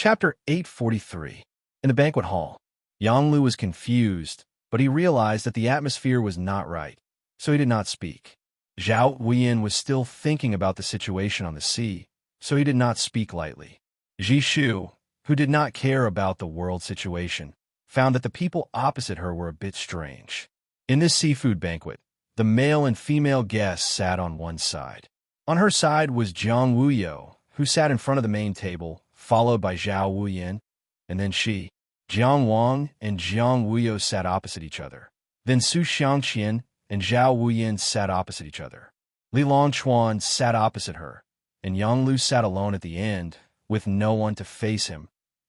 Chapter 843. In the banquet hall, Yang Lu was confused, but he realized that the atmosphere was not right, so he did not speak. Zhao Huiyin was still thinking about the situation on the sea, so he did not speak lightly. Ji Shu, who did not care about the world situation, found that the people opposite her were a bit strange. In this seafood banquet, the male and female guests sat on one side. On her side was Jiang Wuyo, who sat in front of the main table, followed by Zhao Huiyin, and then she. Jiang Wang and Jiang Wuyo sat opposite each other. Then Su Xiangqian and Zhao Huiyin sat opposite each other. Li Longchuan sat opposite her, and Yang Lu sat alone at the end, with no one to face him,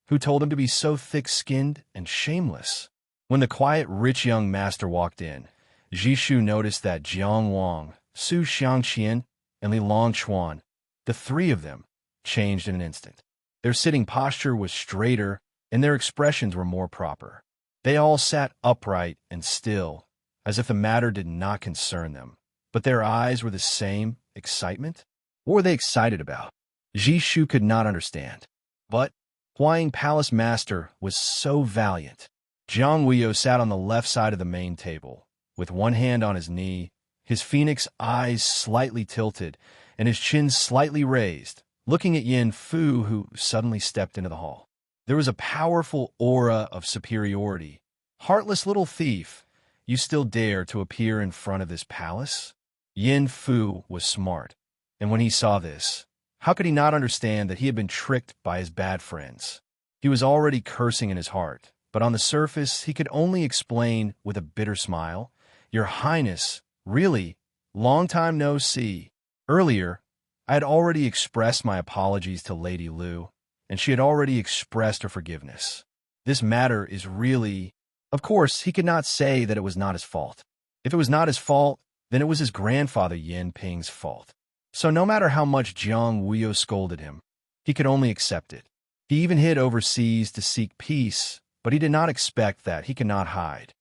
who told him to be so thick-skinned and shameless. When the quiet, rich young master walked in, Ji Shu noticed that Jiang Wang, Su Xiangqian, and Li Longchuan, the three of them, changed in an instant. Their sitting posture was straighter, and their expressions were more proper. They all sat upright and still, as if the matter did not concern them. But their eyes were the same excitement? What were they excited about? Ji Shu could not understand. But Huaying Palace Master was so valiant. Jiang Wuyo sat on the left side of the main table, with one hand on his knee, his phoenix eyes slightly tilted, and his chin slightly raised, looking at Yin Fu, who suddenly stepped into the hall. There was a powerful aura of superiority. Heartless little thief, you still dare to appear in front of this palace? Yin Fu was smart, and when he saw this, how could he not understand that he had been tricked by his bad friends? He was already cursing in his heart, but on the surface he could only explain with a bitter smile, "Your Highness, really, long time no see. Earlier, I had already expressed my apologies to Lady Lu, and she had already expressed her forgiveness. This matter is really—" Of course, he could not say that it was not his fault. If it was not his fault, then it was his grandfather Yin Ping's fault. So no matter how much Jiang Wuyo scolded him, he could only accept it. He even hid overseas to seek peace, but he did not expect that he could not hide.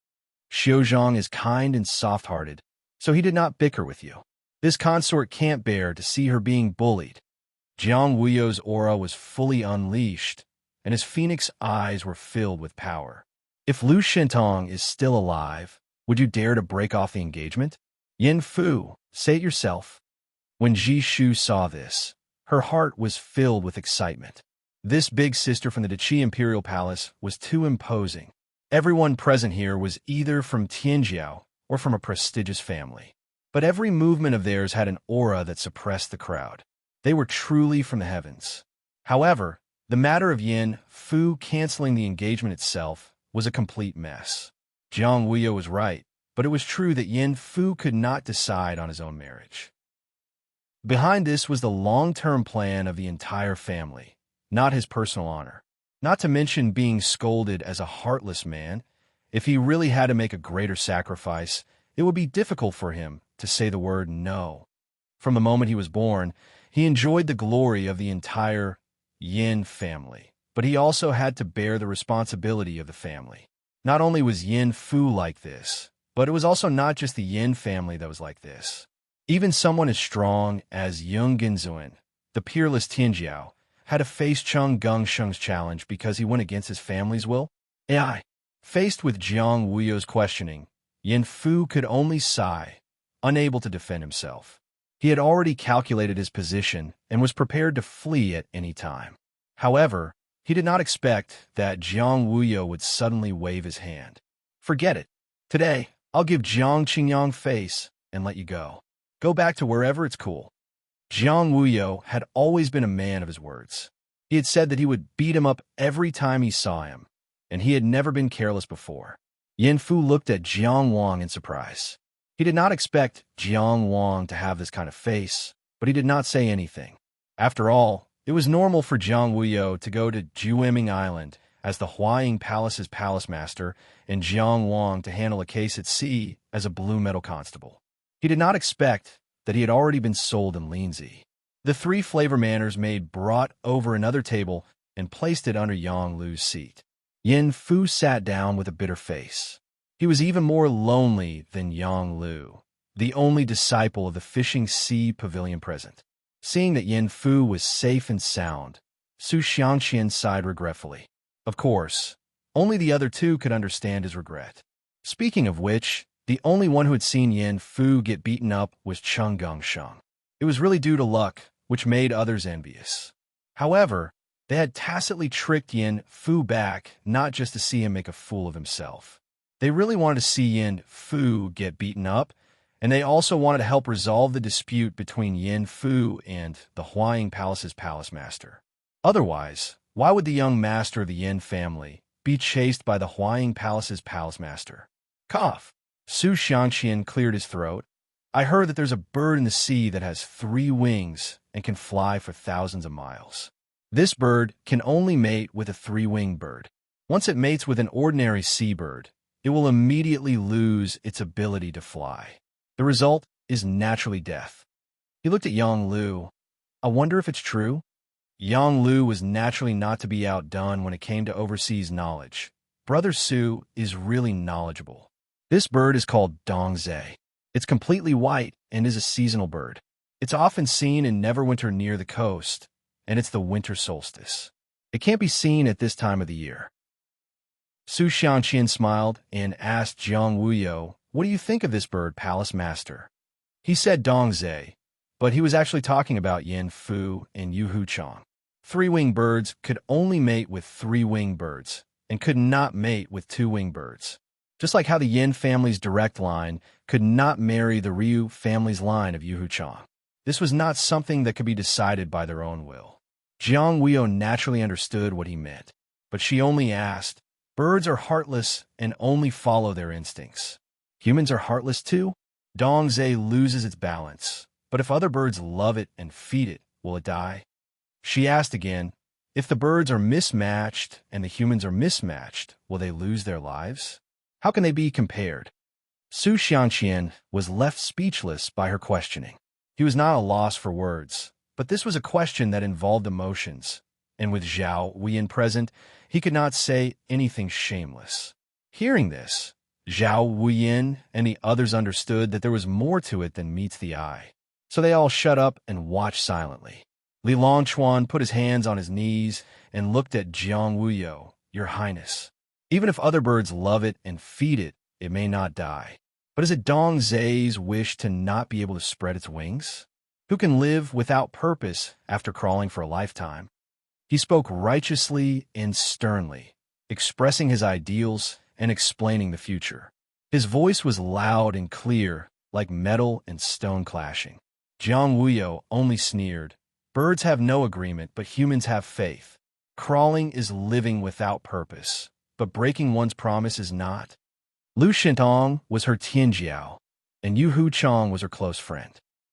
Xiuzhang is kind and soft-hearted, so he did not bicker with you. This consort can't bear to see her being bullied. Jiang Wuyo's aura was fully unleashed, and his phoenix eyes were filled with power. If Lu Shintong is still alive, would you dare to break off the engagement? Yin Fu, say it yourself. When Ji Shu saw this, her heart was filled with excitement. This big sister from the Deqi Imperial Palace was too imposing. Everyone present here was either from Tianjiao or from a prestigious family. But every movement of theirs had an aura that suppressed the crowd. They were truly from the heavens. However, the matter of Yin Fu canceling the engagement itself was a complete mess. Jiang Wuyo was right, but it was true that Yin Fu could not decide on his own marriage. Behind this was the long-term plan of the entire family, not his personal honor. Not to mention being scolded as a heartless man. If he really had to make a greater sacrifice, it would be difficult for him to say the word no. From the moment he was born, he enjoyed the glory of the entire Yin family, but he also had to bear the responsibility of the family. Not only was Yin Fu like this, but it was also not just the Yin family that was like this. Even someone as strong as Yung Ginzuan, the peerless Tianjiao, had to face Cheng Gengsheng's challenge because he went against his family's will. AI. Faced with Jiang Wuyo's questioning, Yin Fu could only sigh, unable to defend himself. He had already calculated his position and was prepared to flee at any time. However, he did not expect that Jiang Wuyo would suddenly wave his hand. Forget it. Today, I'll give Jiang Qingyang face and let you go. Go back to wherever it's cool. Jiang Wuyo had always been a man of his words. He had said that he would beat him up every time he saw him, and he had never been careless before. Yin Fu looked at Jiang Wang in surprise. He did not expect Jiang Wang to have this kind of face, but he did not say anything. After all, it was normal for Jiang Wuyo to go to Jueming Island as the Huaying Palace's palace master and Jiang Wang to handle a case at sea as a blue metal constable. He did not expect that he had already been sold in Linzi. The three flavor manners maid brought over another table and placed it under Yang Lu's seat. Yin Fu sat down with a bitter face. He was even more lonely than Yang Lu, the only disciple of the fishing sea pavilion present. Seeing that Yin Fu was safe and sound, Su Xiangqian sighed regretfully. Of course, only the other two could understand his regret. Speaking of which, the only one who had seen Yin Fu get beaten up was Cheng Gongsheng. It was really due to luck, which made others envious. However, they had tacitly tricked Yin Fu back not just to see him make a fool of himself. They really wanted to see Yin Fu get beaten up, and they also wanted to help resolve the dispute between Yin Fu and the Huaying Palace's palace master. Otherwise, why would the young master of the Yin family be chased by the Huaying Palace's palace master? Cough. Su Xiangqian cleared his throat. I heard that there's a bird in the sea that has 3 wings and can fly for thousands of miles. This bird can only mate with a 3-winged bird. Once it mates with an ordinary seabird, it will immediately lose its ability to fly. The result is naturally death. He looked at Yang Lu. I wonder if it's true? Yang Lu was naturally not to be outdone when it came to overseas knowledge. Brother Su is really knowledgeable. This bird is called dongzai. It's completely white and is a seasonal bird. It's often seen in Neverwinter near the coast, and it's the winter solstice. It can't be seen at this time of the year. Su Xiangqian smiled and asked Jiang Wuyo, what do you think of this bird, Palace Master? He said dongzai, but he was actually talking about Yin Fu and Yu Huchang. 3-winged birds could only mate with 3-winged birds and could not mate with 2-winged birds. Just like how the Yin family's direct line could not marry the Ryu family's line of Yu Huchang. This was not something that could be decided by their own will. Jiang Wuyo naturally understood what he meant, but she only asked, birds are heartless and only follow their instincts. Humans are heartless too? Dongzai loses its balance, but if other birds love it and feed it, will it die? She asked again, if the birds are mismatched and the humans are mismatched, will they lose their lives? How can they be compared? Su Xiangqian was left speechless by her questioning. He was not at a loss for words, but this was a question that involved emotions, and with Zhao Wuyin present, he could not say anything shameless. Hearing this, Zhao Wuyin and the others understood that there was more to it than meets the eye, so they all shut up and watched silently. Li Longchuan put his hands on his knees and looked at Jiang Wuyo. Your Highness, even if other birds love it and feed it, it may not die. But is it Dongzai's wish to not be able to spread its wings? Who can live without purpose after crawling for a lifetime? He spoke righteously and sternly, expressing his ideals and explaining the future. His voice was loud and clear, like metal and stone clashing. Jiang Wuyo only sneered. Birds have no agreement, but humans have faith. Crawling is living without purpose, but breaking one's promise is not. Lu Shintong was her Tianjiao, and Yu Huchang was her close friend.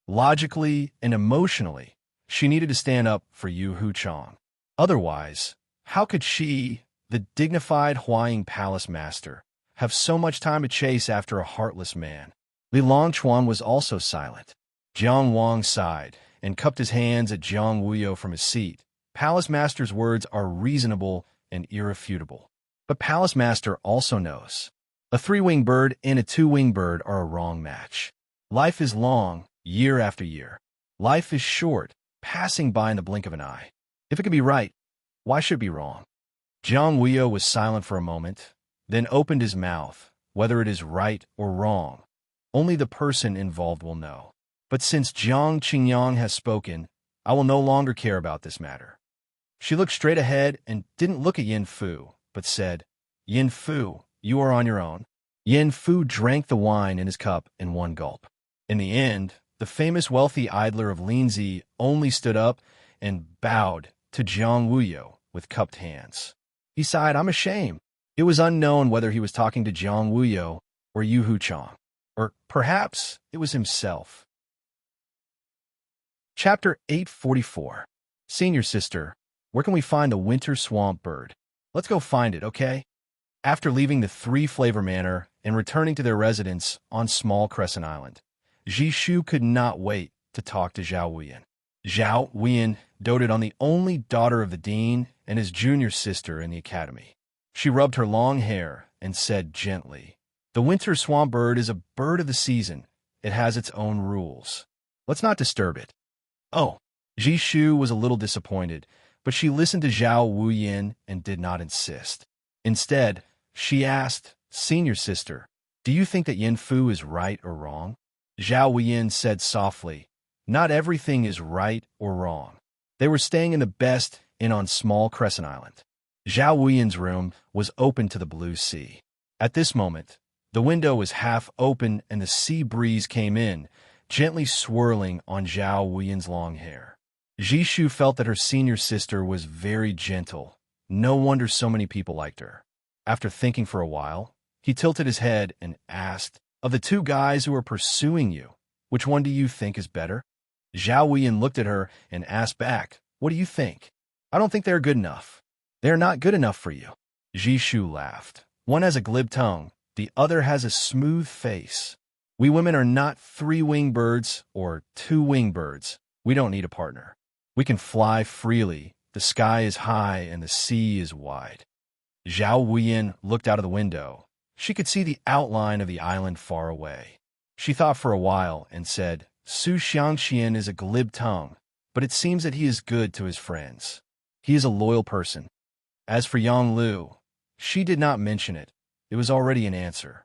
Logically and emotionally, she needed to stand up for Yu Huchang. Otherwise, how could she, the dignified Huaying Palace Master, have so much time to chase after a heartless man? Li Longchuan was also silent. Jiang Wang sighed and cupped his hands at Jiang Wuyo from his seat. Palace Master's words are reasonable and irrefutable. But Palace Master also knows. A 3-winged bird and a 2-winged bird are a wrong match. Life is long, year after year. Life is short, passing by in the blink of an eye. If it could be right, why should it be wrong? Jiang Wuyo was silent for a moment, then opened his mouth. Whether it is right or wrong, only the person involved will know. But since Jiang Qingyang has spoken, I will no longer care about this matter. She looked straight ahead and didn't look at Yin Fu, but said, Yin Fu, you are on your own. Yin Fu drank the wine in his cup in one gulp. In the end, the famous wealthy idler of Linzi only stood up and bowed to Jiang Wuyo with cupped hands. He sighed, I'm ashamed. It was unknown whether he was talking to Jiang Wuyo or Yu Huchang, or perhaps it was himself. Chapter 844. Senior Sister, where can we find the winter swamp bird? Let's go find it, okay? After leaving the 3-Flavor Manor and returning to their residence on Small Crescent Island, Jishu could not wait to talk to Zhao Wuyin. Zhao Wuyin doted on the only daughter of the dean and his junior sister in the academy. She rubbed her long hair and said gently, the winter swamp bird is a bird of the season. It has its own rules. Let's not disturb it. Oh, Jishu was a little disappointed, but she listened to Zhao Wuyin and did not insist. Instead, she asked, "Senior sister, do you think that Yin Fu is right or wrong?" Zhao Wuyin said softly, "Not everything is right or wrong." They were staying in the best inn on small Crescent Island. Zhao Wuyin's room was open to the blue sea. At this moment, the window was half open and the sea breeze came in, gently swirling on Zhao Wuyin's long hair. Jishu felt that her senior sister was very gentle. No wonder so many people liked her. After thinking for a while, he tilted his head and asked, "Of the two guys who are pursuing you, which one do you think is better?" Zhao Wuyin looked at her and asked back, "What do you think?" "I don't think they're good enough. They're not good enough for you." Jishu laughed. "One has a glib tongue, the other has a smooth face. We women are not three-winged birds or two-winged birds. We don't need a partner. We can fly freely. The sky is high and the sea is wide." Zhao Wuyin looked out of the window. She could see the outline of the island far away. She thought for a while and said, "Su Xiangxian is a glib tongue, but it seems that he is good to his friends. He is a loyal person." As for Yang Lu, she did not mention it. It was already an answer.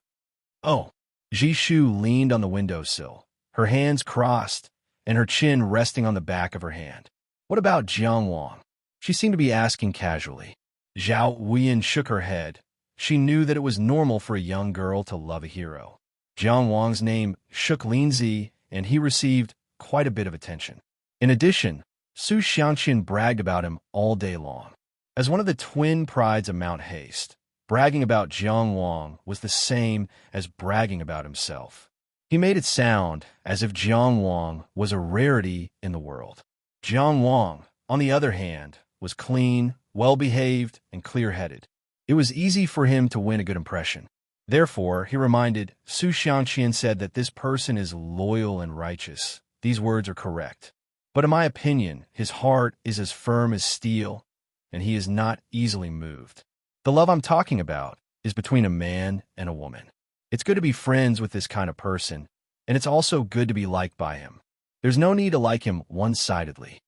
"Oh." Jishu leaned on the windowsill, her hands crossed and her chin resting on the back of her hand. "What about Jiang Wang?" She seemed to be asking casually. Zhao Wuyin shook her head. She knew that it was normal for a young girl to love a hero. Jiang Wang's name shook Linzi, and he received quite a bit of attention. In addition, Su Xiangqian bragged about him all day long. As one of the twin prides of Mount Haste, bragging about Jiang Wang was the same as bragging about himself. He made it sound as if Jiang Wang was a rarity in the world. Jiang Wang, on the other hand, was clean, well-behaved, and clear-headed. It was easy for him to win a good impression. Therefore, he reminded, Su Xiangqian said that this person is loyal and righteous. These words are correct. But in my opinion, his heart is as firm as steel, and he is not easily moved. The love I'm talking about is between a man and a woman. It's good to be friends with this kind of person, and it's also good to be liked by him. There's no need to like him one-sidedly.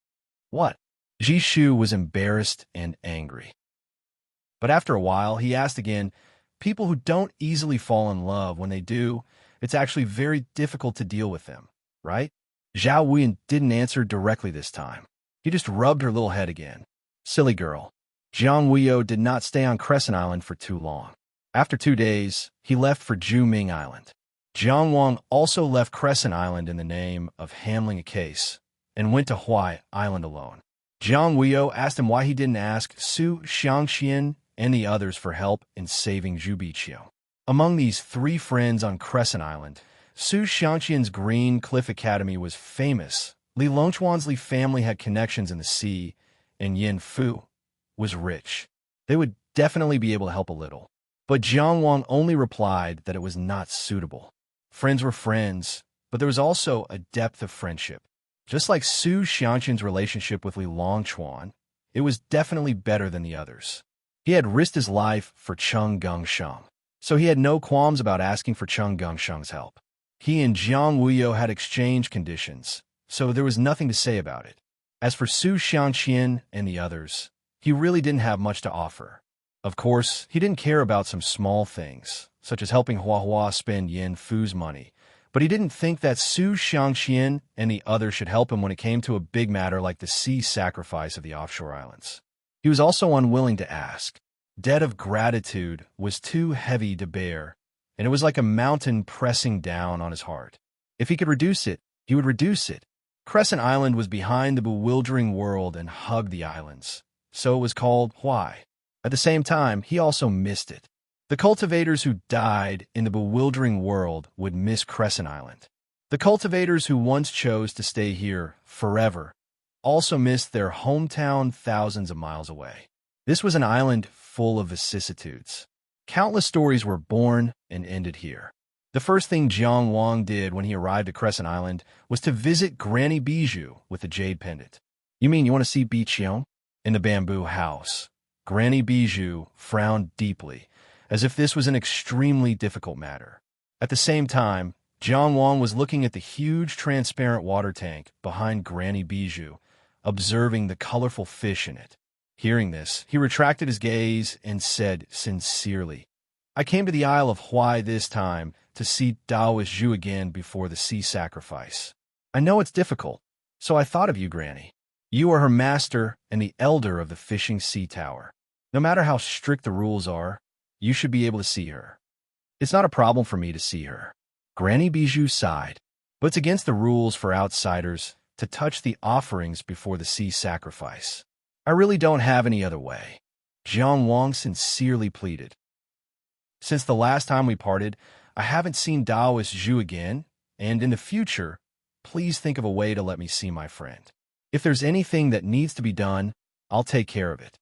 What? Jishu was embarrassed and angry. But after a while, he asked again, people who don't easily fall in love, when they do, it's actually very difficult to deal with them, right? Zhao Wuyin didn't answer directly this time. He just rubbed her little head again. Silly girl. Jiang Wuyo did not stay on Crescent Island for too long. After 2 days, he left for Juming Island. Jiang Wang also left Crescent Island in the name of handling a case and went to Huai Island alone. Jiang Wuyo asked him why he didn't ask Su Xiangxian and the others for help in saving Zhu Biqiu. Among these 3 friends on Crescent Island, Su Xiangxian's Green Cliff Academy was famous. Li Longchuan's family had connections in the sea, and Yin Fu was rich. They would definitely be able to help a little. But Jiang Wang only replied that it was not suitable. Friends were friends, but there was also a depth of friendship. Just like Su Xiangxian's relationship with Li Longchuan, it was definitely better than the others. He had risked his life for Cheng Gengsheng, so he had no qualms about asking for Cheng Gengsheng's help. He and Jiang Wuyo had exchanged conditions, so there was nothing to say about it. As for Su Xiangxian and the others, he really didn't have much to offer. Of course, he didn't care about some small things, such as helping Hua Hua spend Yin Fu's money, but he didn't think that Su Xiangxian and the others should help him when it came to a big matter like the sea sacrifice of the offshore islands. He was also unwilling to ask. Debt of gratitude was too heavy to bear, and it was like a mountain pressing down on his heart. If he could reduce it, he would reduce it. Crescent Island was behind the bewildering world and hugged the islands, so it was called Huai. At the same time, he also missed it. The cultivators who died in the bewildering world would miss Crescent Island. The cultivators who once chose to stay here forever also missed their hometown thousands of miles away. This was an island full of vicissitudes. Countless stories were born and ended here. The first thing Jiang Wang did when he arrived at Crescent Island was to visit Granny Bijou with the jade pendant. "You mean you want to see Biqiu?" In the bamboo house, Granny Bijou frowned deeply, as if this was an extremely difficult matter. At the same time, Jiang Wang was looking at the huge transparent water tank behind Granny Bijou, observing the colorful fish in it. Hearing this, he retracted his gaze and said sincerely, "I came to the Isle of Hawaii this time to see Taoist Zhu again before the sea sacrifice. I know it's difficult, so I thought of you, Granny. You are her master and the elder of the fishing sea tower. No matter how strict the rules are, you should be able to see her. It's not a problem for me to see her." Granny Bijou sighed, "But it's against the rules for outsiders to touch the offerings before the sea sacrifice. I really don't have any other way." Jiang Wang sincerely pleaded. "Since the last time we parted, I haven't seen Taoist Zhu again, and in the future, please think of a way to let me see my friend. If there's anything that needs to be done, I'll take care of it."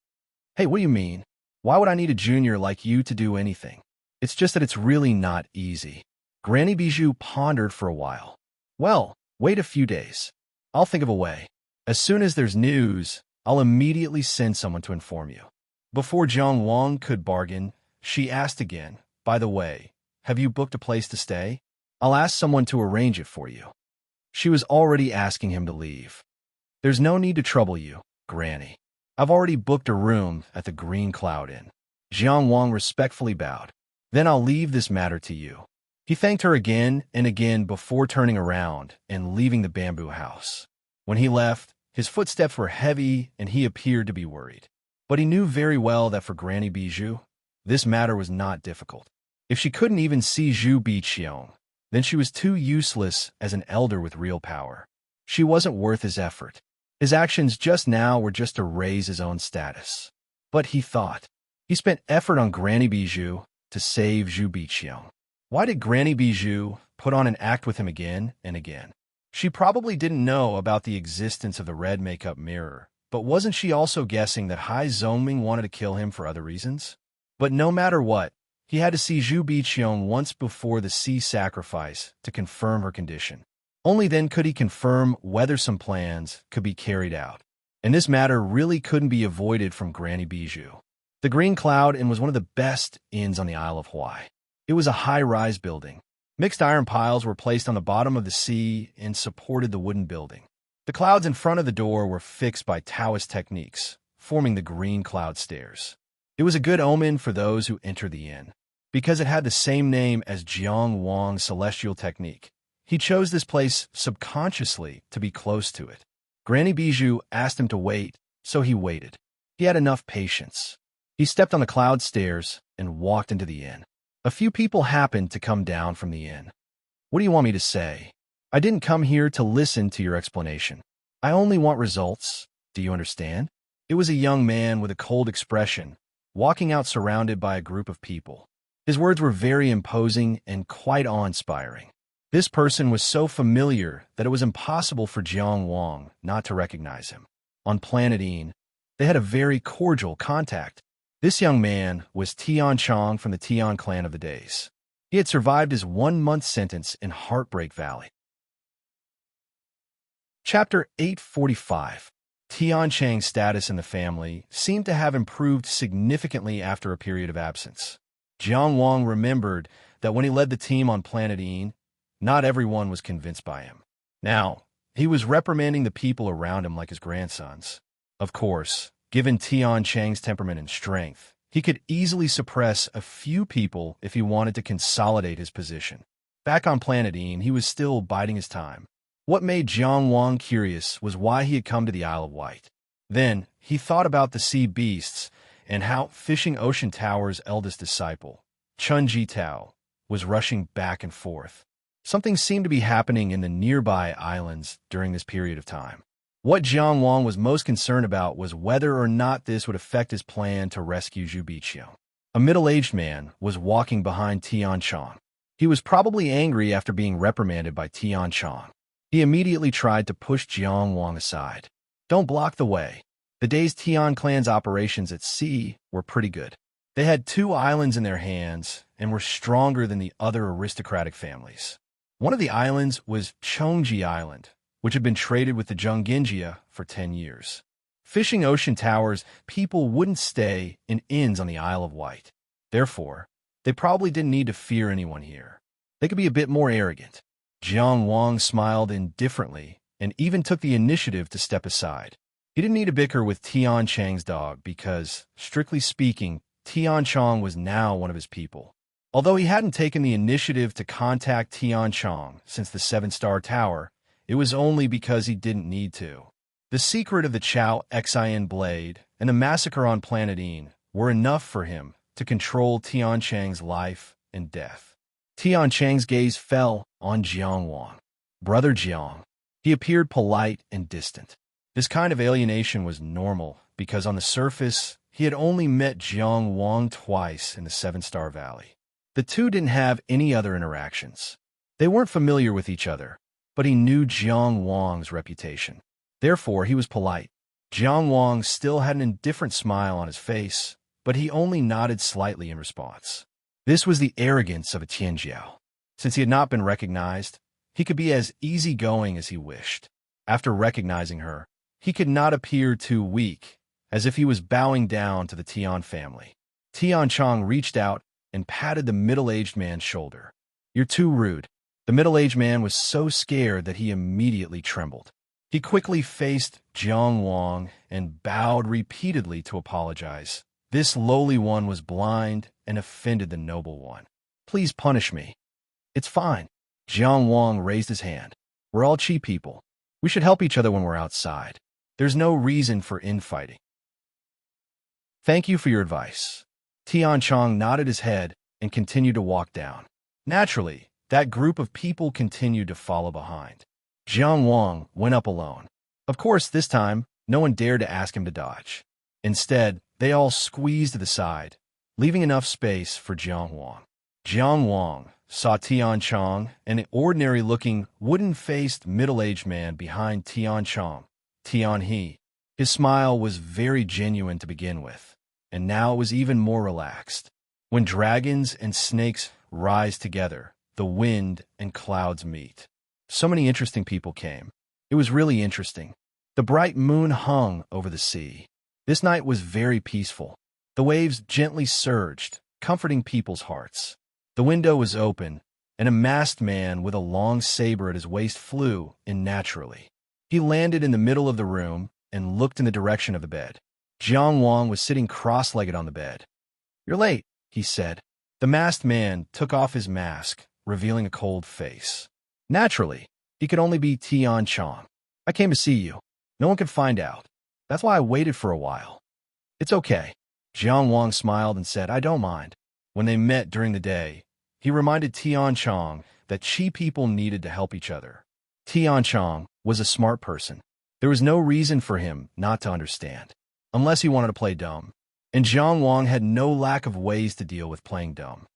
"Hey, what do you mean? Why would I need a junior like you to do anything? It's just that it's really not easy." Granny Bijou pondered for a while. "Well, wait a few days. I'll think of a way. As soon as there's news, I'll immediately send someone to inform you." Before Jiang Wang could bargain, she asked again, "By the way, have you booked a place to stay? I'll ask someone to arrange it for you." She was already asking him to leave. "There's no need to trouble you, Granny. I've already booked a room at the Green Cloud Inn." Jiang Wang respectfully bowed. "Then I'll leave this matter to you." He thanked her again and again before turning around and leaving the bamboo house. When he left, his footsteps were heavy and he appeared to be worried. But he knew very well that for Granny Bijou, this matter was not difficult. If she couldn't even see Zhu Biqiong, then she was too useless as an elder with real power. She wasn't worth his effort. His actions just now were just to raise his own status. But he thought, he spent effort on Granny Bijou to save Zhu Biqiong. Why did Granny Bijou put on an act with him again and again? She probably didn't know about the existence of the red makeup mirror, but wasn't she also guessing that Hai Zongming wanted to kill him for other reasons? But no matter what, he had to see Zhu Biqiong once before the sea sacrifice to confirm her condition. Only then could he confirm whether some plans could be carried out. And this matter really couldn't be avoided from Granny Bijou. The Green Cloud Inn was one of the best inns on the Isle of Hawaii. It was a high-rise building. Mixed iron piles were placed on the bottom of the sea and supported the wooden building. The clouds in front of the door were fixed by Taoist techniques, forming the green cloud stairs. It was a good omen for those who entered the inn. Because it had the same name as Jiang Wang's celestial technique, he chose this place subconsciously to be close to it. Granny Bijou asked him to wait, so he waited. He had enough patience. He stepped on the cloud stairs and walked into the inn. A few people happened to come down from the inn. "What do you want me to say? I didn't come here to listen to your explanation. I only want results. Do you understand?" It was a young man with a cold expression, walking out surrounded by a group of people. His words were very imposing and quite awe-inspiring. This person was so familiar that it was impossible for Jiang Wang not to recognize him. On Planet Een, they had a very cordial contact. This young man was Tian Chong from the Tian clan of the Days. He had survived his 1-month sentence in Heartbreak Valley. Chapter 845. Tian Chang's status in the family seemed to have improved significantly after a period of absence. Jiang Wang remembered that when he led the team on Planet Een, not everyone was convinced by him. Now, he was reprimanding the people around him like his grandsons. Of course, given Tian Chang's temperament and strength, he could easily suppress a few people if he wanted to consolidate his position. Back on Planet Een, he was still biding his time. What made Jiang Wang curious was why he had come to the Isle of Wight. Then, he thought about the sea beasts and how Fishing Ocean Tower's eldest disciple, Chun Ji Tao, was rushing back and forth. Something seemed to be happening in the nearby islands during this period of time. What Jiang Wang was most concerned about was whether or not this would affect his plan to rescue Zhu Biqiong. A middle-aged man was walking behind Tian Chong. He was probably angry after being reprimanded by Tian Chong. He immediately tried to push Jiang Wang aside. "Don't block the way." The Day's Tian clan's operations at sea were pretty good. They had 2 islands in their hands and were stronger than the other aristocratic families. One of the islands was Chongji Island, which had been traded with the Zhongginjia for 10 years. Fishing Ocean Tower's people wouldn't stay in inns on the Isle of Wight. Therefore, they probably didn't need to fear anyone here. They could be a bit more arrogant. Jiang Wang smiled indifferently and even took the initiative to step aside. He didn't need to bicker with Tian Chang's dog because, strictly speaking, Tian Chang was now one of his people. Although he hadn't taken the initiative to contact Tian Chang since the seven-star tower, it was only because he didn't need to. The secret of the Chao Xin blade and the massacre on Planet Een were enough for him to control Tian Chang's life and death. Tian Chang's gaze fell on Jiang Wang. Brother Jiang. He appeared polite and distant. This kind of alienation was normal because on the surface, he had only met Jiang Wang twice in the Seven-Star Valley. The two didn't have any other interactions. They weren't familiar with each other, but he knew Jiang Wang's reputation. Therefore, he was polite. Jiang Wang still had an indifferent smile on his face, but he only nodded slightly in response. This was the arrogance of a Tianjiao. Since he had not been recognized, he could be as easygoing as he wished. After recognizing her, he could not appear too weak, as if he was bowing down to the Tian family. Tian Chang reached out and patted the middle-aged man's shoulder. "You're too rude." The middle-aged man was so scared that he immediately trembled. He quickly faced Jiang Wang and bowed repeatedly to apologize. This lowly one was blind and offended the noble one. "Please punish me." "It's fine." Jiang Wang raised his hand. "We're all cheap people. We should help each other when we're outside. There's no reason for infighting." "Thank you for your advice." Tian Chang nodded his head and continued to walk down. Naturally, that group of people continued to follow behind. Jiang Wang went up alone. Of course, this time, no one dared to ask him to dodge. Instead, they all squeezed to the side, leaving enough space for Jiang Wang. Jiang Wang saw Tian Chang, an ordinary-looking, wooden-faced, middle-aged man behind Tian Chang, Tian He. His smile was very genuine to begin with, and now it was even more relaxed. When dragons and snakes rise together, the wind and clouds meet. So many interesting people came. It was really interesting. The bright moon hung over the sea. This night was very peaceful. The waves gently surged, comforting people's hearts. The window was open, and a masked man with a long saber at his waist flew in naturally. He landed in the middle of the room and looked in the direction of the bed. Jiang Wang was sitting cross-legged on the bed. "You're late," he said. The masked man took off his mask, revealing a cold face. Naturally, he could only be Tian Chang. "I came to see you. No one could find out. That's why I waited for a while." "It's okay." Jiang Wang smiled and said, "I don't mind." When they met during the day, he reminded Tian Chang that Qi people needed to help each other. Tian Chang was a smart person. There was no reason for him not to understand, unless he wanted to play dumb. And Jiang Wang had no lack of ways to deal with playing dumb.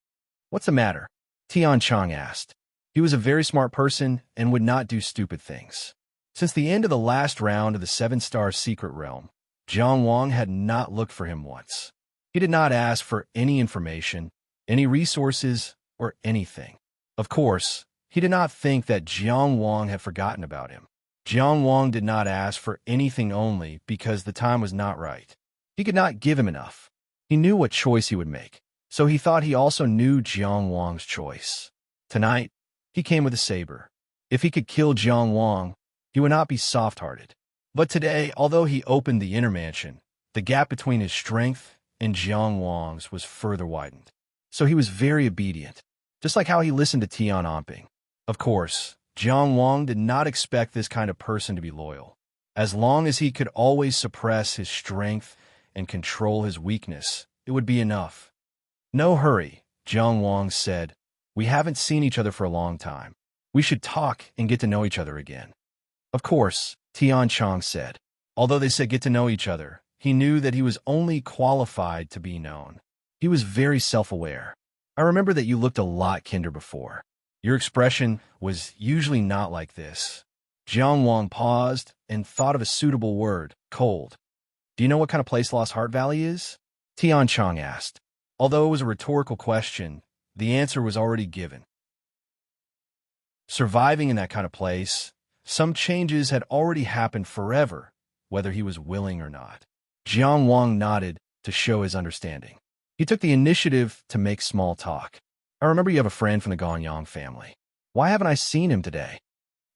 "What's the matter?" Tian Chang asked. He was a very smart person and would not do stupid things. Since the end of the last round of the Seven-Star Secret Realm, Jiang Wang had not looked for him once. He did not ask for any information, any resources, or anything. Of course, he did not think that Jiang Wang had forgotten about him. Jiang Wang did not ask for anything only because the time was not right. He could not give him enough. He knew what choice he would make, so he thought he also knew Jiang Wang's choice. Tonight, he came with a saber. If he could kill Jiang Wang, he would not be soft-hearted. But today, although he opened the inner mansion, the gap between his strength and Jiang Wang's was further widened. So he was very obedient, just like how he listened to Tian Anping. Of course, Jiang Wang did not expect this kind of person to be loyal. As long as he could always suppress his strength and control his weakness, it would be enough. "No hurry," Jiang Wang said. "We haven't seen each other for a long time. We should talk and get to know each other again." "Of course," Tian Chang said. Although they said get to know each other, he knew that he was only qualified to be known. He was very self-aware. "I remember that you looked a lot kinder before. Your expression was usually not like this." Jiang Wang paused and thought of a suitable word, cold. "Do you know what kind of place Lost Heart Valley is?" Tian Chang asked. Although it was a rhetorical question, the answer was already given. Surviving in that kind of place, some changes had already happened forever, whether he was willing or not. Jiang Wang nodded to show his understanding. He took the initiative to make small talk. "I remember you have a friend from the Gonyang family. Why haven't I seen him today?"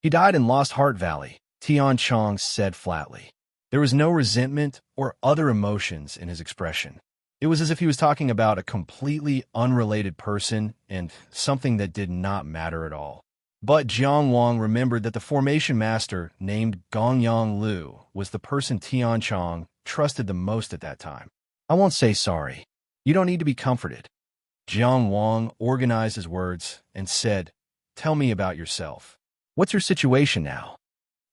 "He died in Lost Heart Valley," Tian Chang said flatly. There was no resentment or other emotions in his expression. It was as if he was talking about a completely unrelated person and something that did not matter at all. But Jiang Wang remembered that the formation master named Gongyang Lu was the person Tian Chong trusted the most at that time. I won't say sorry. You don't need to be comforted. Jiang Wang organized his words and said, "Tell me about yourself. What's your situation now?"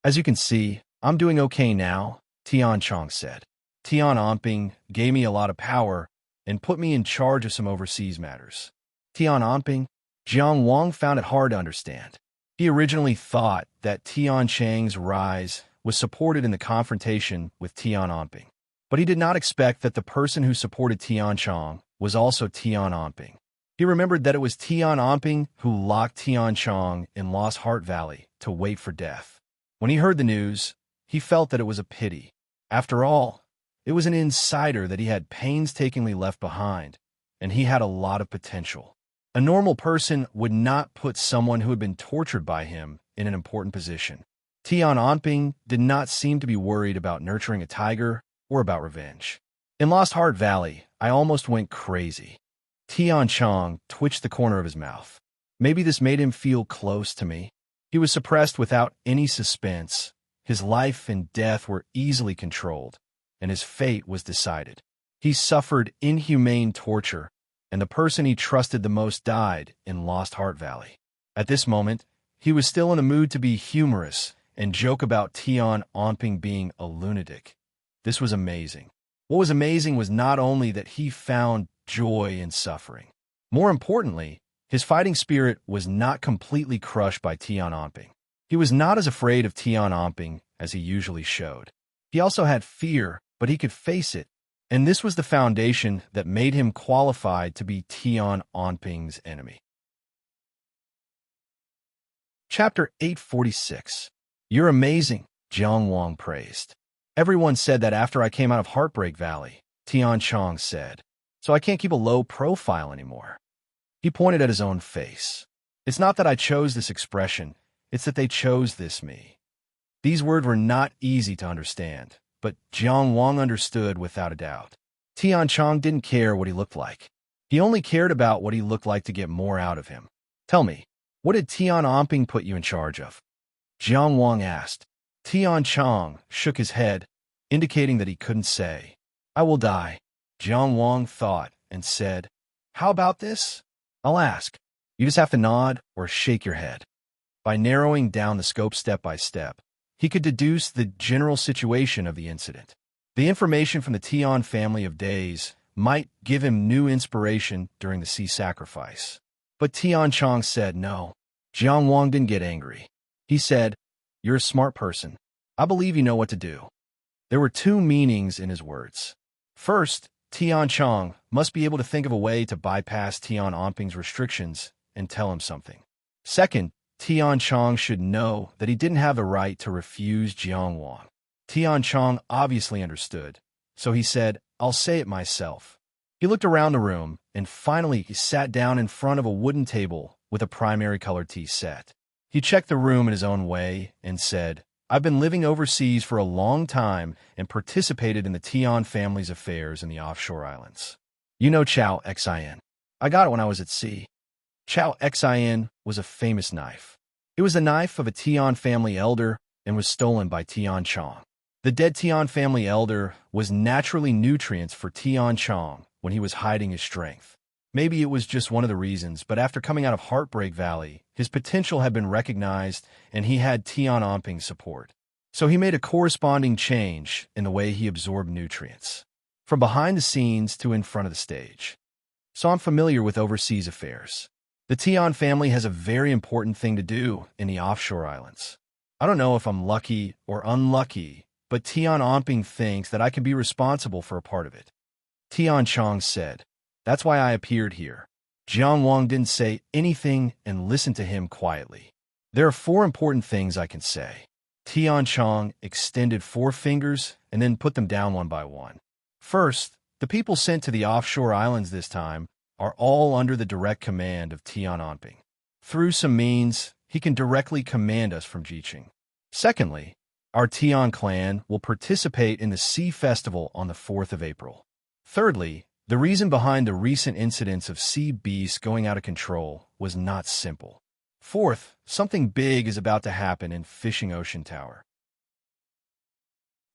"As you can see, I'm doing okay now," Tian Chong said. "Tian Anping gave me a lot of power and put me in charge of some overseas matters." Tian Anping? Jiang Wang found it hard to understand. He originally thought that Tian Chang's rise was supported in the confrontation with Tian Anping. But he did not expect that the person who supported Tian Chong was also Tian Anping. He remembered that it was Tian Anping who locked Tian Chong in Lost Heart Valley to wait for death. When he heard the news, he felt that it was a pity. After all, it was an insider that he had painstakingly left behind, and he had a lot of potential. A normal person would not put someone who had been tortured by him in an important position. Tian Anping did not seem to be worried about nurturing a tiger or about revenge. In Lost Heart Valley, I almost went crazy. Tian Chong twitched the corner of his mouth. Maybe this made him feel close to me. He was suppressed without any suspense. His life and death were easily controlled, and his fate was decided. He suffered inhumane torture, and the person he trusted the most died in Lost Heart Valley. At this moment, he was still in the mood to be humorous and joke about Tian Anping being a lunatic. This was amazing. What was amazing was not only that he found joy in suffering. More importantly, his fighting spirit was not completely crushed by Tian Anping. He was not as afraid of Tian Anping as he usually showed. He also had fear, but he could face it, and this was the foundation that made him qualified to be Tian Anping's enemy. Chapter 846. "You're amazing," Jiang Wang praised. "Everyone said that after I came out of Heartbreak Valley," Tian Chong said, "so I can't keep a low profile anymore." He pointed at his own face. "It's not that I chose this expression, it's that they chose this me." These words were not easy to understand, but Jiang Wang understood without a doubt. Tian Chong didn't care what he looked like. He only cared about what he looked like to get more out of him. "Tell me, what did Tian Anping put you in charge of?" Jiang Wang asked. Tian Chong shook his head, indicating that he couldn't say. "I will die," Jiang Wang thought and said. "How about this? I'll ask. You just have to nod or shake your head." By narrowing down the scope step by step, he could deduce the general situation of the incident. The information from the Tian family of days might give him new inspiration during the sea sacrifice. But Tian Chong said no. Jiang Wang didn't get angry. He said, "You're a smart person. I believe you know what to do." There were two meanings in his words. First, Tian Chong must be able to think of a way to bypass Tian Anping's restrictions and tell him something. Second, Tian Chong should know that he didn't have the right to refuse Jiang Wang. Tian Chong obviously understood, so he said, "I'll say it myself." He looked around the room, and finally he sat down in front of a wooden table with a primary colored tea set. He checked the room in his own way and said, "I've been living overseas for a long time and participated in the Tian family's affairs in the offshore islands. You know Chow Xin. I got it when I was at sea." Chow Xin was a famous knife. It was the knife of a Tian family elder and was stolen by Tian Chong. The dead Tian family elder was naturally nutrients for Tian Chong when he was hiding his strength. Maybe it was just one of the reasons, but after coming out of Heartbreak Valley, his potential had been recognized and he had Tian Anping's support. So he made a corresponding change in the way he absorbed nutrients, from behind the scenes to in front of the stage. So I'm familiar with overseas affairs. The Tian family has a very important thing to do in the offshore islands. I don't know if I'm lucky or unlucky, but Tian Anping thinks that I can be responsible for a part of it. Tian Chong said, "That's why I appeared here." Jiang Wang didn't say anything and listened to him quietly. "There are 4 important things I can say." Tian Chong extended 4 fingers and then put them down one by one. "First, the people sent to the offshore islands this time are all under the direct command of Tian Anping. Through some means, he can directly command us from Jiqing. Secondly, Our Tian clan will participate in the Sea Festival on the 4th of April. Thirdly, the reason behind the recent incidents of sea beasts going out of control was not simple. Fourth, something big is about to happen in Fishing Ocean Tower.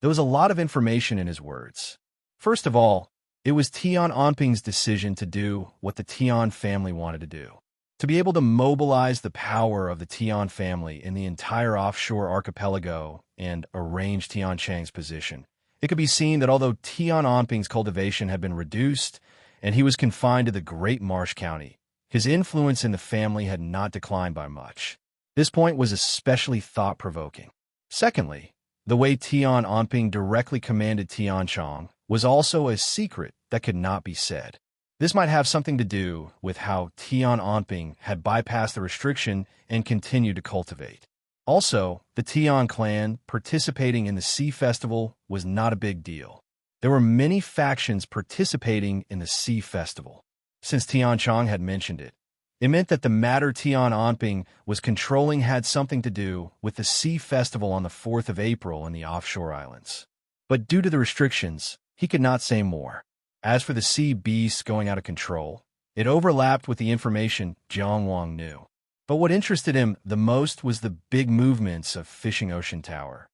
There was a lot of information in his words. First of all, it was Tian Anping's decision to do what the Tian family wanted to do. To be able to mobilize the power of the Tian family in the entire offshore archipelago and arrange Tian Chang's position. It could be seen that although Tian Anping's cultivation had been reduced and he was confined to the Great Marsh County, his influence in the family had not declined by much. This point was especially thought-provoking. Secondly, the way Tian Anping directly commanded Tian Chang was also a secret that could not be said. This might have something to do with how Tian Anping had bypassed the restriction and continued to cultivate. Also, the Tian clan participating in the Sea Festival was not a big deal. There were many factions participating in the Sea Festival. Since Tian Chang had mentioned it, it meant that the matter Tian Anping was controlling had something to do with the Sea Festival on the 4th of April in the offshore islands. But due to the restrictions, he could not say more. As for the sea beasts going out of control, it overlapped with the information Jiang Wang knew. But what interested him the most was the big movements of Fishing Ocean Tower.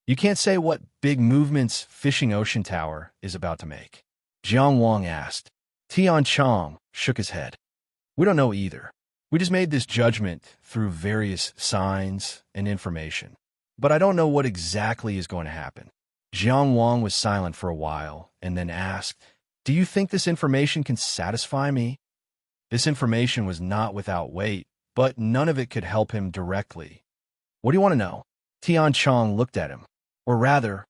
You can't say what big movements Fishing Ocean Tower is about to make. Jiang Wang asked. Tian Chang shook his head. We don't know either. We just made this judgment through various signs and information. But I don't know what exactly is going to happen. Jiang Wang was silent for a while and then asked, Do you think this information can satisfy me? This information was not without weight, but none of it could help him directly. What do you want to know? Tian Chang looked at him. Or rather,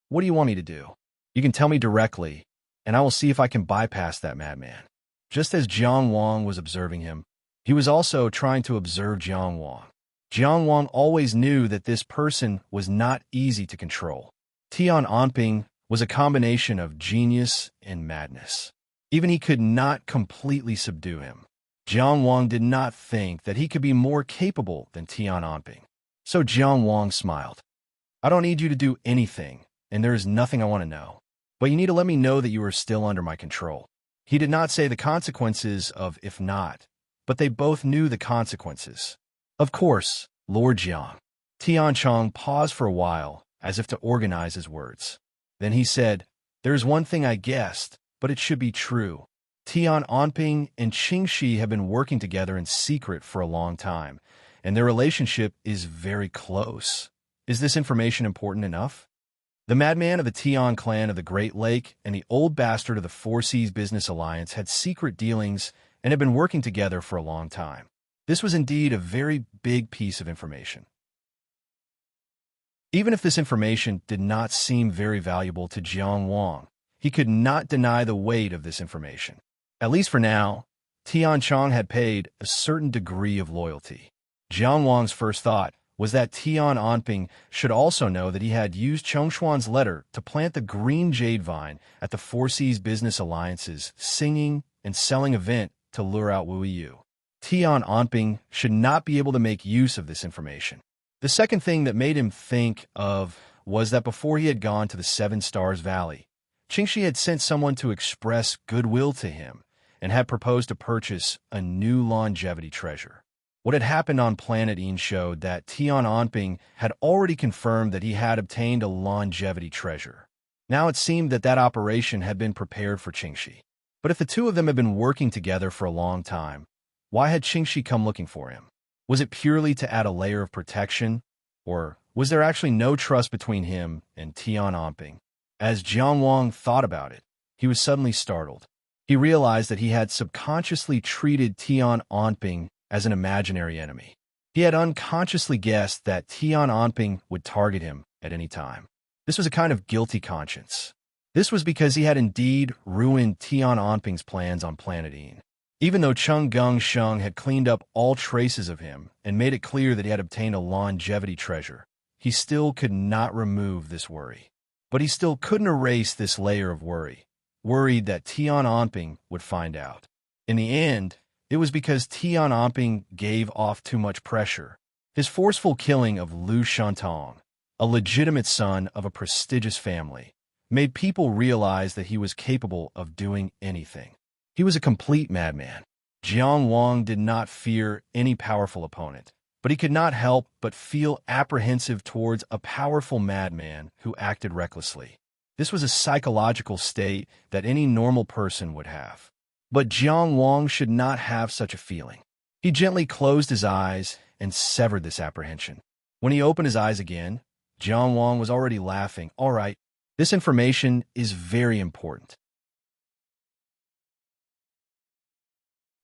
what do you want me to do? You can tell me directly, and I will see if I can bypass that madman. Just as Jiang Wang was observing him, he was also trying to observe Jiang Wang. Jiang Wang always knew that this person was not easy to control. Tian Anping was a combination of genius and madness. Even he could not completely subdue him. Jiang Wang did not think that he could be more capable than Tian Anping. So Jiang Wang smiled. I don't need you to do anything, and there is nothing I want to know. But you need to let me know that you are still under my control. He did not say the consequences of if not, but they both knew the consequences. Of course, Lord Jiang. Tian Chang paused for a while, as if to organize his words. Then he said, There is one thing I guessed, but it should be true. Tian Anping and Qingxi have been working together in secret for a long time, and their relationship is very close. Is this information important enough? The madman of the Tian clan of the Great Lake and the old bastard of the Four Seas Business Alliance had secret dealings and had been working together for a long time. This was indeed a very big piece of information. Even if this information did not seem very valuable to Jiang Wang, he could not deny the weight of this information. At least for now, Tian Chang had paid a certain degree of loyalty. Jiang Wang's first thought was that Tian Anping should also know that he had used Chengshuan's letter to plant the green jade vine at the Four Seas Business Alliance's singing and selling event to lure out Wu Yu. Tian Anping should not be able to make use of this information. The second thing that made him think of was that before he had gone to the Seven Stars Valley, Qingxi had sent someone to express goodwill to him and had proposed to purchase a new longevity treasure. What had happened on Planet Een showed that Tian Anping had already confirmed that he had obtained a longevity treasure. Now it seemed that that operation had been prepared for Qingxi. But if the two of them had been working together for a long time, why had Qingxi come looking for him? Was it purely to add a layer of protection, or was there actually no trust between him and Tian Anping? As Jiang Wang thought about it, he was suddenly startled. He realized that he had subconsciously treated Tian Anping as an imaginary enemy. He had unconsciously guessed that Tian Anping would target him at any time. This was a kind of guilty conscience. This was because he had indeed ruined Tian Anping's plans on Planet Een. Even though Cheng Geng-sheng had cleaned up all traces of him and made it clear that he had obtained a longevity treasure, he still could not remove this worry. But he still couldn't erase this layer of worry, worried that Tian Anping would find out. In the end, it was because Tian Anping gave off too much pressure. His forceful killing of Lu Shantong, a legitimate son of a prestigious family, made people realize that he was capable of doing anything. He was a complete madman. Jiang Wang did not fear any powerful opponent, but he could not help but feel apprehensive towards a powerful madman who acted recklessly. This was a psychological state that any normal person would have. But Jiang Wang should not have such a feeling. He gently closed his eyes and severed this apprehension. When he opened his eyes again, Jiang Wang was already laughing. All right, this information is very important.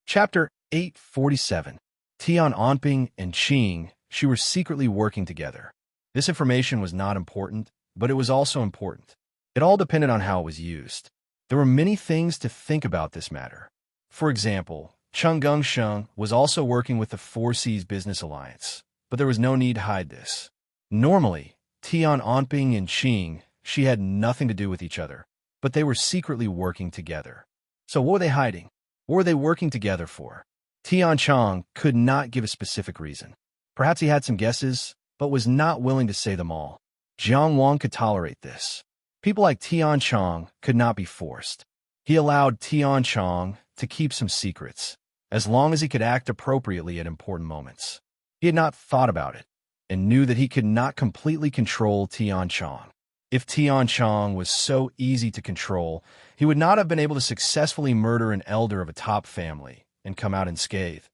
Chapter 847. Tian Anping and Qing, she were secretly working together. This information was not important, but it was also important. It all depended on how it was used. There were many things to think about this matter. For example, Cheng Gengsheng was also working with the Four Seas Business Alliance, but there was no need to hide this. Normally, Tian Anping and Qing, she had nothing to do with each other, but they were secretly working together. So what were they hiding? What were they working together for? Tian Chang could not give a specific reason. Perhaps he had some guesses, but was not willing to say them all. Jiang Wang could tolerate this. People like Tian Chang could not be forced. He allowed Tian Chang to keep some secrets, as long as he could act appropriately at important moments. He had not thought about it, and knew that he could not completely control Tian Chang. If Tian Chang was so easy to control, he would not have been able to successfully murder an elder of a top family and come out unscathed,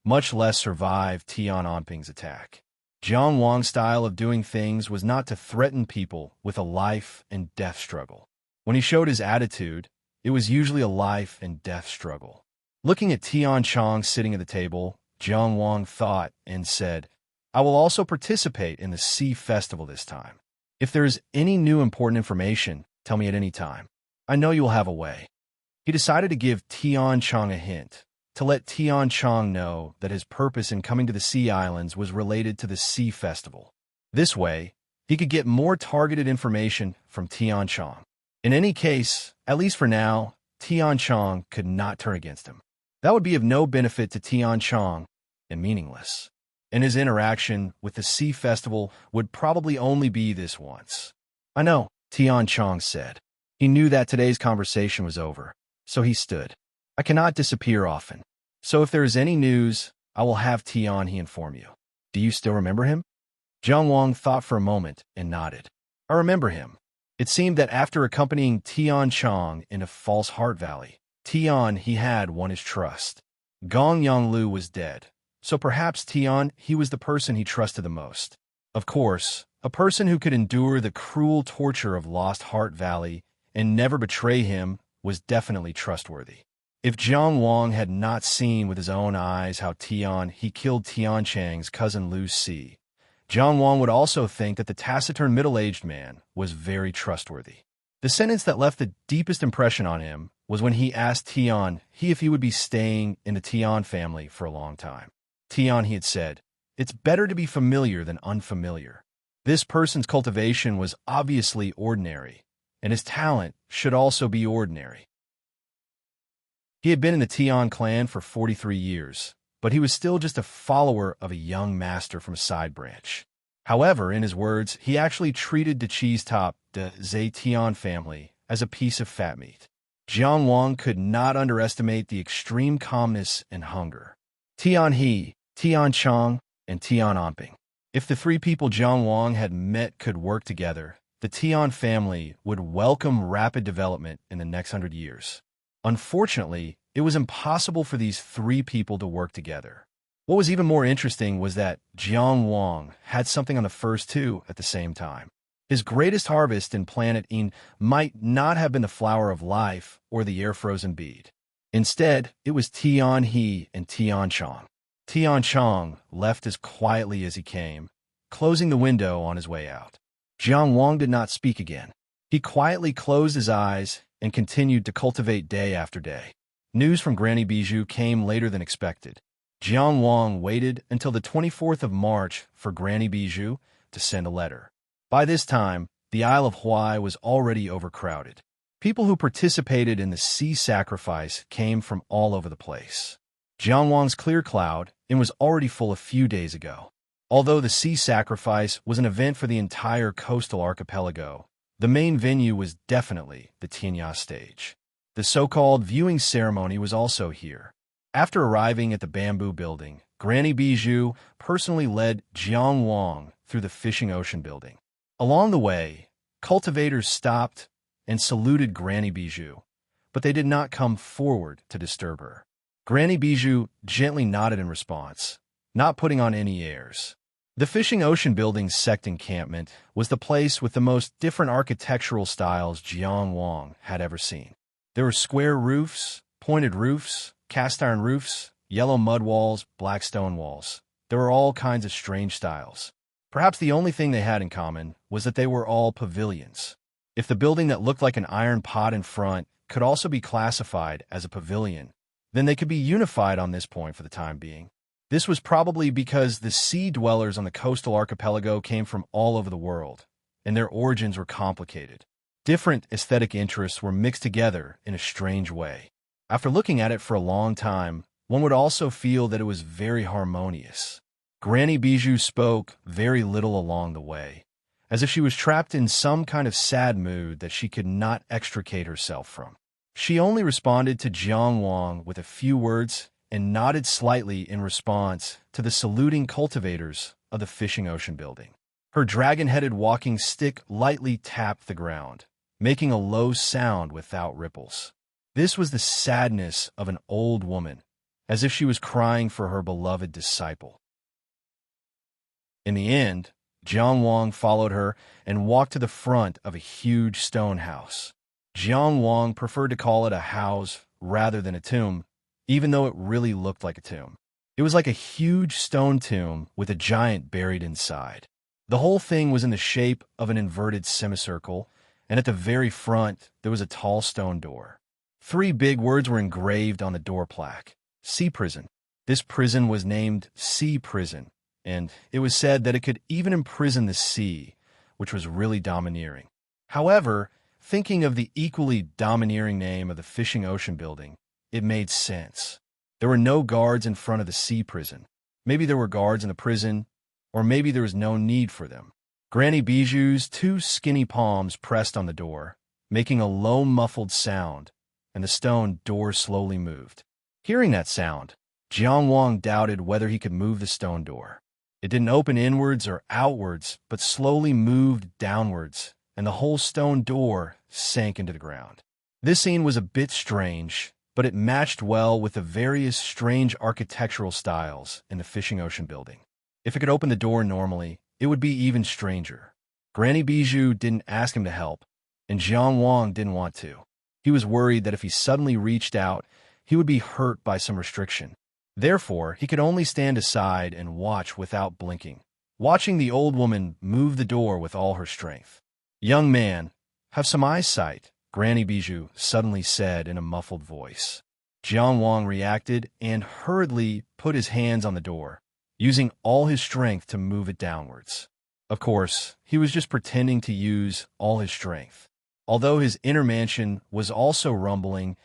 much less survive Tian Anping's attack. Jiang Wang's style of doing things was not to threaten people with a life and death struggle. When he showed his attitude, it was usually a life and death struggle. Looking at Tian Chang sitting at the table, Jiang Wang thought and said, I will also participate in the Sea Festival this time. If there is any new important information, tell me at any time. I know you will have a way. He decided to give Tian Chang a hint, to let Tian Chang know that his purpose in coming to the Sea Islands was related to the Sea Festival. This way, he could get more targeted information from Tian Chang. In any case, at least for now, Tian Chang could not turn against him. That would be of no benefit to Tian Chang and meaningless. And his interaction with the Sea Festival would probably only be this once. I know, Tian Chang said. He knew that today's conversation was over, so he stood. I cannot disappear often, so if there is any news, I will have Tian he inform you. Do you still remember him? Jiang Wang thought for a moment and nodded. I remember him. It seemed that after accompanying Tian Chang into False Heart Valley, Tian he had won his trust. Gong Yonglu was dead, so perhaps Tian he was the person he trusted the most. Of course, a person who could endure the cruel torture of Lost Heart Valley and never betray him was definitely trustworthy. If Jiang Wang had not seen with his own eyes how Tian he killed Tian Chang's cousin Lu Si, Jiang Wang would also think that the taciturn middle-aged man was very trustworthy. The sentence that left the deepest impression on him was when he asked Tian if he would be staying in the Tian family for a long time. Tian he had said, it's better to be familiar than unfamiliar. This person's cultivation was obviously ordinary, and his talent should also be ordinary. He had been in the Tian clan for 43 years, but he was still just a follower of a young master from a side branch. However, in his words, he actually treated the cheese top, the Zetian family, as a piece of fat meat. Jiang Wang could not underestimate the extreme calmness and hunger. Tian He, Tian Chang, and Tian Anping. If the three people Jiang Wang had met could work together, the Tian family would welcome rapid development in the next 100 years. Unfortunately, it was impossible for these three people to work together. What was even more interesting was that Jiang Wang had something on the first two at the same time. His greatest harvest in planet Yin might not have been the flower of life or the air-frozen bead. Instead, it was Tian He and Tian Chang. Tian Chang left as quietly as he came, closing the window on his way out. Jiang Wang did not speak again. He quietly closed his eyes and continued to cultivate day after day. News from Granny Bijou came later than expected. Jiang Wang waited until the 24th of March for Granny Bijou to send a letter. By this time, the Isle of Hawaii was already overcrowded. People who participated in the sea sacrifice came from all over the place. Jiang Wang's clear cloud was already full a few days ago. Although the sea sacrifice was an event for the entire coastal archipelago, the main venue was definitely the Tianya stage. The so-called viewing ceremony was also here. After arriving at the bamboo building, Granny Bijou personally led Jiang Wang through the fishing ocean building. Along the way, cultivators stopped and saluted Granny Bijou, but they did not come forward to disturb her. Granny Bijou gently nodded in response, not putting on any airs. The fishing ocean building's sect encampment was the place with the most different architectural styles Jiang Wang had ever seen. There were square roofs, pointed roofs, cast-iron roofs, yellow mud walls, black stone walls. There were all kinds of strange styles. Perhaps the only thing they had in common was that they were all pavilions. If the building that looked like an iron pot in front could also be classified as a pavilion, then they could be unified on this point for the time being. This was probably because the sea dwellers on the coastal archipelago came from all over the world, and their origins were complicated. Different aesthetic interests were mixed together in a strange way. After looking at it for a long time, one would also feel that it was very harmonious. Granny Bijou spoke very little along the way, as if she was trapped in some kind of sad mood that she could not extricate herself from. She only responded to Jiang Wang with a few words and nodded slightly in response to the saluting cultivators of the fishing ocean building. Her dragon-headed walking stick lightly tapped the ground, making a low sound without ripples. This was the sadness of an old woman, as if she was crying for her beloved disciple. In the end, Jiang Wang followed her and walked to the front of a huge stone house. Jiang Wang preferred to call it a house rather than a tomb, even though it really looked like a tomb. It was like a huge stone tomb with a giant buried inside. The whole thing was in the shape of an inverted semicircle, and at the very front there was a tall stone door. 3 big words were engraved on the door plaque: Sea Prison. This prison was named Sea Prison, and it was said that it could even imprison the sea, which was really domineering. However, thinking of the equally domineering name of the fishing ocean building, it made sense. There were no guards in front of the sea prison. Maybe there were guards in the prison, or maybe there was no need for them. Granny Bijou's 2 skinny palms pressed on the door, making a low muffled sound, and the stone door slowly moved. Hearing that sound, Jiang Wang doubted whether he could move the stone door. It didn't open inwards or outwards, but slowly moved downwards, and the whole stone door sank into the ground. This scene was a bit strange, but it matched well with the various strange architectural styles in the fishing ocean building. If it could open the door normally, it would be even stranger. Granny Bijou didn't ask him to help, and Jiang Wang didn't want to. He was worried that if he suddenly reached out, he would be hurt by some restriction. Therefore, he could only stand aside and watch without blinking, watching the old woman move the door with all her strength. "Young man, have some eyesight," Granny Bijou suddenly said in a muffled voice. Jiang Wang reacted and hurriedly put his hands on the door, using all his strength to move it downwards. Of course, he was just pretending to use all his strength. Although his inner mansion was also rumbling,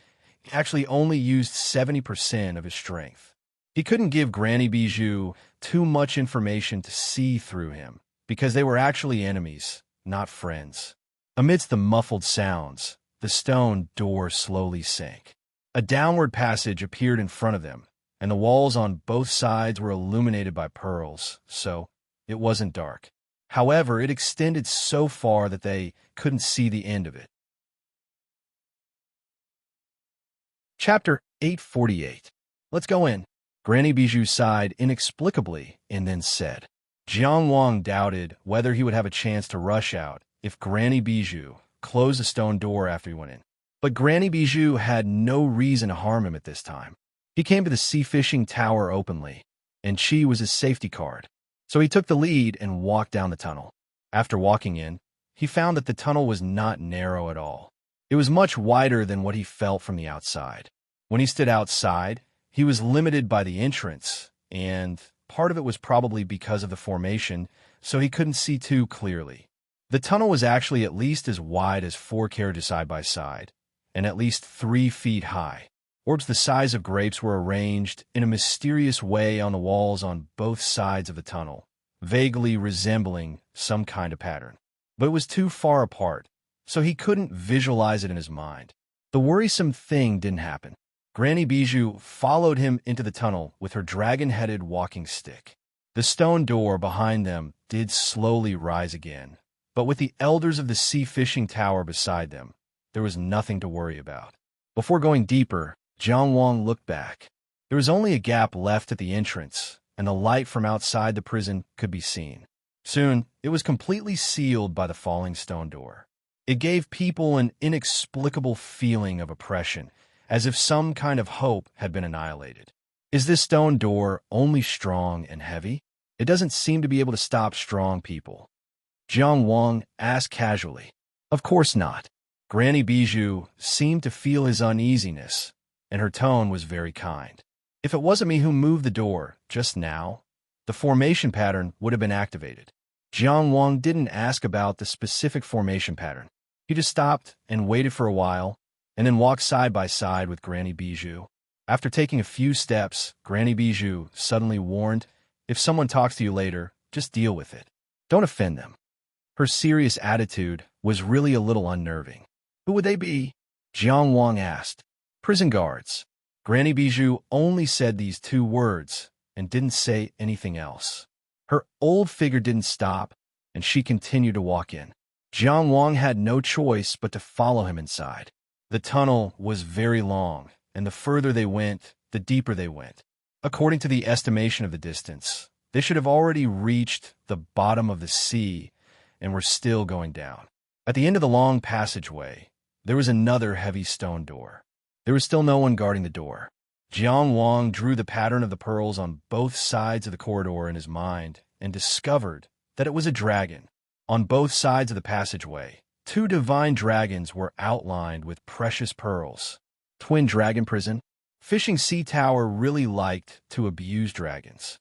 he actually only used 70% of his strength. He couldn't give Granny Bijou too much information to see through him, because they were actually enemies, not friends. Amidst the muffled sounds, the stone door slowly sank. A downward passage appeared in front of them, and the walls on both sides were illuminated by pearls, so it wasn't dark. However, it extended so far that they couldn't see the end of it. Chapter 848. Let's go in. Granny Bijou sighed inexplicably and then said. Jiang Wang doubted whether he would have a chance to rush out if Granny Bijou closed the stone door after he went in. But Granny Bijou had no reason to harm him at this time. He came to the sea fishing tower openly, and she was his safety card. So he took the lead and walked down the tunnel. After walking in, he found that the tunnel was not narrow at all. It was much wider than what he felt from the outside. When he stood outside, he was limited by the entrance, and part of it was probably because of the formation, so he couldn't see too clearly. The tunnel was actually at least as wide as 4 carriages side by side, and at least 3 feet high. Orbs the size of grapes were arranged in a mysterious way on the walls on both sides of the tunnel, vaguely resembling some kind of pattern. But it was too far apart, so he couldn't visualize it in his mind. The worrisome thing didn't happen. Granny Bijou followed him into the tunnel with her dragon-headed walking stick. The stone door behind them did slowly rise again, but with the elders of the sea fishing tower beside them, there was nothing to worry about. Before going deeper, Jiang Wang looked back. There was only a gap left at the entrance, and the light from outside the prison could be seen. Soon, it was completely sealed by the falling stone door. It gave people an inexplicable feeling of oppression, as if some kind of hope had been annihilated. Is this stone door only strong and heavy? It doesn't seem to be able to stop strong people. Jiang Wang asked casually. Of course not. Granny Bijou seemed to feel his uneasiness, and her tone was very kind. If it wasn't me who moved the door just now, the formation pattern would have been activated. Jiang Wang didn't ask about the specific formation pattern. He just stopped and waited for a while, and then walked side by side with Granny Bijou. After taking a few steps, Granny Bijou suddenly warned, if someone talks to you later, just deal with it. Don't offend them. Her serious attitude was really a little unnerving. Who would they be? Jiang Wang asked. Prison guards. Granny Bijou only said these two words and didn't say anything else. Her old figure didn't stop, and she continued to walk in. Jiang Wang had no choice but to follow him inside. The tunnel was very long, and the further they went, the deeper they went. According to the estimation of the distance, they should have already reached the bottom of the sea and were still going down. At the end of the long passageway, there was another heavy stone door. There was still no one guarding the door. Jiang Wang drew the pattern of the pearls on both sides of the corridor in his mind and discovered that it was a dragon. On both sides of the passageway, two divine dragons were outlined with precious pearls. Twin Dragon Prison. Fishing Sea Tower really liked to abuse dragons.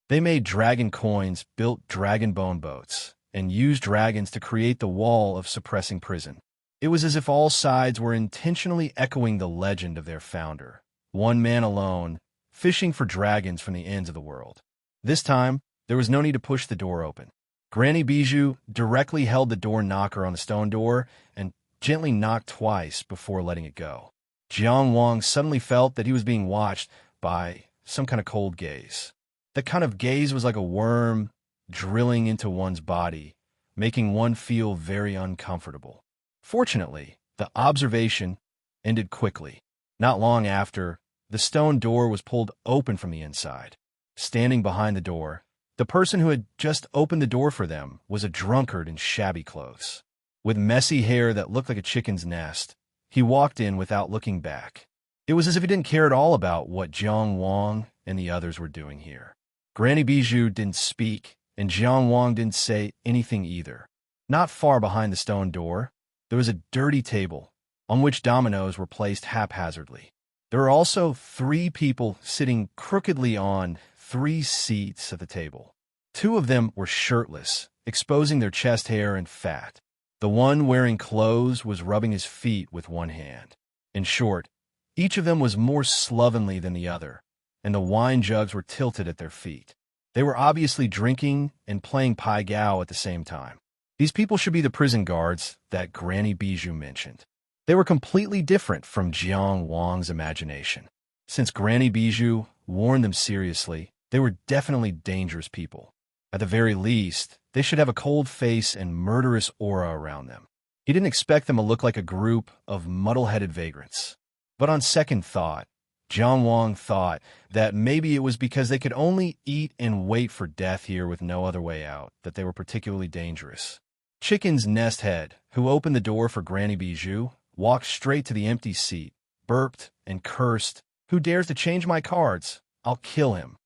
They made dragon coins, built dragon bone boats, and used dragons to create the wall of suppressing prison. It was as if all sides were intentionally echoing the legend of their founder, one man alone, fishing for dragons from the ends of the world. This time, there was no need to push the door open. Granny Bijou directly held the door knocker on the stone door and gently knocked twice before letting it go. Jiang Wang suddenly felt that he was being watched by some kind of cold gaze. That kind of gaze was like a worm drilling into one's body, making one feel very uncomfortable. Fortunately, the observation ended quickly. Not long after, the stone door was pulled open from the inside. Standing behind the door, the person who had just opened the door for them was a drunkard in shabby clothes. With messy hair that looked like a chicken's nest, he walked in without looking back. It was as if he didn't care at all about what Jiang Wang and the others were doing here. Granny Bijou didn't speak, and Jiang Wang didn't say anything either. Not far behind the stone door, there was a dirty table, on which dominoes were placed haphazardly. There were also 3 people sitting crookedly on 3 seats at the table. 2 of them were shirtless, exposing their chest hair and fat. The one wearing clothes was rubbing his feet with one hand. In short, each of them was more slovenly than the other, and the wine jugs were tilted at their feet. They were obviously drinking and playing pai gow at the same time. These people should be the prison guards that Granny Bijou mentioned. They were completely different from Jiang Wang's imagination. Since Granny Bijou warned them seriously, they were definitely dangerous people. At the very least, they should have a cold face and murderous aura around them. He didn't expect them to look like a group of muddle-headed vagrants. But on second thought, Jiang Wang thought that maybe it was because they could only eat and wait for death here with no other way out, that they were particularly dangerous. Chicken's nest head, who opened the door for Granny Bijou, walked straight to the empty seat, burped, and cursed, "Who dares to change my cards? I'll kill him."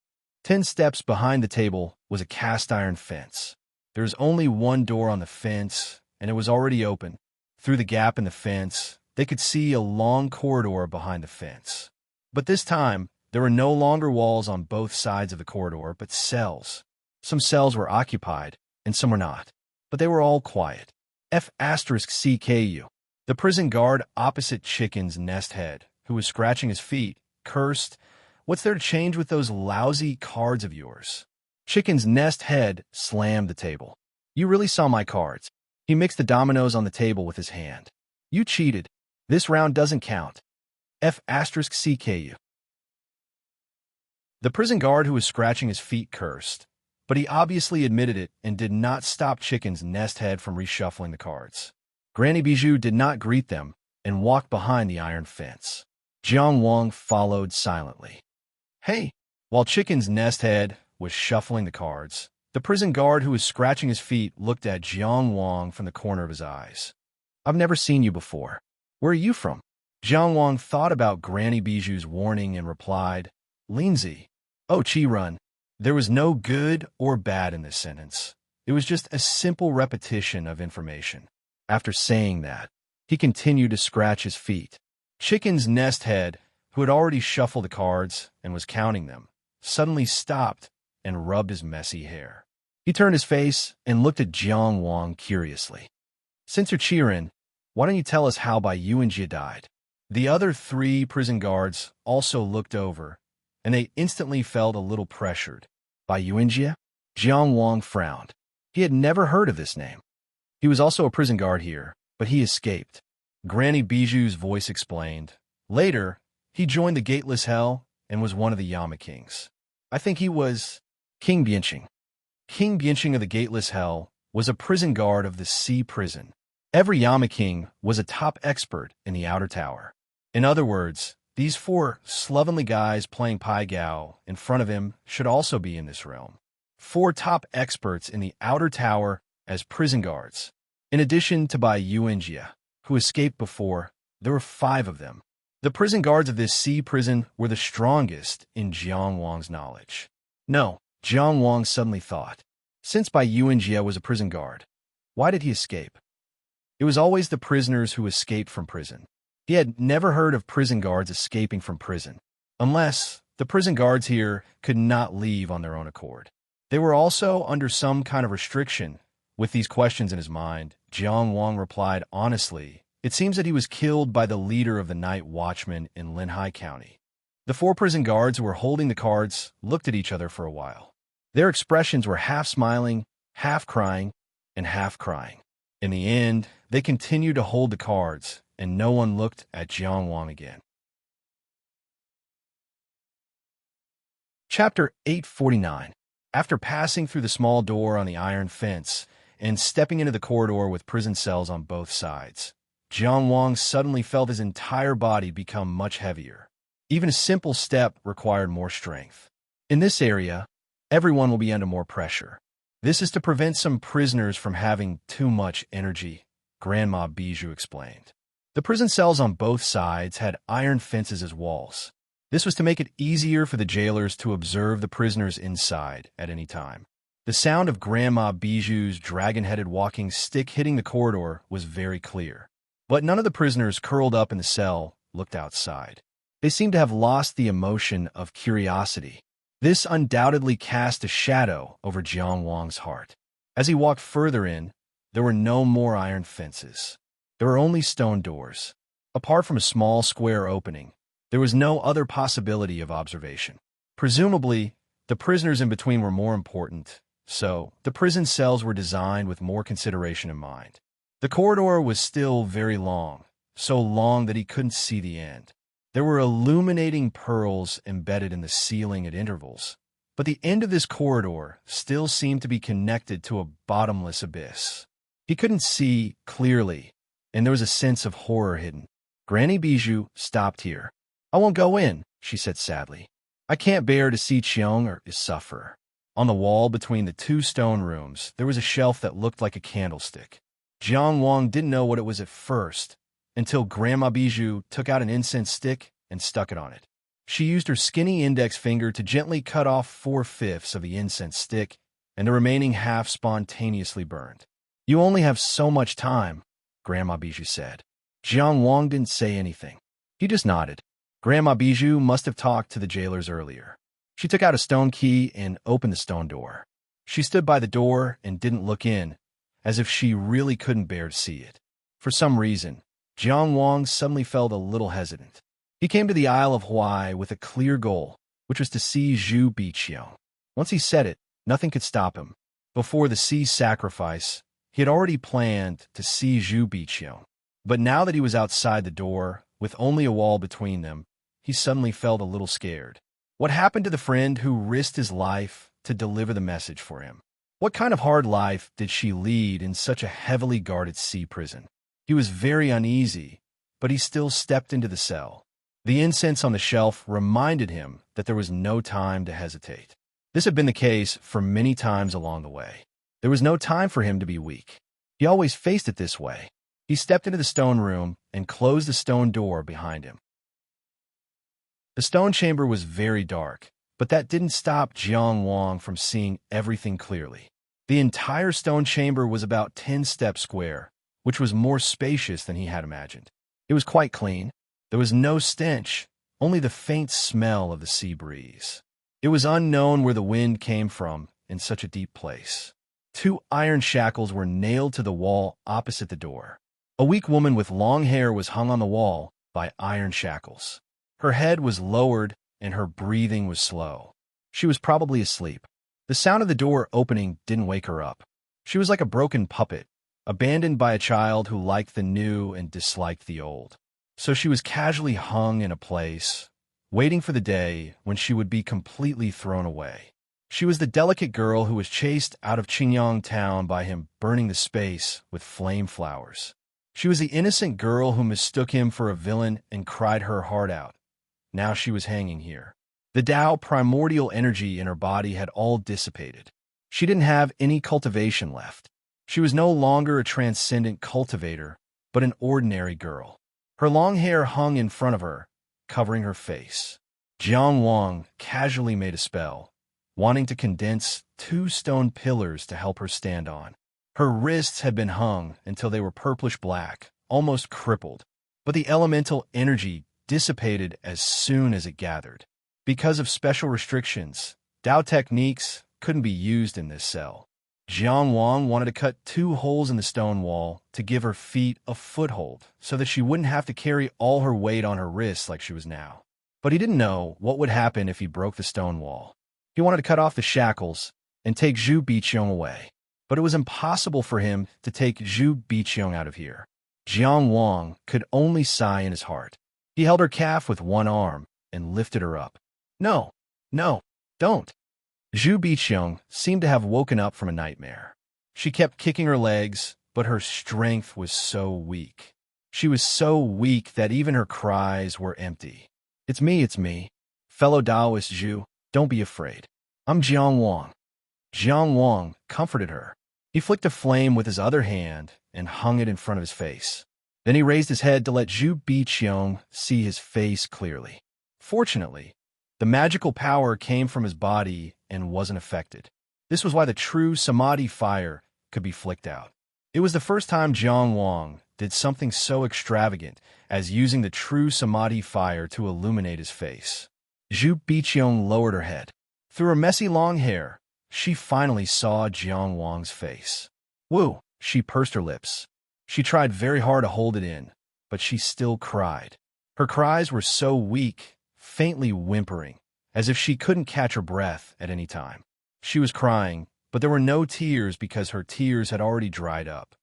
10 steps behind the table was a cast-iron fence. There was only one door on the fence, and it was already open. Through the gap in the fence, they could see a long corridor behind the fence. But this time, there were no longer walls on both sides of the corridor, but cells. Some cells were occupied, and some were not. But they were all quiet. F***CKU. The prison guard opposite Chicken's nest head, who was scratching his feet, cursed, "What's there to change with those lousy cards of yours?" Chicken's nest head slammed the table. You really saw my cards. He mixed the dominoes on the table with his hand. You cheated. This round doesn't count. F***CKU. The prison guard who was scratching his feet cursed, but he obviously admitted it and did not stop Chicken's nest head from reshuffling the cards. Granny Bijou did not greet them and walked behind the iron fence. Jiang Wang followed silently. Hey! While Chicken's nest head was shuffling the cards, the prison guard who was scratching his feet looked at Jiang Wang from the corner of his eyes. I've never seen you before. Where are you from? Jiang Wang thought about Granny Bijou's warning and replied, Lindsay. Oh, Chi Run. There was no good or bad in this sentence. It was just a simple repetition of information. After saying that, he continued to scratch his feet. Chicken's nest head, who had already shuffled the cards and was counting them, suddenly stopped and rubbed his messy hair. He turned his face and looked at Jiang Wang curiously. Since you're Chirin, why don't you tell us how Bai Yuanjia died? The other 3 prison guards also looked over, and they instantly felt a little pressured. Bai Yuanjia? Jiang Wang frowned. He had never heard of this name. He was also a prison guard here, but he escaped. Granny Bijou's voice explained. Later, he joined the Gateless Hell and was one of the Yama Kings. I think he was King Bianqing. King Bianqing of the Gateless Hell was a prison guard of the Sea Prison. Every Yama King was a top expert in the Outer Tower. In other words, these 4 slovenly guys playing Pai Gao in front of him should also be in this realm. 4 top experts in the Outer Tower as prison guards. In addition to Bai Yuanjia, who escaped before, there were 5 of them. The prison guards of this sea prison were the strongest in Jiang Wang's knowledge. No, Jiang Wang suddenly thought. Since Bai Yuanjia was a prison guard, why did he escape? It was always the prisoners who escaped from prison. He had never heard of prison guards escaping from prison, unless the prison guards here could not leave on their own accord. They were also under some kind of restriction. With these questions in his mind, Jiang Wang replied honestly, it seems that he was killed by the leader of the night watchmen in Linhai County. The 4 prison guards who were holding the cards looked at each other for a while. Their expressions were half smiling, half crying, and half crying. In the end, they continued to hold the cards, and no one looked at Jiang Wang again. Chapter 849. After passing through the small door on the iron fence and stepping into the corridor with prison cells on both sides, Jiang Wang suddenly felt his entire body become much heavier. Even a simple step required more strength. In this area, everyone will be under more pressure. This is to prevent some prisoners from having too much energy, Grandma Bijou explained. The prison cells on both sides had iron fences as walls. This was to make it easier for the jailers to observe the prisoners inside at any time. The sound of Grandma Bijou's dragon-headed walking stick hitting the corridor was very clear. But none of the prisoners curled up in the cell looked outside. They seemed to have lost the emotion of curiosity. This undoubtedly cast a shadow over Jiang Wang's heart. As he walked further in, there were no more iron fences. There were only stone doors. Apart from a small square opening, there was no other possibility of observation. Presumably, the prisoners in between were more important, so the prison cells were designed with more consideration in mind. The corridor was still very long, so long that he couldn't see the end. There were illuminating pearls embedded in the ceiling at intervals, but the end of this corridor still seemed to be connected to a bottomless abyss. He couldn't see clearly, and there was a sense of horror hidden. Granny Bijou stopped here. I won't go in, she said sadly. I can't bear to see Chiong or suffer. On the wall between the 2 stone rooms, there was a shelf that looked like a candlestick. Jiang Wang didn't know what it was at first, until Grandma Bijou took out an incense stick and stuck it on it. She used her skinny index finger to gently cut off 4/5 of the incense stick, and the remaining half spontaneously burned. You only have so much time, Grandma Bijou said. Jiang Wang didn't say anything. He just nodded. Grandma Bijou must have talked to the jailers earlier. She took out a stone key and opened the stone door. She stood by the door and didn't look in, as if she really couldn't bear to see it. For some reason, Jiang Wang suddenly felt a little hesitant. He came to the Isle of Hawaii with a clear goal, which was to see Zhu Biqiang. Once he said it, Nothing could stop him. Before the sea's sacrifice, he had already planned to see Zhu Biqiang. But now that he was outside the door, with only a wall between them, he suddenly felt a little scared. What happened to the friend who risked his life to deliver the message for him? What kind of hard life did she lead in such a heavily guarded sea prison? He was very uneasy, but he still stepped into the cell. The incense on the shelf reminded him that there was no time to hesitate. This had been the case for many times along the way. There was no time for him to be weak. He always faced it this way. He stepped into the stone room and closed the stone door behind him. The stone chamber was very dark, but that didn't stop Jiang Wang from seeing everything clearly. The entire stone chamber was about 10 steps square, which was more spacious than he had imagined. It was quite clean. There was no stench, only the faint smell of the sea breeze. It was unknown where the wind came from in such a deep place. 2 iron shackles were nailed to the wall opposite the door. A weak woman with long hair was hung on the wall by iron shackles. Her head was lowered and her breathing was slow. She was probably asleep. The sound of the door opening didn't wake her up. She was like a broken puppet, abandoned by a child who liked the new and disliked the old. So she was casually hung in a place, waiting for the day when she would be completely thrown away. She was the delicate girl who was chased out of Qingyang town by him burning the space with flame flowers. She was the innocent girl who mistook him for a villain and cried her heart out. Now she was hanging here. The Tao primordial energy in her body had all dissipated. She didn't have any cultivation left. She was no longer a transcendent cultivator, but an ordinary girl. Her long hair hung in front of her, covering her face. Jiang Wang casually made a spell, wanting to condense 2 stone pillars to help her stand on. Her wrists had been hung until they were purplish-black, almost crippled, but the elemental energy dissipated as soon as it gathered. Because of special restrictions, Tao techniques couldn't be used in this cell. Jiang Wang wanted to cut 2 holes in the stone wall to give her feet a foothold so that she wouldn't have to carry all her weight on her wrists like she was now. But he didn't know what would happen if he broke the stone wall. He wanted to cut off the shackles and take Zhu Biqiang away. But it was impossible for him to take Zhu Biqiang out of here. Jiang Wang could only sigh in his heart. He held her calf with one arm and lifted her up. No, don't. Zhu Biqiang seemed to have woken up from a nightmare. She kept kicking her legs, but her strength was so weak. She was so weak that even her cries were empty. It's me. Fellow Taoist Zhu, don't be afraid. I'm Jiang Wang. Jiang Wang comforted her. He flicked a flame with his other hand and hung it in front of his face. Then he raised his head to let Zhu Biqiang see his face clearly. Fortunately, the magical power came from his body and wasn't affected. This was why the true samadhi fire could be flicked out. It was the first time Jiang Wang did something so extravagant as using the true samadhi fire to illuminate his face. Zhu Biqiang lowered her head. Through her messy long hair, she finally saw Jiang Wang's face. Woo! She pursed her lips. She tried very hard to hold it in, but she still cried. Her cries were so weak, faintly whimpering, as if she couldn't catch her breath at any time. She was crying, but there were no tears because her tears had already dried up.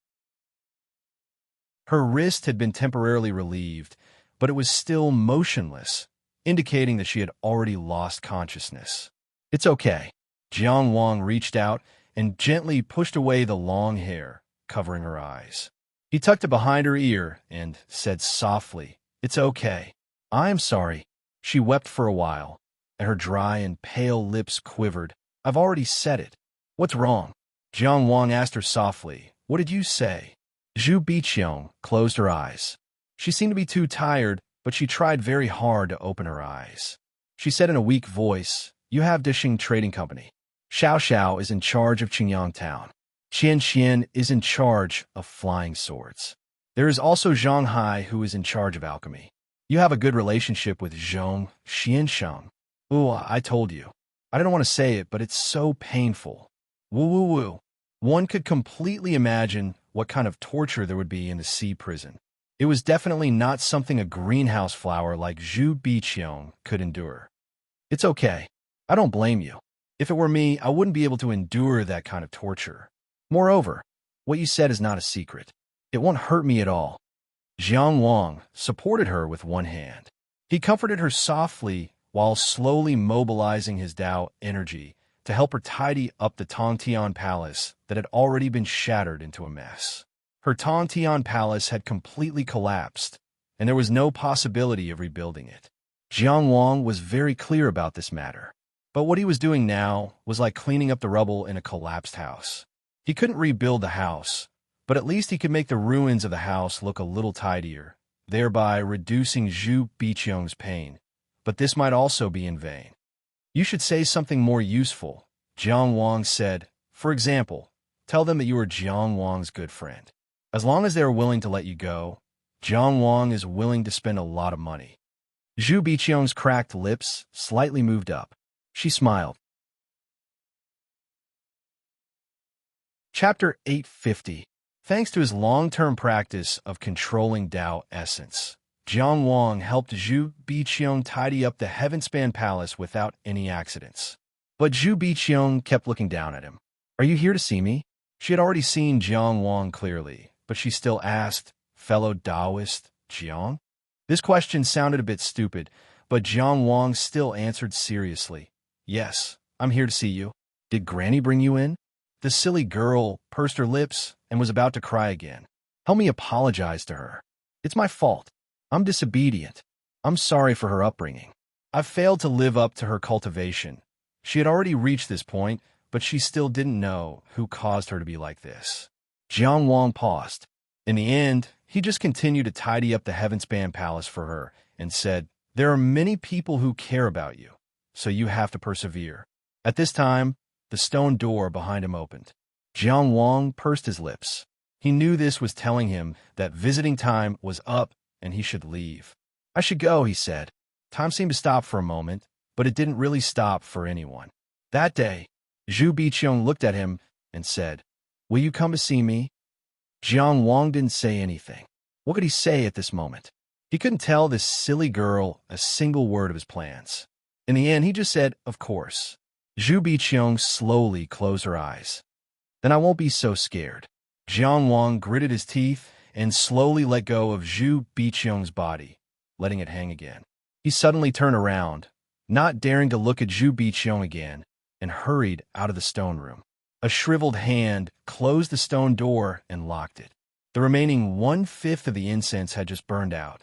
Her wrist had been temporarily relieved, but it was still motionless, indicating that she had already lost consciousness. It's okay. Jiang Wang reached out and gently pushed away the long hair, covering her eyes. He tucked it behind her ear and said softly, "It's okay. I'm sorry." She wept for a while, and her dry and pale lips quivered. "I've already said it." "What's wrong?" Jiang Wang asked her softly. "What did you say?" Zhu Biqiang closed her eyes. She seemed to be too tired, but she tried very hard to open her eyes. She said in a weak voice, "You have Dixing Trading Company. Xiao Xiao is in charge of Qingyang Town. Xian Xian is in charge of flying swords. There is also Zhang Hai who is in charge of alchemy. You have a good relationship with Zhong Xiansheng. Ooh, I told you. I didn't want to say it, but it's so painful. Woo woo woo." One could completely imagine what kind of torture there would be in the sea prison. It was definitely not something a greenhouse flower like Zhu Biqiang could endure. "It's okay. I don't blame you. If it were me, I wouldn't be able to endure that kind of torture. Moreover, what you said is not a secret. It won't hurt me at all. Jiang Wang supported her with one hand. He comforted her softly while slowly mobilizing his Tao energy to help her tidy up the Tongtian palace that had already been shattered into a mess. Her Tongtian palace had completely collapsed, and there was no possibility of rebuilding it. Jiang Wang was very clear about this matter. But what he was doing now was like cleaning up the rubble in a collapsed house. He couldn't rebuild the house, but at least he could make the ruins of the house look a little tidier, thereby reducing Zhu Biqiang's pain. But this might also be in vain. You should say something more useful, Jiang Wang said. For example, tell them that you are Jiang Wang's good friend. As long as they are willing to let you go, Jiang Wang is willing to spend a lot of money. Zhu Biqiang's cracked lips slightly moved up. She smiled. Chapter 850. Thanks to his long-term practice of controlling Tao essence, Jiang Wang helped Zhu Biqiang tidy up the Heavenspan Palace without any accidents. But Zhu Biqiang kept looking down at him. Are you here to see me? She had already seen Jiang Wang clearly, but she still asked, fellow Taoist, Jiang? This question sounded a bit stupid, but Jiang Wang still answered seriously. Yes, I'm here to see you. Did Granny bring you in? The silly girl pursed her lips and was about to cry again. Help me apologize to her. It's my fault. I'm disobedient. I'm sorry for her upbringing. I've failed to live up to her cultivation. She had already reached this point, but she still didn't know who caused her to be like this. Jiang Wang paused. In the end, he just continued to tidy up the Heavenspan Palace for her and said, there are many people who care about you, so you have to persevere. At this time, the stone door behind him opened. Jiang Wang pursed his lips. He knew this was telling him that visiting time was up and he should leave. I should go, he said. Time seemed to stop for a moment, but it didn't really stop for anyone. That day, Zhu Biqiang looked at him and said, will you come to see me? Jiang Wang didn't say anything. What could he say at this moment? He couldn't tell this silly girl a single word of his plans. In the end, he just said, of course. Zhu Biqiang slowly closed her eyes. Then I won't be so scared. Jiang Wang gritted his teeth and slowly let go of Zhu Biqiang's body, letting it hang again. He suddenly turned around, not daring to look at Zhu Biqiang again, and hurried out of the stone room. A shriveled hand closed the stone door and locked it. The remaining 1/5 of the incense had just burned out.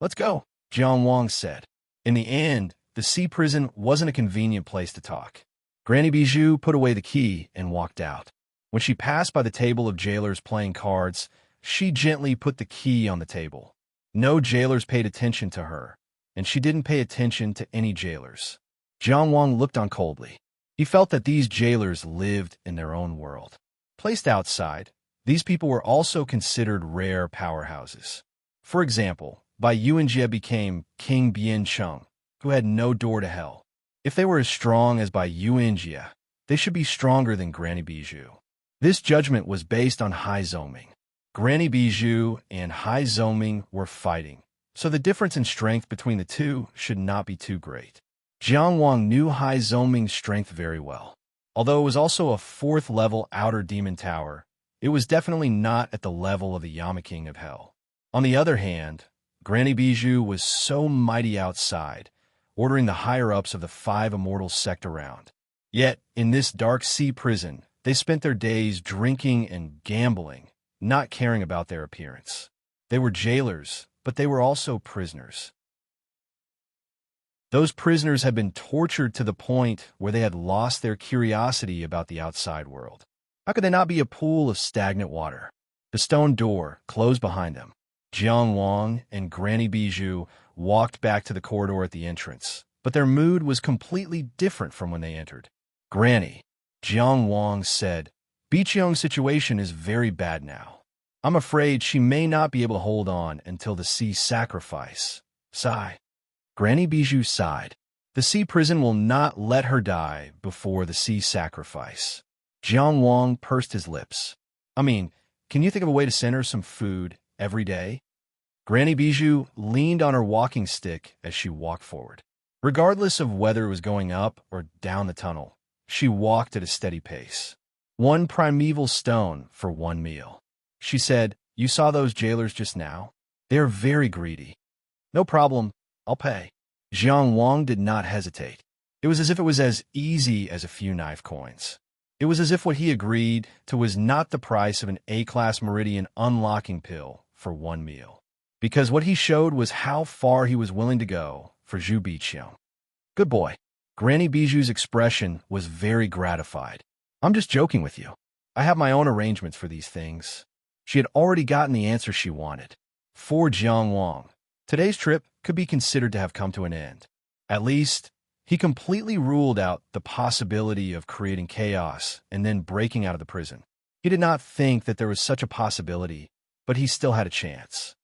Let's go, Jiang Wang said. In the end, the sea prison wasn't a convenient place to talk. Granny Bijou put away the key and walked out. When she passed by the table of jailers playing cards, she gently put the key on the table. No jailers paid attention to her, and she didn't pay attention to any jailers. Jiang Wang looked on coldly. He felt that these jailers lived in their own world. Placed outside, these people were also considered rare powerhouses. For example, Bai Yuanjie became King Bian Cheng, who had no door to hell. If they were as strong as Bai Yuanjie, they should be stronger than Granny Bijou. This judgment was based on Hai Zoming. Granny Bijou and Hai Zoming were fighting, so the difference in strength between the two should not be too great. Jiang Wang knew Hai Zoming's strength very well. Although it was also a 4th-level outer demon tower, it was definitely not at the level of the Yama King of Hell. On the other hand, Granny Bijou was so mighty outside, ordering the higher-ups of the 5 immortal sect around. Yet, in this dark sea prison, they spent their days drinking and gambling, not caring about their appearance. They were jailers, but they were also prisoners. Those prisoners had been tortured to the point where they had lost their curiosity about the outside world. How could they not be a pool of stagnant water? The stone door closed behind them. Jiang Wang and Granny Bijou walked back to the corridor at the entrance, but their mood was completely different from when they entered. Granny, Jiang Wang said, Biqiang's situation is very bad now. I'm afraid she may not be able to hold on until the sea sacrifice. Sigh. Granny Bijou sighed. The sea prison will not let her die before the sea sacrifice. Jiang Wang pursed his lips. Can you think of a way to send her some food every day? Granny Bijou leaned on her walking stick as she walked forward. Regardless of whether it was going up or down the tunnel, She walked at a steady pace. One primeval stone for one meal. She said, "You saw those jailers just now? They are very greedy." "No problem, I'll pay." Jiang Wang did not hesitate. It was as if it was as easy as a few knife coins. It was as if what he agreed to was not the price of an A-class Meridian unlocking pill for one meal. Because what he showed was how far he was willing to go for Zhu Biqiang. "Good boy." Granny Bijou's expression was very gratified. "I'm just joking with you. I have my own arrangements for these things." She had already gotten the answer she wanted. For Jiang Wang, today's trip could be considered to have come to an end. At least, he completely ruled out the possibility of creating chaos and then breaking out of the prison. He did not think that there was such a possibility, but he still had a chance.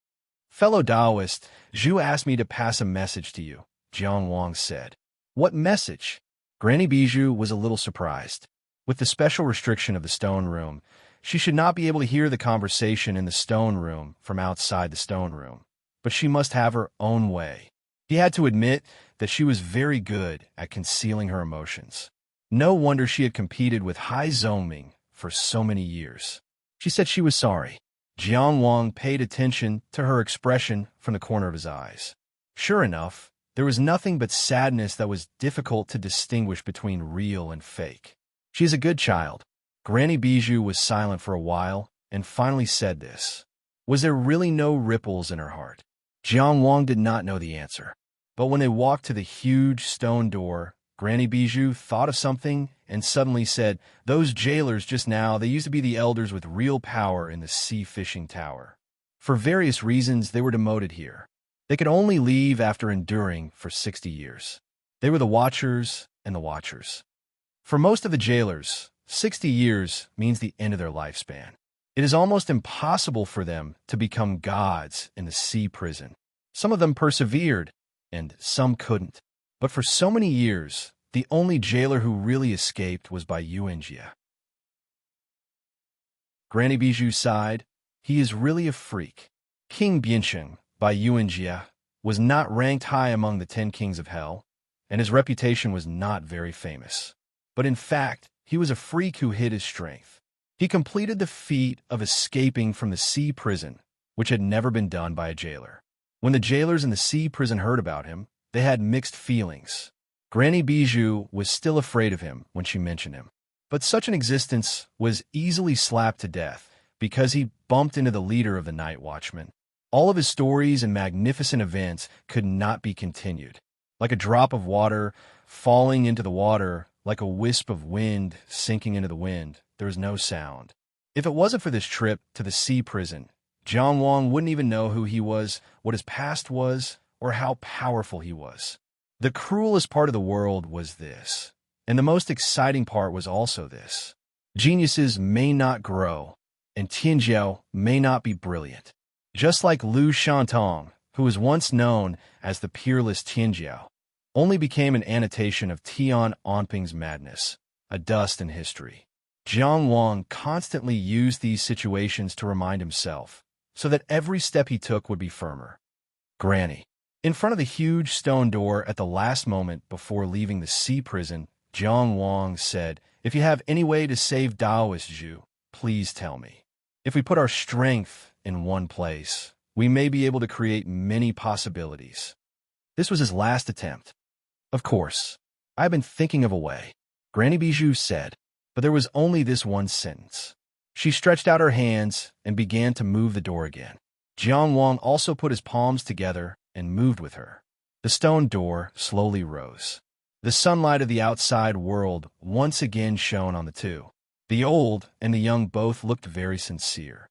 "Fellow Taoist, Zhu asked me to pass a message to you," Jiang Wang said. "What message?" Granny Bijou was a little surprised. With the special restriction of the stone room, she should not be able to hear the conversation in the stone room from outside the stone room. But she must have her own way. He had to admit that she was very good at concealing her emotions. No wonder she had competed with Hai Zongming for so many years. She said she was sorry. Jiang Wang paid attention to her expression from the corner of his eyes. Sure enough, there was nothing but sadness that was difficult to distinguish between real and fake. "She is a good child." Granny Bijou was silent for a while and finally said this. Was there really no ripples in her heart? Jiang Wang did not know the answer. But when they walked to the huge stone door, Granny Bijou thought of something and suddenly said, "Those jailers just now, they used to be the elders with real power in the sea fishing tower. For various reasons, they were demoted here. They could only leave after enduring for 60 years. They were the Watchers and the Watchers. For most of the jailers, 60 years means the end of their lifespan. It is almost impossible for them to become gods in the sea prison. Some of them persevered, and some couldn't. But for so many years, the only jailer who really escaped was by Yuanjia." Granny Bijou sighed. "He is really a freak." King Biansheng, by Yuanjia, was not ranked high among the 10 kings of hell, and his reputation was not very famous. But in fact, he was a freak who hid his strength. He completed the feat of escaping from the sea prison, which had never been done by a jailer. When the jailers in the sea prison heard about him, they had mixed feelings. Granny Bijou was still afraid of him when she mentioned him. But such an existence was easily slapped to death because he bumped into the leader of the night watchmen. All of his stories and magnificent events could not be continued. Like a drop of water falling into the water, like a wisp of wind sinking into the wind, there was no sound. If it wasn't for this trip to the sea prison, Jiang Wang wouldn't even know who he was, what his past was, or how powerful he was. The cruelest part of the world was this, and the most exciting part was also this. Geniuses may not grow, and Tianjiao may not be brilliant. Just like Lu Shantong, who was once known as the peerless Tianjiao, only became an annotation of Tian Anping's madness, a dust in history. Jiang Wang constantly used these situations to remind himself, so that every step he took would be firmer. Granny. In front of the huge stone door at the last moment before leaving the sea prison, Jiang Wang said, "If you have any way to save Taoist Zhu, please tell me. If we put our strength in one place, we may be able to create many possibilities." This was his last attempt. "Of course, I've been thinking of a way," Granny Bijou said, but there was only this one sentence. She stretched out her hands and began to move the door again. Jiang Wang also put his palms together and moved with her. The stone door slowly rose. The sunlight of the outside world once again shone on the two. The old and the young both looked very sincere.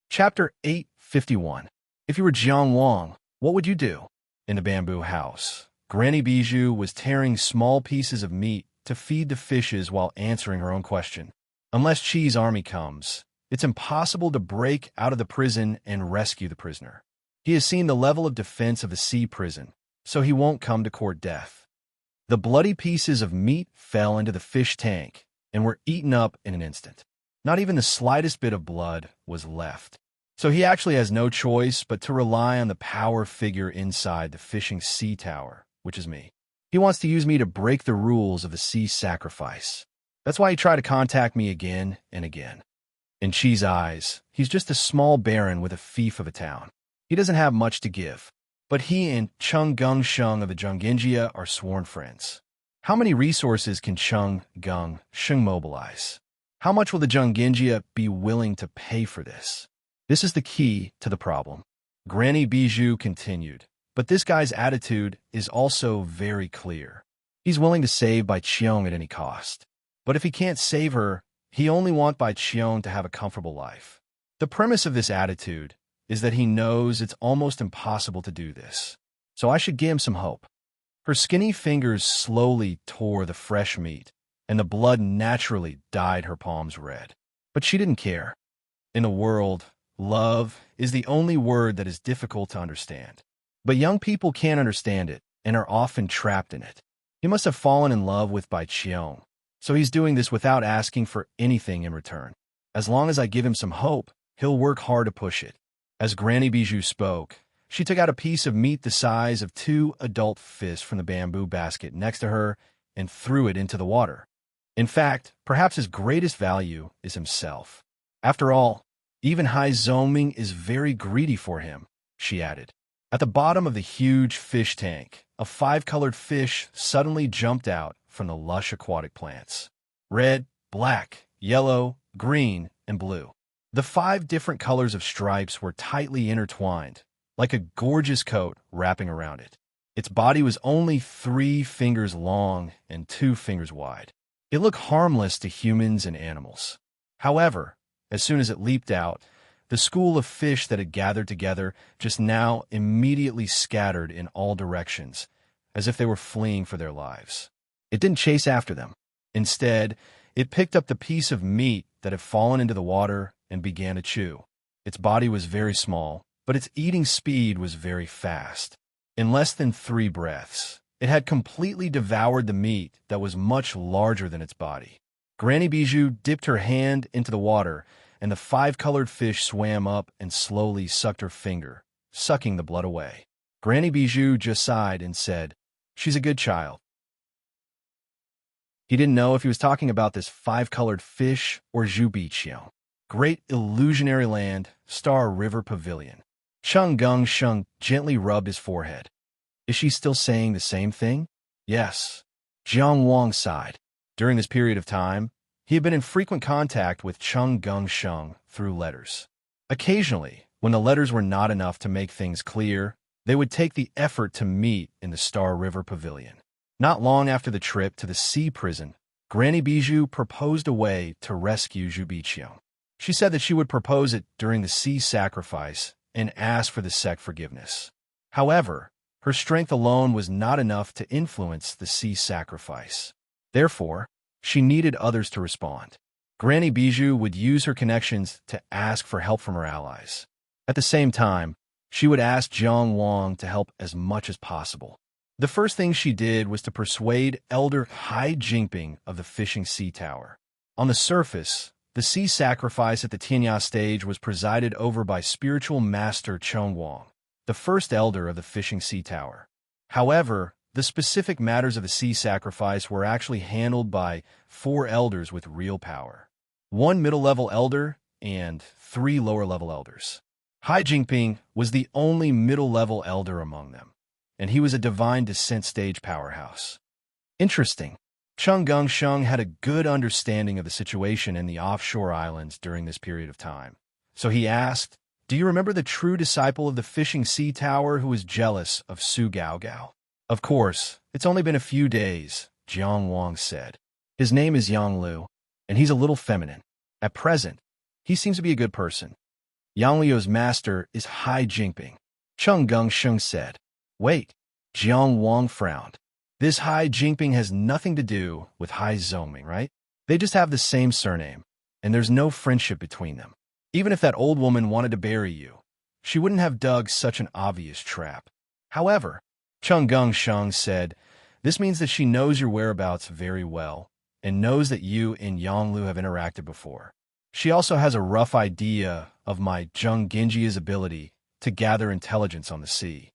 Chapter 851. If you were Jiang Wang, what would you do? In the bamboo house, Granny Bijou was tearing small pieces of meat to feed the fishes while answering her own question. Unless Qi's army comes, it's impossible to break out of the prison and rescue the prisoner. He has seen the level of defense of the sea prison, so he won't come to court death. The bloody pieces of meat fell into the fish tank and were eaten up in an instant. Not even the slightest bit of blood was left. So he actually has no choice but to rely on the power figure inside the fishing sea tower, which is me. He wants to use me to break the rules of the sea sacrifice. That's why he tried to contact me again and again. In Chi's eyes, he's just a small baron with a fief of a town. He doesn't have much to give. But he and Chung Gung Sheng of the Junginjia are sworn friends. How many resources can Chung Gung Sheng mobilize? How much will the Junginjia be willing to pay for this? This is the key to the problem. Granny Bijou continued, but this guy's attitude is also very clear. He's willing to save Bai Qiong at any cost. But if he can't save her, he only wants Bai Qiong to have a comfortable life. The premise of this attitude is that he knows it's almost impossible to do this. So I should give him some hope. Her skinny fingers slowly tore the fresh meat, and the blood naturally dyed her palms red. But she didn't care. In a world, love is the only word that is difficult to understand. But young people can't understand it and are often trapped in it. He must have fallen in love with Bai Qiong, so he's doing this without asking for anything in return. As long as I give him some hope, he'll work hard to push it. As Granny Bijou spoke, she took out a piece of meat the size of 2 adult fish from the bamboo basket next to her and threw it into the water. In fact, perhaps his greatest value is himself. After all, even Hai Zongming is very greedy for him, she added. At the bottom of the huge fish tank, a 5-colored fish suddenly jumped out from the lush aquatic plants. Red, black, yellow, green, and blue. The 5 different colors of stripes were tightly intertwined, like a gorgeous coat wrapping around it. Its body was only 3 fingers long and 2 fingers wide. It looked harmless to humans and animals. However, as soon as it leaped out, the school of fish that had gathered together just now immediately scattered in all directions, as if they were fleeing for their lives. It didn't chase after them. Instead, it picked up the piece of meat that had fallen into the water and began to chew. Its body was very small, but its eating speed was very fast. In less than 3 breaths, it had completely devoured the meat that was much larger than its body. Granny Bijou dipped her hand into the water, and the 5-colored fish swam up and slowly sucked her finger, sucking the blood away. Granny Bijou just sighed and said, "She's a good child." He didn't know if he was talking about this 5-colored fish or Zhu Biqiang. Great Illusionary Land, Star River Pavilion. Chung Gung Sheng gently rubbed his forehead. Is she still saying the same thing? Yes. Jiang Wang sighed. During this period of time, he had been in frequent contact with Chung Gung Sheng through letters. Occasionally, when the letters were not enough to make things clear, they would take the effort to meet in the Star River Pavilion. Not long after the trip to the sea prison, Granny Bijou proposed a way to rescue Zhu Biqiang. She said that she would propose it during the sea sacrifice and ask for the sect forgiveness. However, her strength alone was not enough to influence the sea sacrifice. Therefore, she needed others to respond. Granny Bijou would use her connections to ask for help from her allies. At the same time, she would ask Jiang Wang to help as much as possible. The first thing she did was to persuade Elder Hai Jingping of the Fishing Sea Tower. On the surface, the sea sacrifice at the Tianya stage was presided over by spiritual master Chong Wang, the first elder of the Fishing Sea Tower. However, the specific matters of the sea sacrifice were actually handled by 4 elders with real power. 1 middle-level elder and 3 lower-level elders. Hai Jingping was the only middle-level elder among them, and he was a divine descent stage powerhouse. Interesting. Chung Gung Sheng had a good understanding of the situation in the offshore islands during this period of time. So he asked, "Do you remember the true disciple of the Fishing Sea Tower who was jealous of Su Gao Gao?" "Of course, it's only been a few days," Jiang Wang said. "His name is Yang Lu, and he's a little feminine. At present, he seems to be a good person. Yang Liu's master is Hai Jingping," Chung Gung Sheng said. "Wait," Jiang Wang frowned. "This Hai Jingping has nothing to do with Hai Zongming, right? They just have the same surname, and there's no friendship between them. Even if that old woman wanted to bury you, she wouldn't have dug such an obvious trap. However," Chung Gung Sheng said, "this means that she knows your whereabouts very well, and knows that you and Yang Lu have interacted before. She also has a rough idea of my Zheng Genji's ability to gather intelligence on the sea."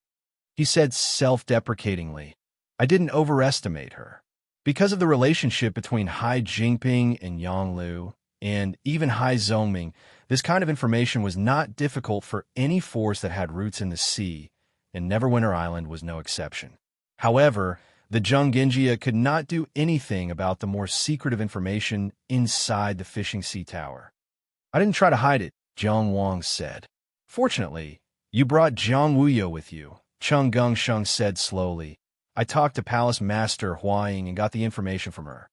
He said self-deprecatingly, I didn't overestimate her. Because of the relationship between Hai Jingping and Yang Lu, and even Hai Zhongming, this kind of information was not difficult for any force that had roots in the sea, and Neverwinter Island was no exception. However, the Zhongenjia could not do anything about the more secretive information inside the fishing sea tower. I didn't try to hide it, Jiang Wang said. Fortunately, you brought Jiang Wuyo with you, Cheng Gongsheng said slowly. I talked to Palace Master Huaying and got the information from her.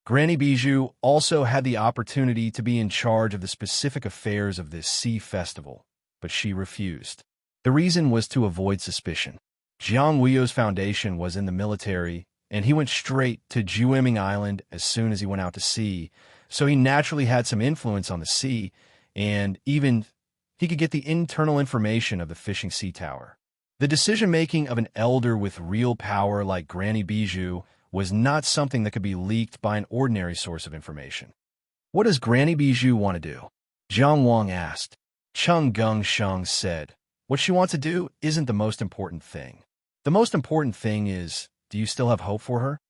Granny Bijou also had the opportunity to be in charge of the specific affairs of this sea festival, but she refused. The reason was to avoid suspicion. Jiang Wuyo's foundation was in the military, and he went straight to Jueming Island as soon as he went out to sea, so he naturally had some influence on the sea, and even he could get the internal information of the fishing sea tower. The decision-making of an elder with real power like Granny Bijou was not something that could be leaked by an ordinary source of information. What does Granny Bijou want to do? Jiang Wang asked. Cheng Gongsheng said, what she wants to do isn't the most important thing. The most important thing is, do you still have hope for her?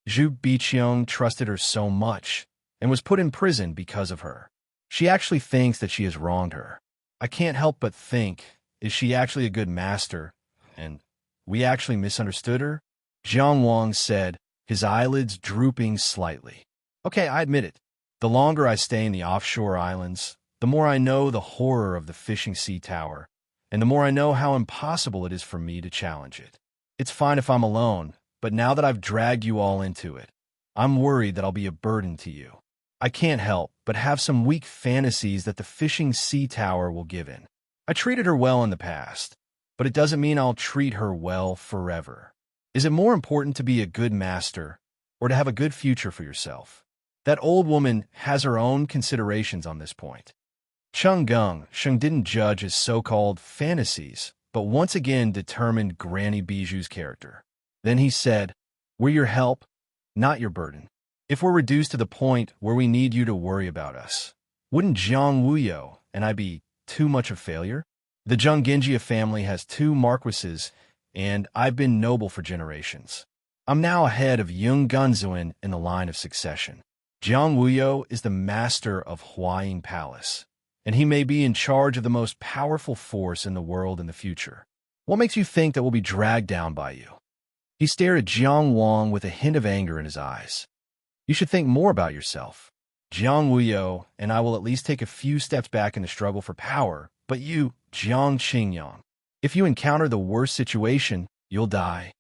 Zhu Biqiang trusted her so much and was put in prison because of her. She actually thinks that she has wronged her. I can't help but think, is she actually a good master, and we actually misunderstood her? Jiang Wang said, his eyelids drooping slightly. Okay, I admit it. The longer I stay in the offshore islands, the more I know the horror of the fishing sea tower, and the more I know how impossible it is for me to challenge it. It's fine if I'm alone, but now that I've dragged you all into it, I'm worried that I'll be a burden to you. I can't help but have some weak fantasies that the fishing sea tower will give in. I treated her well in the past, but it doesn't mean I'll treat her well forever. Is it more important to be a good master or to have a good future for yourself? That old woman has her own considerations on this point. Cheng Gongsheng didn't judge his so-called fantasies, but once again determined Granny Bijou's character. Then he said, we're your help, not your burden. If we're reduced to the point where we need you to worry about us, wouldn't Jiang Wuyo and I be too much of a failure? The Zhongenjia family has 2 marquises, and I've been noble for generations. I'm now ahead of Yung Gunzuin in the line of succession. Jiang Wuyo is the master of Huaying Palace, and he may be in charge of the most powerful force in the world in the future. What makes you think that we'll be dragged down by you? He stared at Jiang Wang with a hint of anger in his eyes. You should think more about yourself. Jiang Wuyo and I will at least take a few steps back in the struggle for power, but you, Jiang Qingyang, if you encounter the worst situation, you'll die.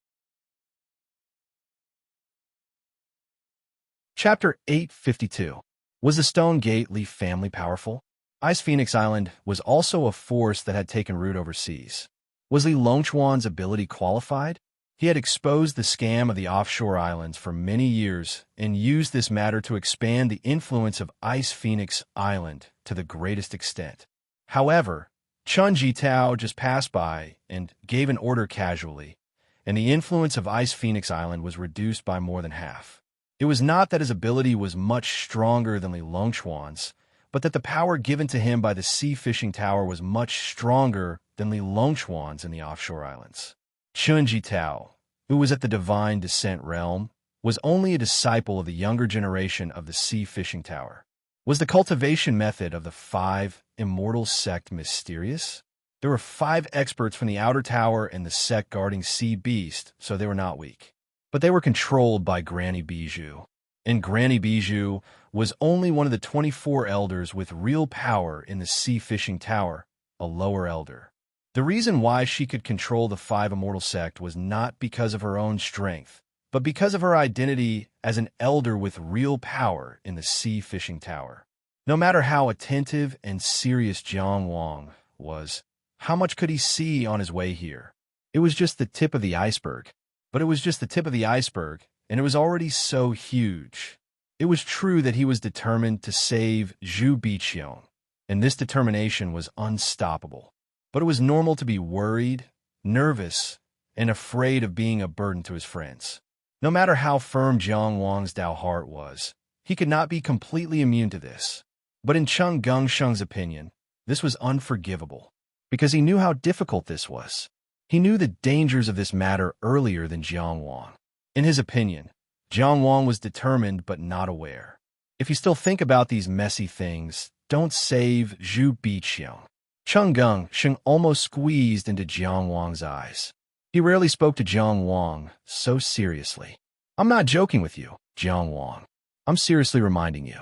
Chapter 852. Was the Stone Gate Leaf family powerful? Ice Phoenix Island was also a force that had taken root overseas. Was Li Longchuan's ability qualified? He had exposed the scam of the offshore islands for many years and used this matter to expand the influence of Ice Phoenix Island to the greatest extent. However, Chun Jitao just passed by and gave an order casually, and the influence of Ice Phoenix Island was reduced by more than half. It was not that his ability was much stronger than Li Longchuan's, but that the power given to him by the sea fishing tower was much stronger than Li Longchuan's in the offshore islands. Chun Jitao, who was at the Divine Descent realm, was only a disciple of the younger generation of the sea fishing tower. Was the cultivation method of the 5 immortal sect mysterious? There were 5 experts from the outer tower and the sect guarding Sea Beast, so they were not weak. But they were controlled by Granny Bijou. And Granny Bijou was only one of the 24 elders with real power in the sea fishing tower, a lower elder. The reason why she could control the 5 immortal sect was not because of her own strength, but because of her identity as an elder with real power in the sea fishing tower. No matter how attentive and serious Jiang Wang was, how much could he see on his way here? It was just the tip of the iceberg. But it was just the tip of the iceberg, and it was already so huge. It was true that he was determined to save Zhu Biqiang, and this determination was unstoppable. But it was normal to be worried, nervous, and afraid of being a burden to his friends. No matter how firm Jiang Wang's Dao heart was, he could not be completely immune to this. But in Cheng Gongsheng's opinion, this was unforgivable, because he knew how difficult this was. He knew the dangers of this matter earlier than Jiang Wang. In his opinion, Jiang Wang was determined but not aware. If you still think about these messy things, don't save Zhu Biqiang. Cheng Gengsheng almost squeezed into Jiang Wang's eyes. He rarely spoke to Jiang Wang so seriously. I'm not joking with you, Jiang Wang. I'm seriously reminding you.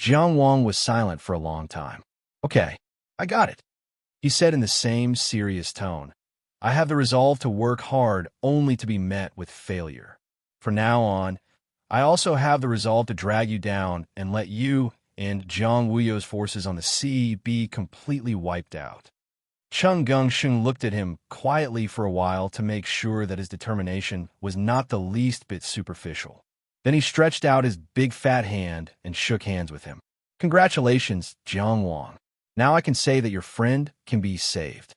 Jiang Wang was silent for a long time. Okay, I got it, he said in the same serious tone. I have the resolve to work hard only to be met with failure. From now on, I also have the resolve to drag you down and let you and Zhang Wuyo's forces on the sea be completely wiped out. Cheng Gengsheng looked at him quietly for a while to make sure that his determination was not the least bit superficial. Then he stretched out his big fat hand and shook hands with him. Congratulations, Jiang Wang. Now I can say that your friend can be saved.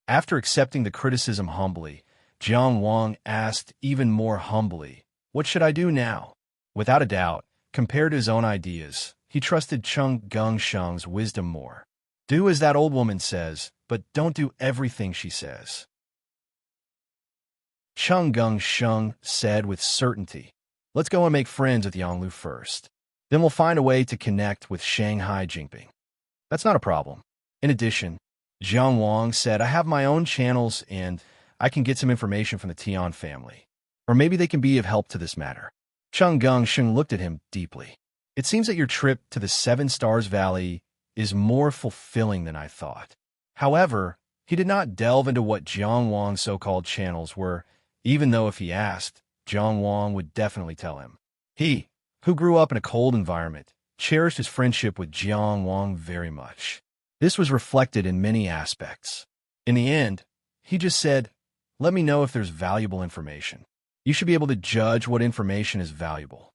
After accepting the criticism humbly, Jiang Wang asked even more humbly, what should I do now? Without a doubt, compared to his own ideas, he trusted Cheng Gengsheng's wisdom more. Do as that old woman says, but don't do everything she says. Cheng Gengsheng said with certainty, let's go and make friends with Yanglu first. Then we'll find a way to connect with Shanghai Jinping. That's not a problem. In addition, Jiang Wang said, I have my own channels and I can get some information from the Tian family. Or maybe they can be of help to this matter. Cheng Gengsheng looked at him deeply. It seems that your trip to the Seven Stars Valley is more fulfilling than I thought. However, he did not delve into what Jiang Wang's so-called channels were, even though if he asked, Jiang Wang would definitely tell him. He, who grew up in a cold environment, cherished his friendship with Jiang Wang very much. This was reflected in many aspects. In the end, he just said, let me know if there's valuable information. You should be able to judge what information is valuable.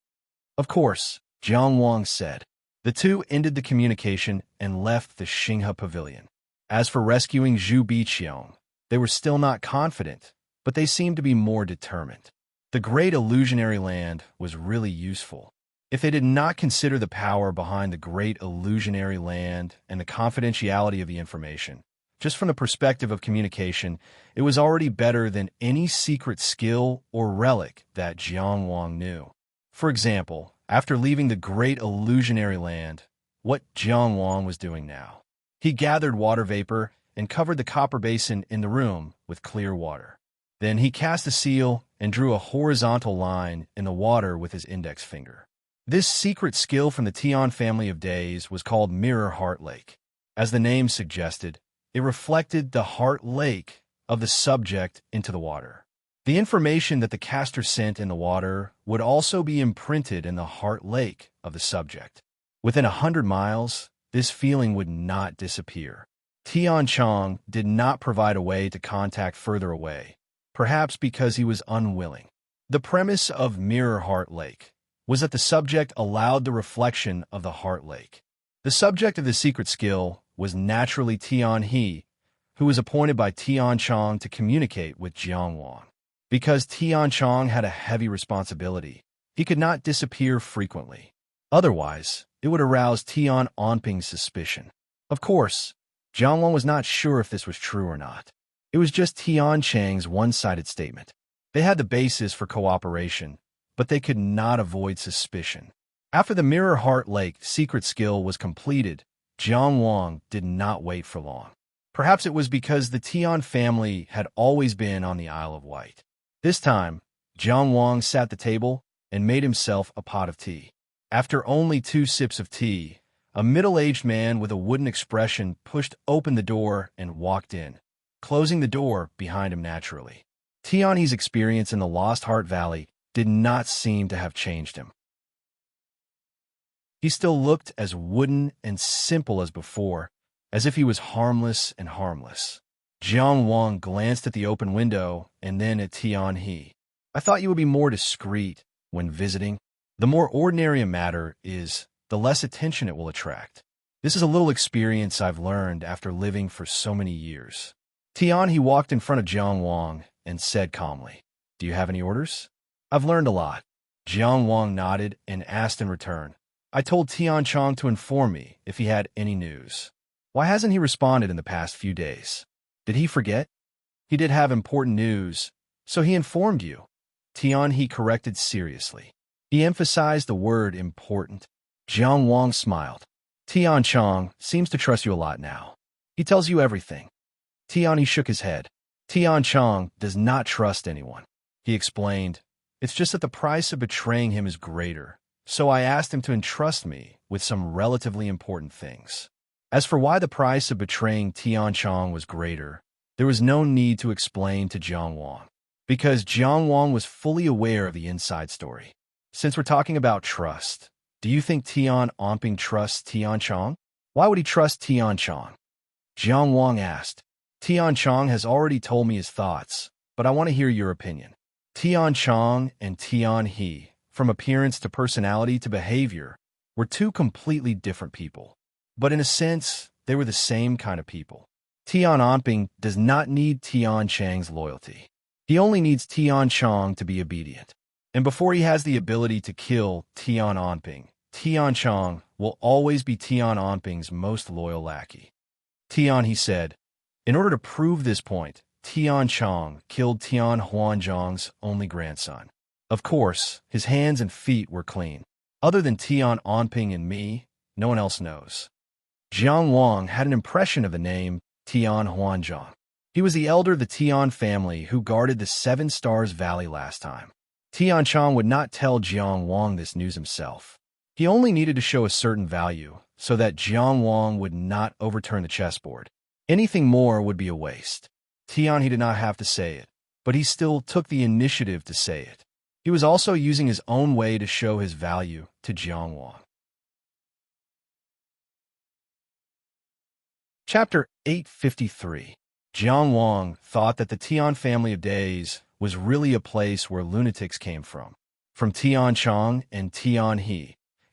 Of course, Jiang Wang said. The two ended the communication and left the Xinghe pavilion. As for rescuing Zhu Biqiang, they were still not confident, but they seemed to be more determined. The great illusionary land was really useful. If they did not consider the power behind the great illusionary land and the confidentiality of the information, just from the perspective of communication, it was already better than any secret skill or relic that Jiang Wang knew. For example, after leaving the great illusionary land, what Jiang Wang was doing now. He gathered water vapor and covered the copper basin in the room with clear water. Then he cast a seal and drew a horizontal line in the water with his index finger. This secret skill from the Tian family of days was called Mirror Heart Lake. As the name suggested, it reflected the heart lake of the subject into the water. The information that the caster sent in the water would also be imprinted in the heart lake of the subject. Within 100 miles, this feeling would not disappear. Tian Chong did not provide a way to contact further away, perhaps because he was unwilling. The premise of Mirror Heart Lake was that the subject allowed the reflection of the heart lake. The subject of the secret skill was naturally Tian He, who was appointed by Tian Chong to communicate with Jiang Wang. Because Tian Chong had a heavy responsibility, he could not disappear frequently. Otherwise, it would arouse Tian Onping's suspicion. Of course, Jiang Wang was not sure if this was true or not. It was just Tian Chang's one-sided statement. They had the basis for cooperation, but they could not avoid suspicion. After the Mirror Heart Lake secret skill was completed, Jiang Wang did not wait for long. Perhaps it was because the Tian family had always been on the Isle of Wight. This time, Jiang Wang sat at the table and made himself a pot of tea. After only 2 sips of tea, a middle-aged man with a wooden expression pushed open the door and walked in, closing the door behind him naturally. Tian He's experience in the Lost Heart Valley did not seem to have changed him. He still looked as wooden and simple as before, as if he was harmless and harmless. Jiang Wang glanced at the open window and then at Tian He. I thought you would be more discreet when visiting. The more ordinary a matter is, the less attention it will attract. This is a little experience I've learned after living for so many years. Tian He walked in front of Jiang Wang and said calmly, Do you have any orders? I've learned a lot. Jiang Wang nodded and asked in return, I told Tian Chong to inform me if he had any news. Why hasn't he responded in the past few days? Did he forget? He did have important news, so he informed you. Tian he corrected seriously. He emphasized the word important. Jiang Wang smiled. Tian Chong seems to trust you a lot now. He tells you everything. Tian he shook his head. Tian Chong does not trust anyone. He explained, it's just that the price of betraying him is greater, so I asked him to entrust me with some relatively important things. As for why the price of betraying Tian Chong was greater, there was no need to explain to Jiang Wang, because Jiang Wang was fully aware of the inside story. Since we're talking about trust, do you think Tian Onping trusts Tian Chong? Why would he trust Tian Chong? Jiang Wang asked. Tian Chong has already told me his thoughts, but I want to hear your opinion. Tian Chong and Tian He, from appearance to personality to behavior, were two completely different people. But in a sense, they were the same kind of people. Tian Onping does not need Tian Chang's loyalty. He only needs Tian Chong to be obedient. And before he has the ability to kill Tian Onping, Tian Chong will always be Tian Onping's most loyal lackey. Tian, he said, in order to prove this point, Tian Chong killed Tian Huanzhong's only grandson. Of course, his hands and feet were clean. Other than Tian Onping and me, no one else knows. Jiang Wang had an impression of the name Tian Huanzhong. He was the elder of the Tian family who guarded the Seven Stars Valley last time. Tian Chong would not tell Jiang Wang this news himself. He only needed to show a certain value so that Jiang Wang would not overturn the chessboard. Anything more would be a waste. Tian he did not have to say it, but he still took the initiative to say it. He was also using his own way to show his value to Jiang Wang. Chapter 853. Jiang Wang thought that the Tian family of days was really a place where lunatics came from. From Tian Chong and Tian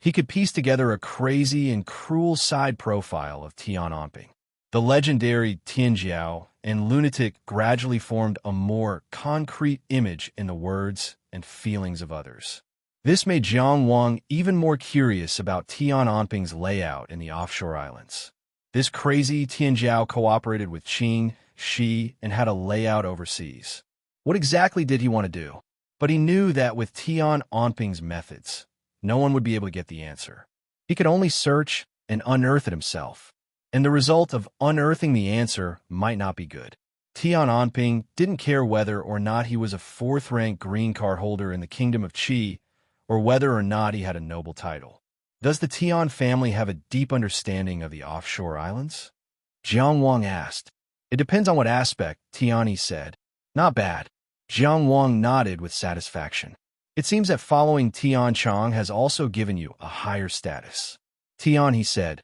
he could piece together a crazy and cruel side profile of Tian Onping. The legendary Tianjiao and lunatic gradually formed a more concrete image in the words and feelings of others. This made Jiang Wang even more curious about Tian Onping's layout in the offshore islands. This crazy Tianjiao cooperated with Qing, Shi, and had a layout overseas. What exactly did he want to do? But he knew that with Tian Onping's methods, no one would be able to get the answer. He could only search and unearth it himself. And the result of unearthing the answer might not be good. Tian Onping didn't care whether or not he was a fourth-rank green card holder in the Kingdom of Qi, or whether or not he had a noble title. Does the Tian family have a deep understanding of the offshore islands? Jiang Wang asked. It depends on what aspect, Tian said. Not bad. Jiang Wang nodded with satisfaction. It seems that following Tian Chong has also given you a higher status. Tian, he said.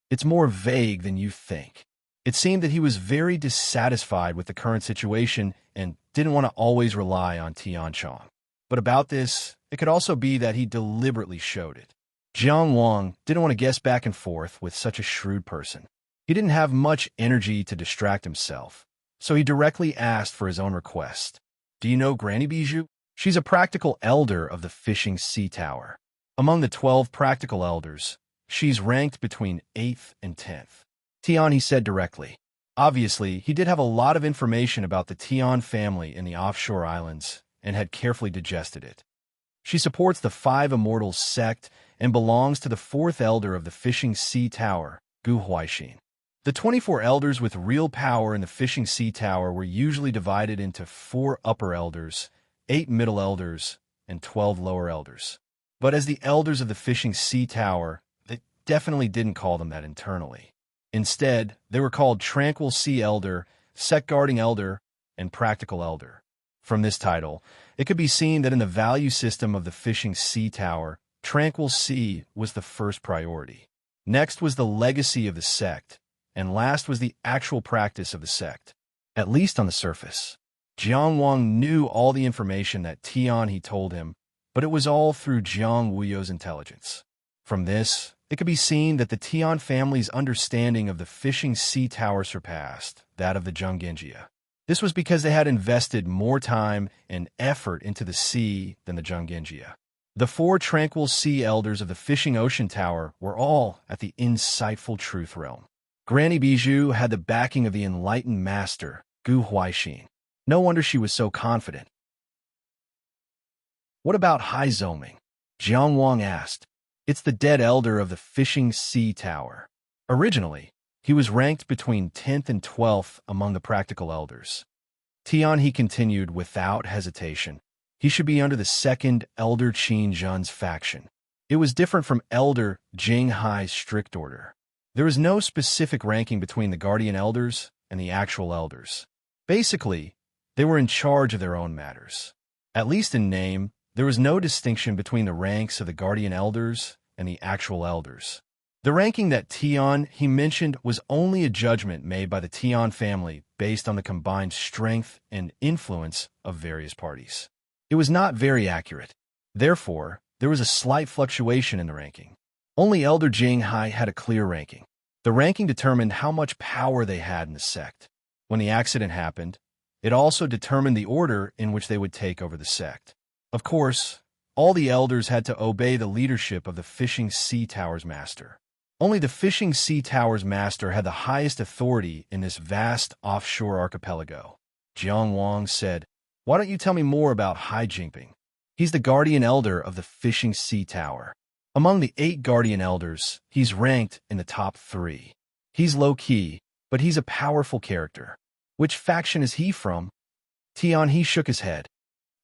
It's more vague than you think. It seemed that he was very dissatisfied with the current situation and didn't want to always rely on Tian Chong. But about this, it could also be that he deliberately showed it. Jiang Wang didn't want to guess back and forth with such a shrewd person. He didn't have much energy to distract himself, so he directly asked for his own request. Do you know Granny Bijou? She's a practical elder of the Fishing Sea Tower. Among the 12 practical elders, she's ranked between 8th and 10th. Tian, he said directly. Obviously, he did have a lot of information about the Tian family in the offshore islands and had carefully digested it. She supports the Five Immortals sect and belongs to the 4th elder of the Fishing Sea Tower, Gu Huaixin. The 24 elders with real power in the Fishing Sea Tower were usually divided into 4 upper elders, 8 middle elders, and 12 lower elders. But as the elders of the Fishing Sea Tower, they definitely didn't call them that internally. Instead, they were called Tranquil Sea Elder, Sect Guarding Elder, and Practical Elder. From this title, it could be seen that in the value system of the Fishing Sea Tower, Tranquil Sea was the first priority. Next was the legacy of the sect, and last was the actual practice of the sect, at least on the surface. Jiang Wang knew all the information that Tian he told him, but it was all through Jiang Wuyo's intelligence. From this, it could be seen that the Tian family's understanding of the Fishing Sea Tower surpassed that of the Zhonggenjia. This was because they had invested more time and effort into the sea than the Zhonggenjia. The 4 Tranquil Sea Elders of the Fishing Ocean Tower were all at the insightful truth realm. Granny Bijou had the backing of the enlightened master, Gu Huaixin. No wonder she was so confident. What about Hai Zoming? Jiang Wang asked. It's the dead elder of the Fishing Sea Tower. Originally, he was ranked between 10th and 12th among the practical elders. Tian, he continued without hesitation. He should be under the second Elder Qin Zhen's faction. It was different from Elder Jing Hai's strict order. There was no specific ranking between the guardian elders and the actual elders. Basically, they were in charge of their own matters. At least in name, there was no distinction between the ranks of the guardian elders and the actual elders. The ranking that Tian he mentioned was only a judgment made by the Tian family based on the combined strength and influence of various parties. It was not very accurate. Therefore, there was a slight fluctuation in the ranking. Only Elder Jing Hai had a clear ranking. The ranking determined how much power they had in the sect. When the accident happened, it also determined the order in which they would take over the sect. Of course, all the elders had to obey the leadership of the Fishing Sea Tower's master. Only the Fishing Sea Tower's master had the highest authority in this vast offshore archipelago. Jiang Wang said, "Why don't you tell me more about Hai Jingping? He's the guardian elder of the Fishing Sea Tower. Among the 8 guardian elders, he's ranked in the top 3. He's low-key, but he's a powerful character. Which faction is he from?" Tian he shook his head.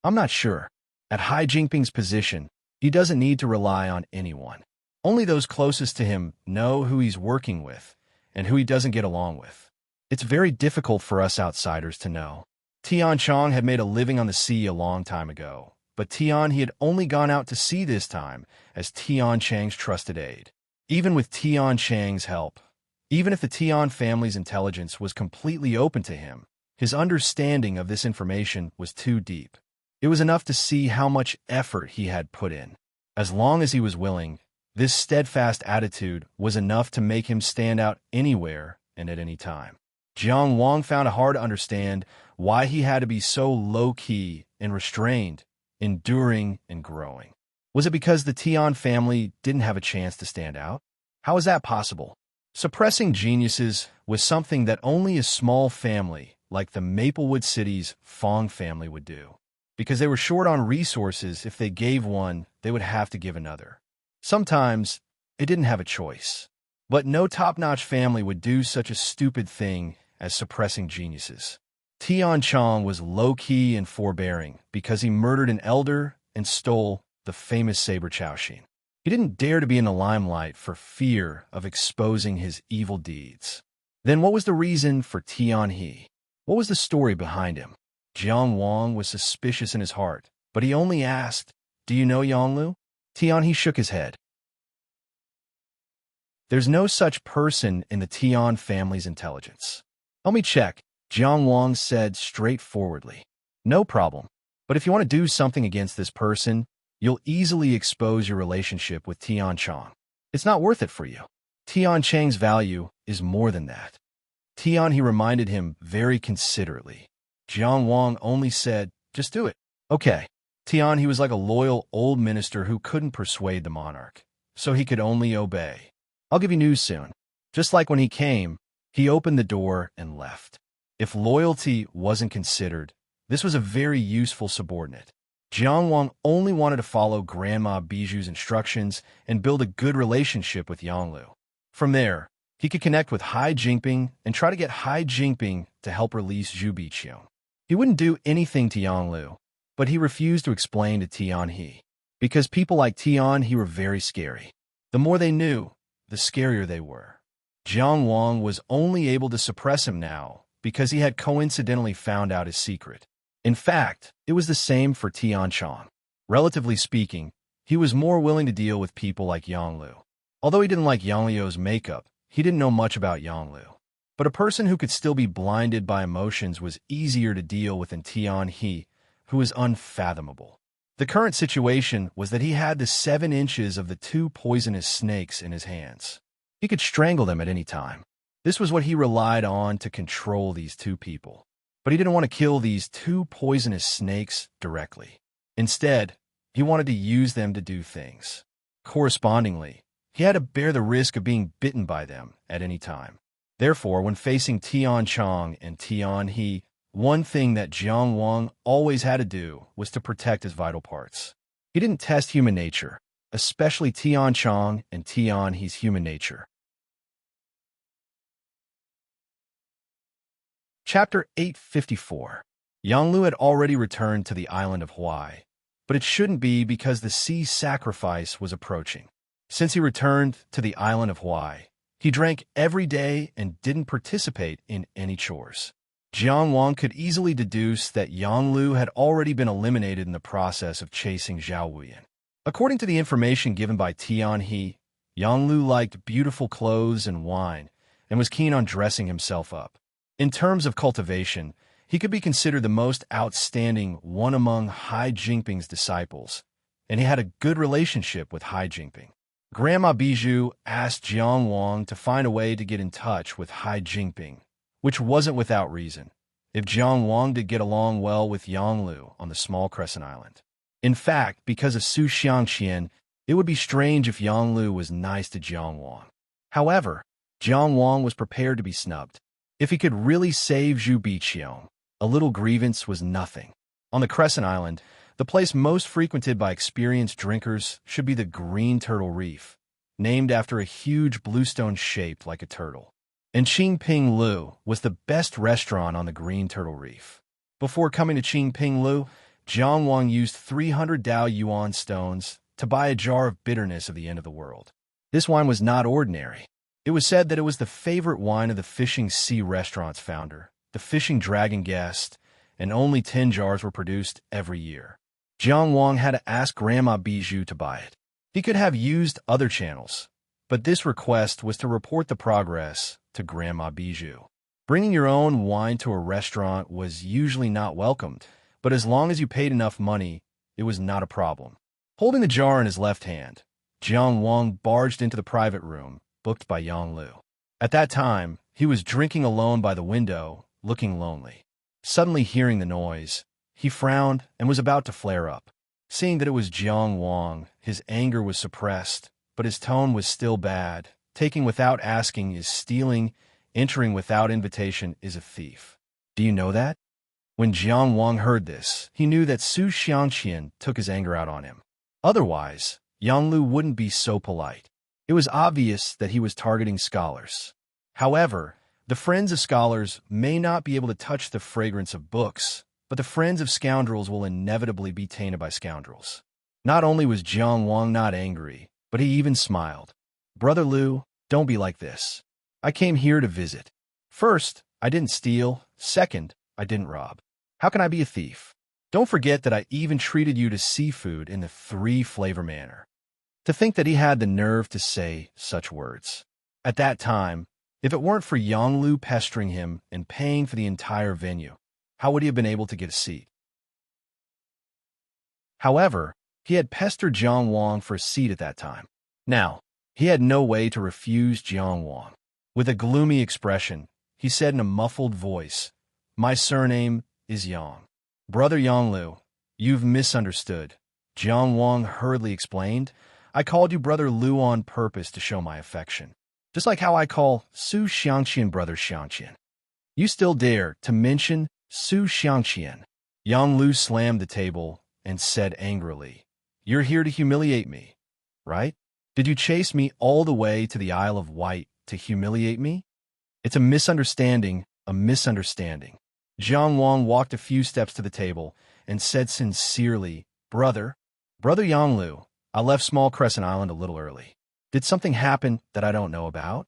"I'm not sure. At Hai Jingping's position, he doesn't need to rely on anyone. Only those closest to him know who he's working with and who he doesn't get along with. It's very difficult for us outsiders to know." Tian Chong had made a living on the sea a long time ago, but Tian he had only gone out to sea this time as Tian Chang's trusted aide. Even with Tian Chang's help, even if the Tian family's intelligence was completely open to him, his understanding of this information was too deep. It was enough to see how much effort he had put in. As long as he was willing, this steadfast attitude was enough to make him stand out anywhere and at any time. Jiang Wang found it hard to understand why he had to be so low-key and restrained, enduring and growing. Was it because the Tian family didn't have a chance to stand out? How is that possible? Suppressing geniuses was something that only a small family like the Maplewood City's Fong family would do. Because they were short on resources, if they gave one, they would have to give another. Sometimes, it didn't have a choice. But no top-notch family would do such a stupid thing as suppressing geniuses. Tian Chong was low-key and forbearing because he murdered an elder and stole the famous saber Chaoxin. He didn't dare to be in the limelight for fear of exposing his evil deeds. Then what was the reason for Tian He? What was the story behind him? Jiang Wang was suspicious in his heart, but he only asked, "Do you know Yonglu?" Tian he shook his head. "There's no such person in the Tian family's intelligence." "Let me check," Jiang Wang said straightforwardly. "No problem. But if you want to do something against this person, you'll easily expose your relationship with Tian Chong. It's not worth it for you. Tian Chang's value is more than that." Tian he reminded him very considerately. Jiang Wang only said, "Just do it." "Okay." Tian he was like a loyal old minister who couldn't persuade the monarch, so he could only obey. "I'll give you news soon." Just like when he came, he opened the door and left. If loyalty wasn't considered, this was a very useful subordinate. Jiang Wang only wanted to follow Grandma Bijou's instructions and build a good relationship with Yonglu. From there, he could connect with Hai Jingping and try to get Hai Jingping to help release Zhu Biqiong. He wouldn't do anything to Yonglu, but he refused to explain to Tian He. Because people like Tian He were very scary. The more they knew, the scarier they were. Jiang Wang was only able to suppress him now because he had coincidentally found out his secret. In fact, it was the same for Tian Chong. Relatively speaking, he was more willing to deal with people like Yonglu. Although he didn't like Yongliu's makeup, he didn't know much about Yonglu. But a person who could still be blinded by emotions was easier to deal with than Tian He, who was unfathomable. The current situation was that he had the 7 inches of the 2 poisonous snakes in his hands. He could strangle them at any time. This was what he relied on to control these 2 people. But he didn't want to kill these 2 poisonous snakes directly. Instead, he wanted to use them to do things. Correspondingly, he had to bear the risk of being bitten by them at any time. Therefore, when facing Tian Chong and Tian He, One thing that Jiang Wang always had to do was to protect his vital parts. He didn't test human nature, especially Tian Chong and Tian He's human nature. Chapter 854. Yang Lu had already returned to the island of Hawaii, but it shouldn't be because the sea sacrifice was approaching. Since he returned to the island of Hawaii, he drank every day and didn't participate in any chores. Jiang Wang could easily deduce that Yang Lu had already been eliminated in the process of chasing Zhao Wuyan. According to the information given by Tian He, Yang Lu liked beautiful clothes and wine and was keen on dressing himself up. In terms of cultivation, he could be considered the most outstanding one among Hai Jinping's disciples, and he had a good relationship with Hai Jinping. Grandma Bijou asked Jiang Wang to find a way to get in touch with Hai Jinping, which wasn't without reason, if Jiang Wang did get along well with Yang Lu on the small crescent island. In fact, because of Su Xiangqian, it would be strange if Yang Lu was nice to Jiang Wang. However, Jiang Wang was prepared to be snubbed. If he could really save Zhu Biqiong, a little grievance was nothing. On the Crescent Island, the place most frequented by experienced drinkers should be the Green Turtle Reef, named after a huge bluestone shaped like a turtle. And Qingping Lu was the best restaurant on the Green Turtle Reef. Before coming to Qingping Lu, Jiang Wang used 300 Dao Yuan stones to buy a jar of bitterness of the end of the world. This wine was not ordinary. It was said that it was the favorite wine of the Fishing Sea Restaurant's founder, the Fishing Dragon guest, and only 10 jars were produced every year. Jiang Wang had to ask Grandma Bijou to buy it. He could have used other channels, but this request was to report the progress to Grandma Bijou. Bringing your own wine to a restaurant was usually not welcomed, but as long as you paid enough money, it was not a problem. Holding the jar in his left hand, Jiang Wang barged into the private room booked by Yang Lu. At that time, he was drinking alone by the window, looking lonely. Suddenly hearing the noise, he frowned and was about to flare up. Seeing that it was Jiang Wang, his anger was suppressed, but his tone was still bad. Taking without asking is stealing, entering without invitation is a thief. Do you know that? When Jiang Wang heard this, he knew that Su Xiangqian took his anger out on him. Otherwise, Yang Lu wouldn't be so polite. It was obvious that he was targeting scholars. However, the friends of scholars may not be able to touch the fragrance of books, but the friends of scoundrels will inevitably be tainted by scoundrels. Not only was Jiang Wang not angry, but he even smiled. Brother Lu, don't be like this. I came here to visit. First, I didn't steal. Second, I didn't rob. How can I be a thief? Don't forget that I even treated you to seafood in the 3-flavor manner. To think that he had the nerve to say such words. At that time, if it weren't for Yang Lu pestering him and paying for the entire venue, how would he have been able to get a seat? However, he had pestered Jiang Wang for a seat at that time. Now, he had no way to refuse Jiang Wang. With a gloomy expression, he said in a muffled voice, "My surname is Yang." "Brother Yang Lu, you've misunderstood," Jiang Wang hurriedly explained. "I called you Brother Lu on purpose to show my affection, just like how I call Su Xiangqian Brother Xiangqian. You still dare to mention Su Xiangqian?" Yang Lu slammed the table and said angrily, "You're here to humiliate me, right? Did you chase me all the way to the Isle of Wight to humiliate me? It's a misunderstanding, a misunderstanding." Jiang Wang walked a few steps to the table and said sincerely, Brother Yang Lu, I left Small Crescent Island a little early. Did something happen that I don't know about?"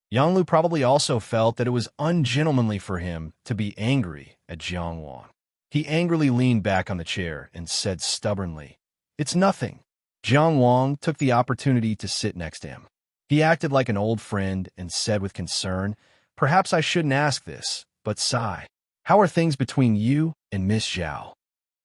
Yang Lu probably also felt that it was ungentlemanly for him to be angry at Jiang Wang. He angrily leaned back on the chair and said stubbornly, "It's nothing." Jiang Wang took the opportunity to sit next to him. He acted like an old friend and said with concern, "Perhaps I shouldn't ask this, but sigh. How are things between you and Miss Zhao?"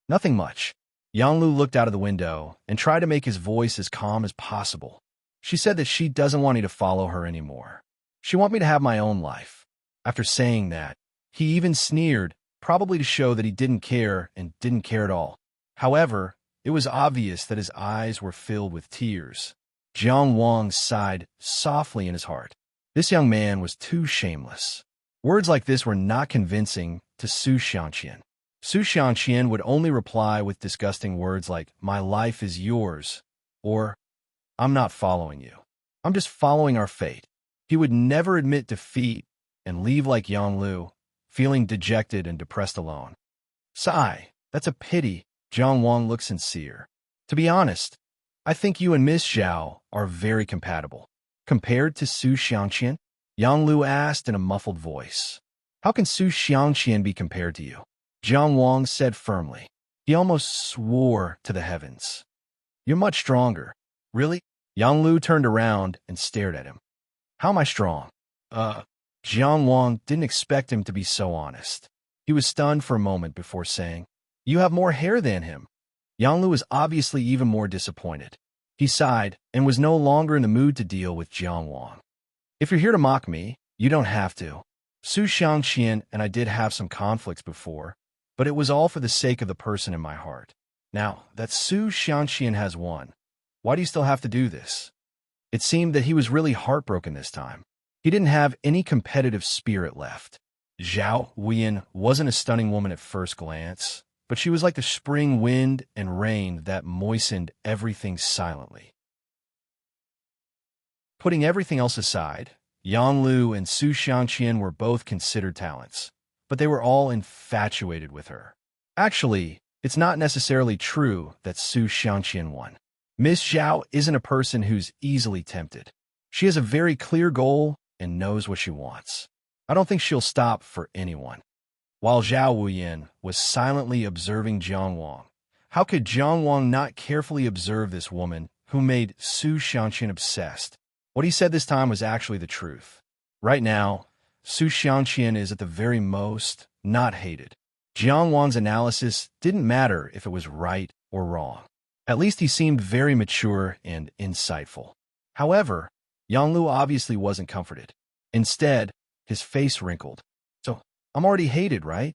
"Nothing much." Yang Lu looked out of the window and tried to make his voice as calm as possible. "She said that she doesn't want me to follow her anymore. She wants me to have my own life." After saying that, he even sneered, probably to show that he didn't care and didn't care at all. However, it was obvious that his eyes were filled with tears. Jiang Wang sighed softly in his heart. This young man was too shameless. Words like this were not convincing to Su Xiangqian. Su Xiangqian would only reply with disgusting words like, "My life is yours," or, "I'm not following you. I'm just following our fate." He would never admit defeat and leave like Yonglu, feeling dejected and depressed alone. "Sigh, that's a pity." Jiang Wang looked sincere. "To be honest, I think you and Miss Zhao are very compatible." Compared to Su Xiangqian, Yang Lu asked in a muffled voice. "How can Su Xiangqian be compared to you?" Jiang Wang said firmly. He almost swore to the heavens. "You're much stronger." "Really?" Yang Lu turned around and stared at him. "How am I strong?" Jiang Wang didn't expect him to be so honest. He was stunned for a moment before saying, "You have more hair than him." Yang Lu was obviously even more disappointed. He sighed and was no longer in the mood to deal with Jiang Wang. "If you're here to mock me, you don't have to. Su Xiangqian and I did have some conflicts before, but it was all for the sake of the person in my heart. Now that Su Xiangqian has won, why do you still have to do this?" It seemed that he was really heartbroken this time. He didn't have any competitive spirit left. Zhao Weyan wasn't a stunning woman at first glance, but she was like the spring wind and rain that moistened everything silently. Putting everything else aside, Yang Lu and Su Xiangqian were both considered talents, but they were all infatuated with her. Actually, it's not necessarily true that Su Xiangqian won. Miss Zhao isn't a person who's easily tempted. She has a very clear goal and knows what she wants. I don't think she'll stop for anyone. While Zhao Wuyan was silently observing Jiang Wang, how could Jiang Wang not carefully observe this woman who made Su Xiangqian obsessed? What he said this time was actually the truth. Right now, Su Xiangqian is at the very most not hated. Jiang Wang's analysis didn't matter if it was right or wrong. At least he seemed very mature and insightful. However, Yang Lu obviously wasn't comforted. Instead, his face wrinkled. "So, I'm already hated, right?"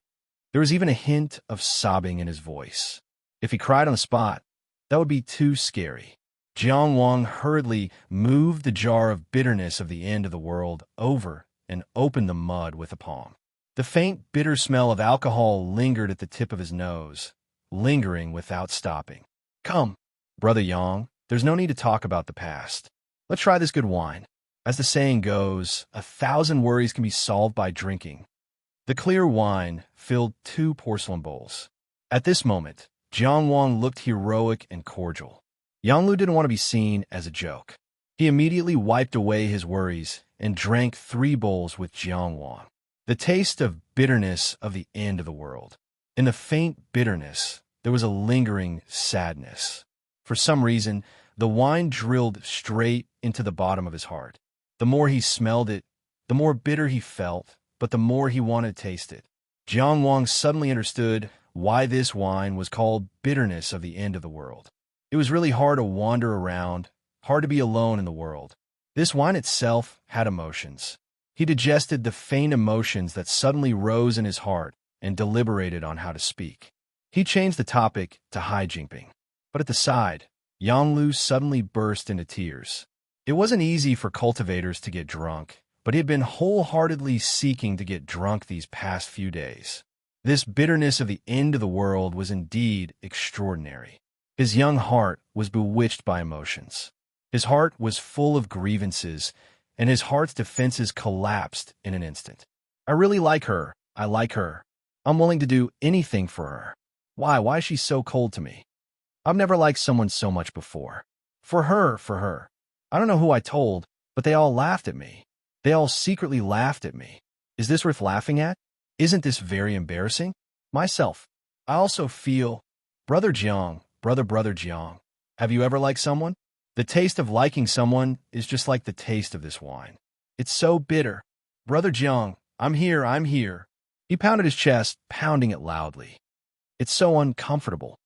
There was even a hint of sobbing in his voice. If he cried on the spot, that would be too scary. Jiang Wang hurriedly moved the jar of bitterness of the end of the world over and opened the mud with a palm. The faint, bitter smell of alcohol lingered at the tip of his nose, lingering without stopping. "Come, Brother Yang, there's no need to talk about the past. Let's try this good wine. As the saying goes, 1,000 worries can be solved by drinking." The clear wine filled 2 porcelain bowls. At this moment, Jiang Wang looked heroic and cordial. Yang Lu didn't want to be seen as a joke. He immediately wiped away his worries and drank 3 bowls with Jiang Wang. The taste of bitterness of the end of the world. In the faint bitterness, there was a lingering sadness. For some reason, the wine drilled straight into the bottom of his heart. The more he smelled it, the more bitter he felt, but the more he wanted to taste it. Jiang Wang suddenly understood why this wine was called bitterness of the end of the world. It was really hard to wander around, hard to be alone in the world. This wine itself had emotions. He digested the faint emotions that suddenly rose in his heart and deliberated on how to speak. He changed the topic to hijinping. But at the side, Yang Lu suddenly burst into tears. It wasn't easy for cultivators to get drunk, but he had been wholeheartedly seeking to get drunk these past few days. This bitterness of the end of the world was indeed extraordinary. His young heart was bewitched by emotions. His heart was full of grievances, and his heart's defenses collapsed in an instant. "I really like her. I like her. I'm willing to do anything for her. Why is she so cold to me? I've never liked someone so much before. For her. I don't know who I told, but they all laughed at me. They all secretly laughed at me. Is this worth laughing at? Isn't this very embarrassing? Myself. I also feel, Brother Jiang, brother Jiang, have you ever liked someone? The taste of liking someone is just like the taste of this wine. It's so bitter. Brother Jiang, I'm here. He pounded his chest, pounding it loudly. It's so uncomfortable.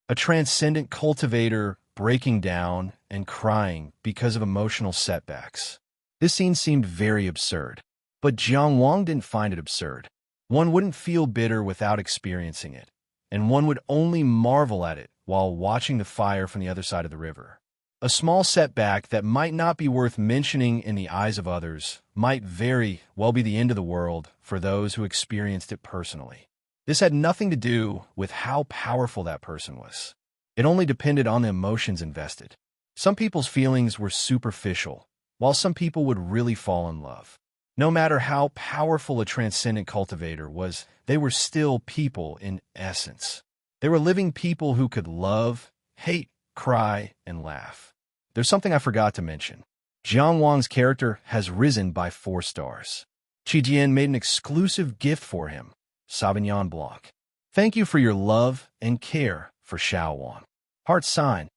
A transcendent cultivator breaking down and crying because of emotional setbacks. This scene seemed very absurd, but Jiang Wang didn't find it absurd. One wouldn't feel bitter without experiencing it, and one would only marvel at it while watching the fire from the other side of the river. A small setback that might not be worth mentioning in the eyes of others might very well be the end of the world for those who experienced it personally. This had nothing to do with how powerful that person was. It only depended on the emotions invested. Some people's feelings were superficial, while some people would really fall in love. No matter how powerful a transcendent cultivator was, they were still people in essence. They were living people who could love, hate, cry, and laugh. There's something I forgot to mention. Jiang Wang's character has risen by 4 stars. Qi Jian made an exclusive gift for him, Sauvignon Blanc. Thank you for your love and care for Xiao Wang. Heart sign.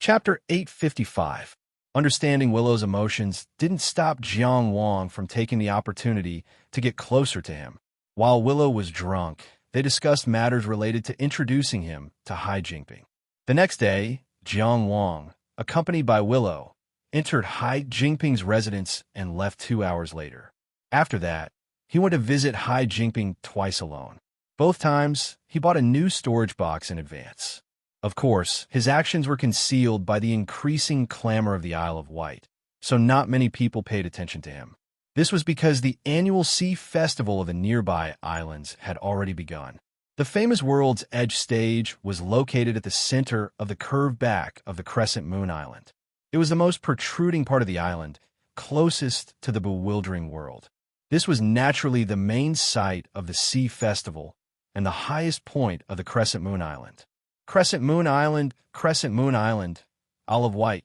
Chapter 855. Understanding Willow's emotions didn't stop Jiang Wang from taking the opportunity to get closer to him. While Willow was drunk, they discussed matters related to introducing him to Hai Jingping. The next day, Jiang Wang, accompanied by Willow, entered Hai Jingping's residence and left 2 hours later. After that, he went to visit Hai Jingping twice alone. Both times, he bought a new storage box in advance. Of course, his actions were concealed by the increasing clamor of the Isle of Wight, so not many people paid attention to him. This was because the annual Sea Festival of the nearby islands had already begun. The famous World's Edge stage was located at the center of the curved back of the Crescent Moon Island. It was the most protruding part of the island, closest to the bewildering world. This was naturally the main site of the Sea Festival and the highest point of the Crescent Moon Island. Crescent Moon Island, Isle of Wight.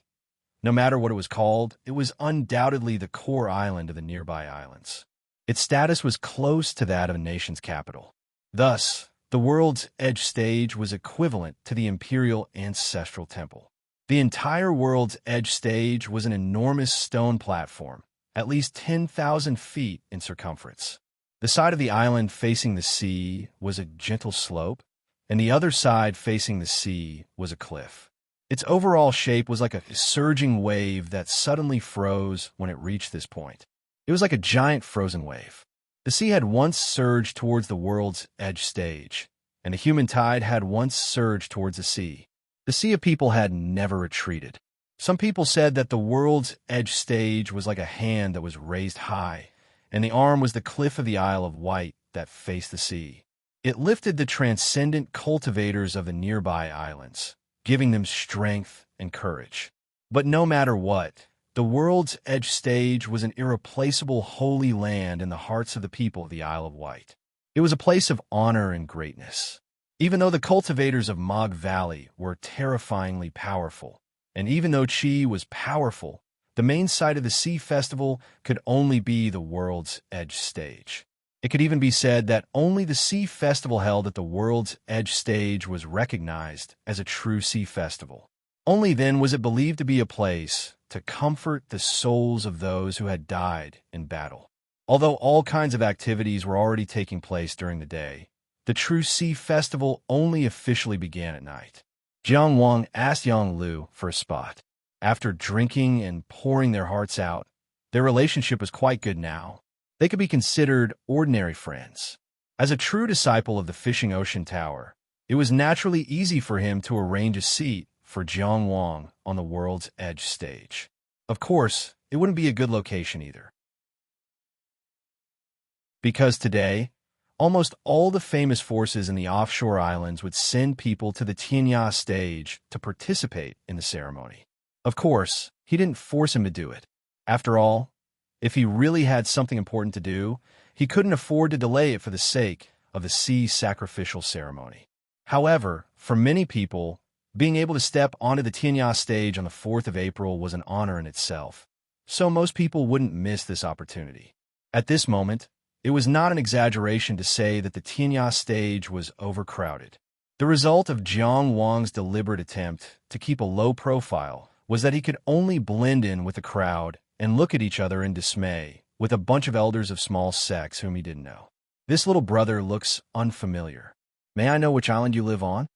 No matter what it was called, it was undoubtedly the core island of the nearby islands. Its status was close to that of a nation's capital. Thus, the World's Edge stage was equivalent to the Imperial Ancestral Temple. The entire World's Edge stage was an enormous stone platform, at least 10,000 feet in circumference. The side of the island facing the sea was a gentle slope, and the other side facing the sea was a cliff. Its overall shape was like a surging wave that suddenly froze when it reached this point. It was like a giant frozen wave. The sea had once surged towards the World's Edge stage, and the human tide had once surged towards the sea. The sea of people had never retreated. Some people said that the World's Edge stage was like a hand that was raised high, and the arm was the cliff of the Isle of Wight that faced the sea. It lifted the transcendent cultivators of the nearby islands, giving them strength and courage. But no matter what, the World's Edge stage was an irreplaceable holy land in the hearts of the people of the Isle of Wight. It was a place of honor and greatness. Even though the cultivators of Mog Valley were terrifyingly powerful, and even though Qi was powerful, the main site of the Sea Festival could only be the World's Edge stage. It could even be said that only the Sea Festival held at the World's Edge stage was recognized as a true Sea Festival. Only then was it believed to be a place to comfort the souls of those who had died in battle. Although all kinds of activities were already taking place during the day, the true Sea Festival only officially began at night. Jiang Wang asked Yang Lu for a spot. After drinking and pouring their hearts out, their relationship was quite good now. They could be considered ordinary friends. As a true disciple of the Fishing Ocean Tower, it was naturally easy for him to arrange a seat for Jiang Wang on the World's Edge stage. Of course, it wouldn't be a good location either. Because today, almost all the famous forces in the offshore islands would send people to the Tianya stage to participate in the ceremony. Of course, he didn't force him to do it. After all, if he really had something important to do, he couldn't afford to delay it for the sake of the sea sacrificial ceremony. However, for many people, being able to step onto the Tianya stage on the 4th of April was an honor in itself, so most people wouldn't miss this opportunity. At this moment, it was not an exaggeration to say that the Tianya stage was overcrowded. The result of Jiang Wang's deliberate attempt to keep a low profile was that he could only blend in with the crowd and look at each other in dismay with a bunch of elders of small sects whom he didn't know. This little brother looks unfamiliar. May I know which island you live on?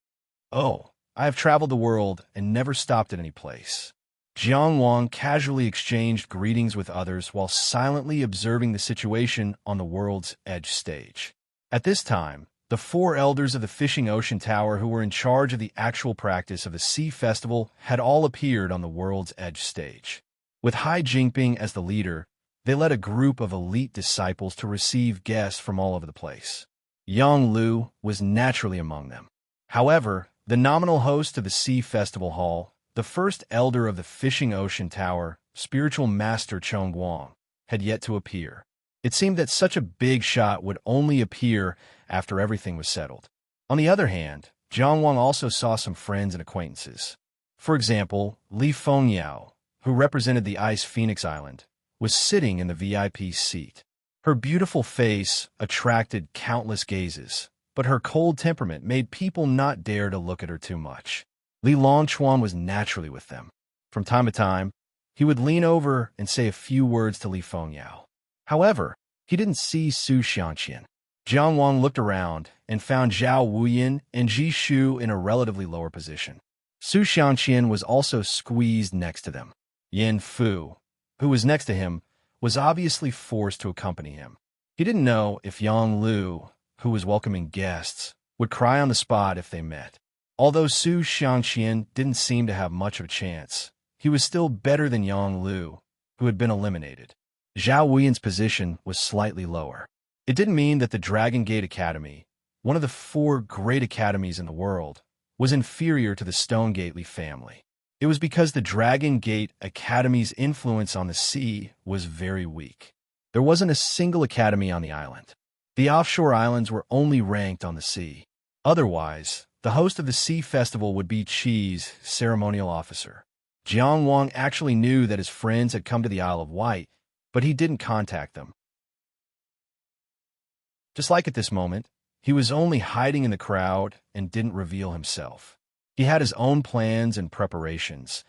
Oh, I have traveled the world and never stopped at any place. Jiang Wang casually exchanged greetings with others while silently observing the situation on the World's Edge stage. At this time, The four elders of the Fishing Ocean Tower who were in charge of the actual practice of the Sea Festival had all appeared on the World's Edge stage. With Hai Jingping as the leader, they led a group of elite disciples to receive guests from all over the place. Yang Lu was naturally among them. However, the nominal host of the Sea Festival Hall, the first elder of the Fishing Ocean Tower, spiritual master Cheng Guang, had yet to appear. It seemed that such a big shot would only appear after everything was settled. On the other hand, Jiang Wang also saw some friends and acquaintances. For example, Li Fengyao, who represented the Ice Phoenix Island, was sitting in the VIP seat. Her beautiful face attracted countless gazes, but her cold temperament made people not dare to look at her too much. Li Longchuan was naturally with them. From time to time, he would lean over and say a few words to Li Fengyao. However, he didn't see Su Xianqian. Jiang Wang looked around and found Zhao Wuyin and Ji Shu in a relatively lower position. Su Xianqian was also squeezed next to them. Yin Fu, who was next to him, was obviously forced to accompany him. He didn't know if Yang Lu, who was welcoming guests, would cry on the spot if they met. Although Su Xianqian didn't seem to have much of a chance, he was still better than Yang Lu, who had been eliminated. Zhao Wuyin's position was slightly lower. It didn't mean that the Dragon Gate Academy, one of the 4 great academies in the world, was inferior to the Stone Gate Li family. It was because the Dragon Gate Academy's influence on the sea was very weak. There wasn't a single academy on the island. The offshore islands were only ranked on the sea. Otherwise, the host of the Sea Festival would be Qi's ceremonial officer. Jiang Wang actually knew that his friends had come to the Isle of Wight, but he didn't contact them. Just like at this moment, he was only hiding in the crowd and didn't reveal himself. He had his own plans and preparations,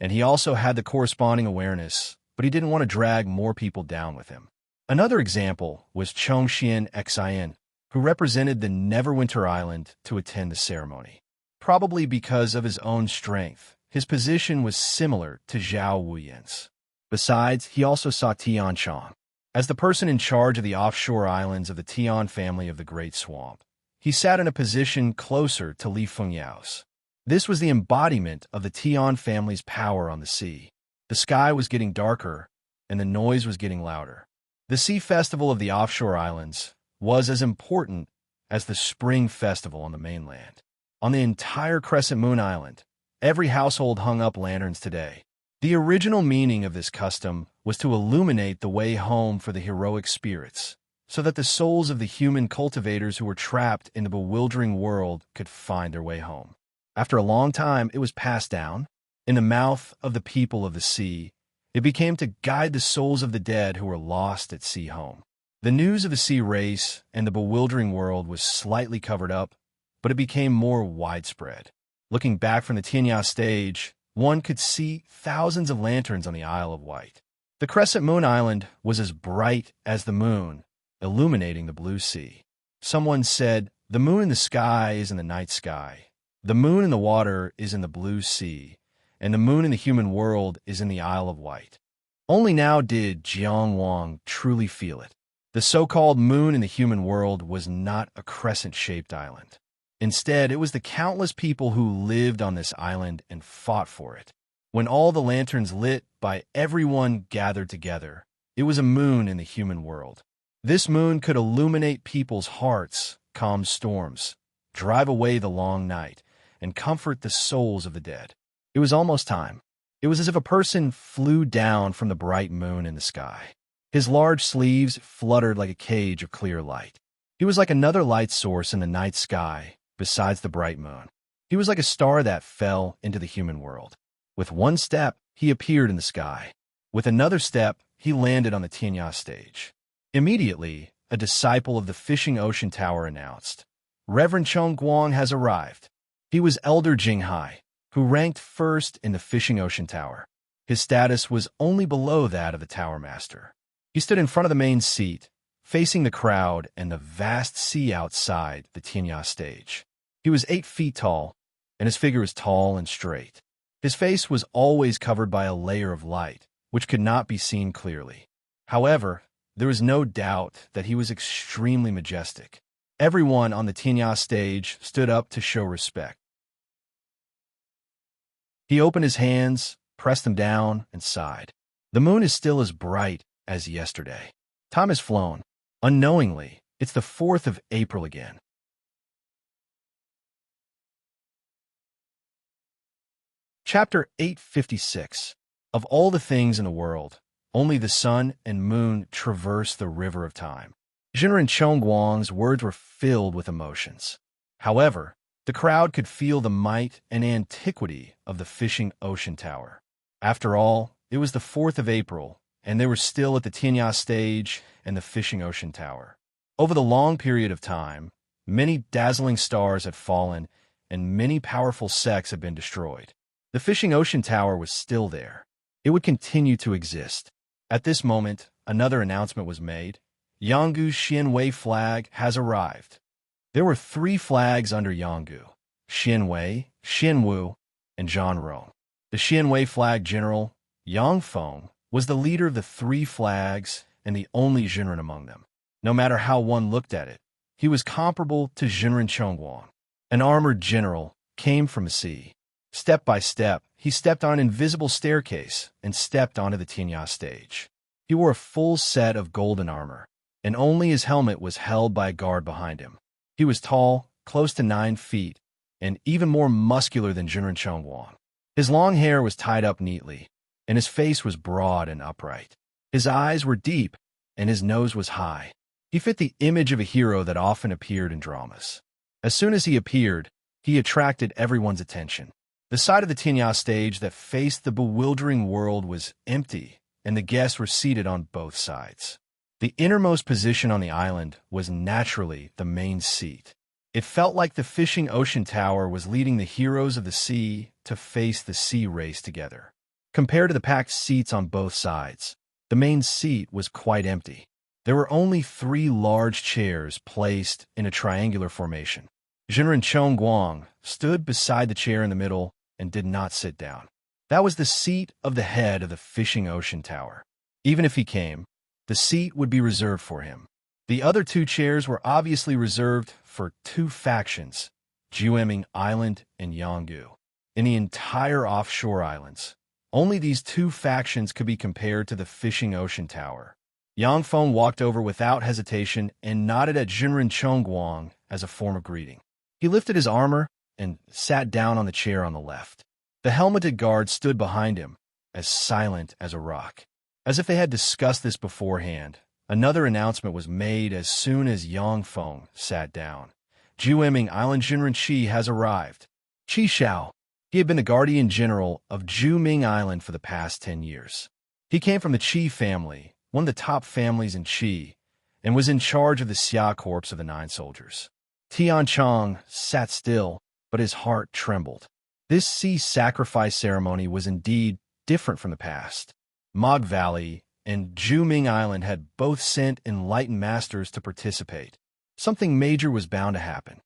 and he also had the corresponding awareness, but he didn't want to drag more people down with him. Another example was Chongxian Xian, who represented the Neverwinter Island to attend the ceremony. Probably because of his own strength, his position was similar to Zhao Wuyin's. Besides, he also saw Tian Chong. As the person in charge of the offshore islands of the Tian family of the Great Swamp, he sat in a position closer to Li Fengyao's. This was the embodiment of the Tian family's power on the sea. The sky was getting darker, and the noise was getting louder. The Sea Festival of the offshore islands was as important as the Spring Festival on the mainland. On the entire Crescent Moon Island, every household hung up lanterns today. The original meaning of this custom was to illuminate the way home for the heroic spirits, so that the souls of the human cultivators who were trapped in the bewildering world could find their way home. After a long time, it was passed down. In the mouth of the people of the sea, it became to guide the souls of the dead who were lost at sea home. The news of the sea race and the bewildering world was slightly covered up, but it became more widespread. Looking back from the Tianya stage, one could see thousands of lanterns on the Isle of Wight. The Crescent Moon Island was as bright as the moon, illuminating the blue sea. Someone said, "The moon in the sky is in the night sky. The moon in the water is in the blue sea, and the moon in the human world is in the Isle of Wight." Only now did Jiang Wang truly feel it. The so-called moon in the human world was not a crescent-shaped island. Instead, it was the countless people who lived on this island and fought for it. When all the lanterns lit by everyone gathered together, it was a moon in the human world. This moon could illuminate people's hearts, calm storms, drive away the long night, and comfort the souls of the dead. It was almost time. It was as if a person flew down from the bright moon in the sky. His large sleeves fluttered like a cage of clear light. He was like another light source in the night sky, besides the bright moon. He was like a star that fell into the human world. With one step, he appeared in the sky. With another step, he landed on the Tianya stage. Immediately, a disciple of the Fishing Ocean Tower announced, "Reverend Cheng Guang has arrived." He was Elder Jinghai, who ranked first in the Fishing Ocean Tower. His status was only below that of the Tower Master. He stood in front of the main seat, facing the crowd and the vast sea outside the Tianya stage. He was 8 feet tall, and his figure was tall and straight. His face was always covered by a layer of light, which could not be seen clearly. However, there was no doubt that he was extremely majestic. Everyone on the Tianya stage stood up to show respect. He opened his hands, pressed them down, and sighed. The moon is still as bright as yesterday. Time has flown. Unknowingly, it's the 4th of April again. Chapter 856. Of all the things in the world, only the sun and moon traverse the river of time. Jinren Chongguang's words were filled with emotions. However, the crowd could feel the might and antiquity of the fishing ocean tower. After all, it was the 4th of April, and they were still at the Tianya stage and the fishing ocean tower. Over the long period of time, many dazzling stars had fallen, and many powerful sects had been destroyed. The fishing ocean tower was still there. It would continue to exist. At this moment, another announcement was made. Yanggu's Xianwei flag has arrived. There were 3 flags under Yanggu: Xianwei, Xianwu, and Zhanrong. The Xianwei flag general, Yang Feng, was the leader of the 3 flags and the only Jinren among them. No matter how one looked at it, he was comparable to Jinren Chongguang. An armored general came from the sea. Step by step, he stepped on an invisible staircase and stepped onto the Tianya stage. He wore a full set of golden armor, and only his helmet was held by a guard behind him. He was tall, close to 9 feet, and even more muscular than Jinren Chongguang. His long hair was tied up neatly, and his face was broad and upright. His eyes were deep, and his nose was high. He fit the image of a hero that often appeared in dramas. As soon as he appeared, he attracted everyone's attention. The side of the Tianya stage that faced the bewildering world was empty, and the guests were seated on both sides. The innermost position on the island was naturally the main seat. It felt like the fishing ocean tower was leading the heroes of the sea to face the sea race together. Compared to the packed seats on both sides, the main seat was quite empty. There were only 3 large chairs placed in a triangular formation. Jinren Chongguang stood beside the chair in the middle and did not sit down. That was the seat of the head of the fishing ocean tower. Even if he came, the seat would be reserved for him. The other 2 chairs were obviously reserved for 2 factions, Jueming Island and Yanggu. In the entire offshore islands, only these 2 factions could be compared to the fishing ocean tower. Yang Feng walked over without hesitation and nodded at Jinren Chongguang as a form of greeting. He lifted his armor and sat down on the chair on the left. The helmeted guard stood behind him, as silent as a rock. As if they had discussed this beforehand, another announcement was made as soon as Yang Feng sat down. Jueming Island Jinren Qi has arrived. Qi Xiao. He had been the guardian general of Juming Island for the past 10 years. He came from the Qi family, one of the top families in Qi, and was in charge of the Xia Corps of the 9 soldiers. Tian Chong sat still, but his heart trembled. This sea sacrifice ceremony was indeed different from the past. Mog Valley and Juming Island had both sent enlightened masters to participate. Something major was bound to happen.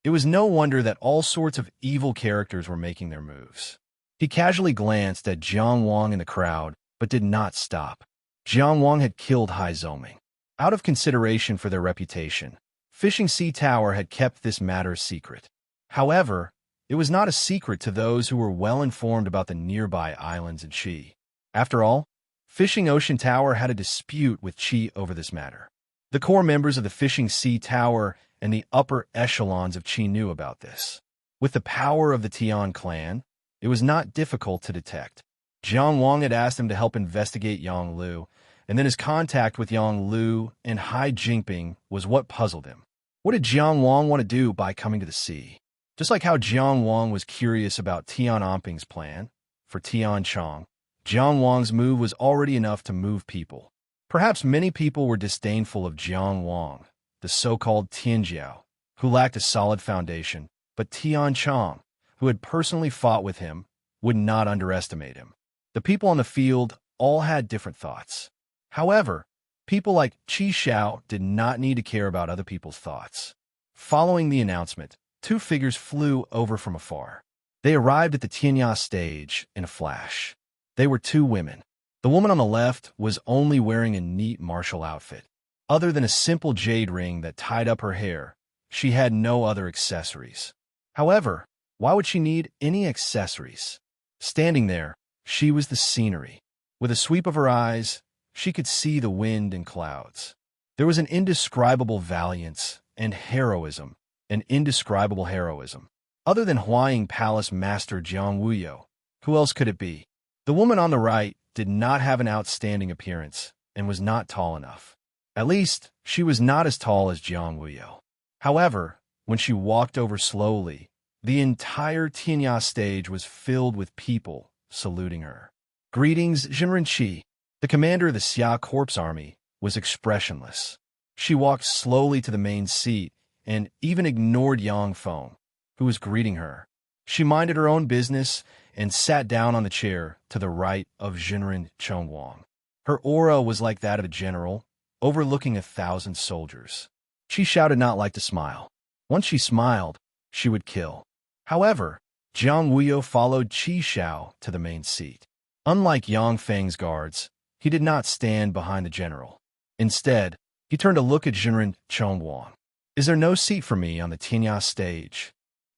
It was no wonder that all sorts of evil characters were making their moves. He casually glanced at Jiang Wang in the crowd, but did not stop. Jiang Wang had killed Hai Zoming. Out of consideration for their reputation, Fishing Sea Tower had kept this matter secret. However, it was not a secret to those who were well informed about the nearby islands in Qi. After all, Fishing Ocean Tower had a dispute with Qi over this matter. The core members of the Fishing Sea Tower and the upper echelons of Qi knew about this. With the power of the Tian clan, it was not difficult to detect. Jiang Wang had asked him to help investigate Yang Lu, and then his contact with Yang Lu and Hai Jingping was what puzzled him. What did Jiang Wang want to do by coming to the sea? Just like how Jiang Wang was curious about Tian Amping's plan for Tian Chong, Jiang Wang's move was already enough to move people. Perhaps many people were disdainful of Jiang Wang, the so-called Tianjiao, who lacked a solid foundation, but Tian Chong, who had personally fought with him, would not underestimate him. The people on the field all had different thoughts. However, people like Qi Xiao did not need to care about other people's thoughts. Following the announcement, 2 figures flew over from afar. They arrived at the Tianya stage in a flash. They were 2 women. The woman on the left was only wearing a neat martial outfit. Other than a simple jade ring that tied up her hair, she had no other accessories. However, why would she need any accessories? Standing there, she was the scenery. With a sweep of her eyes, she could see the wind and clouds. There was an indescribable valiance and heroism, an indescribable heroism. Other than Huaying Palace Master Jiang Wuyo, who else could it be? The woman on the right did not have an outstanding appearance and was not tall enough. At least, she was not as tall as Jiang Wuyo. However, when she walked over slowly, the entire Tianya stage was filled with people saluting her. Greetings, Jinren. The commander of the Xia Corpse Army was expressionless. She walked slowly to the main seat and even ignored Yang Feng, who was greeting her. She minded her own business and sat down on the chair to the right of Jinren Chongwang. Her aura was like that of a general, overlooking 1,000 soldiers. Chi Xiao did not like to smile. Once she smiled, she would kill. However, Jiang Wuyo followed Chi Xiao to the main seat. Unlike Yang Feng's guards, he did not stand behind the general. Instead, he turned to look at Jinren Chongwang. Is there no seat for me on the Tianya stage?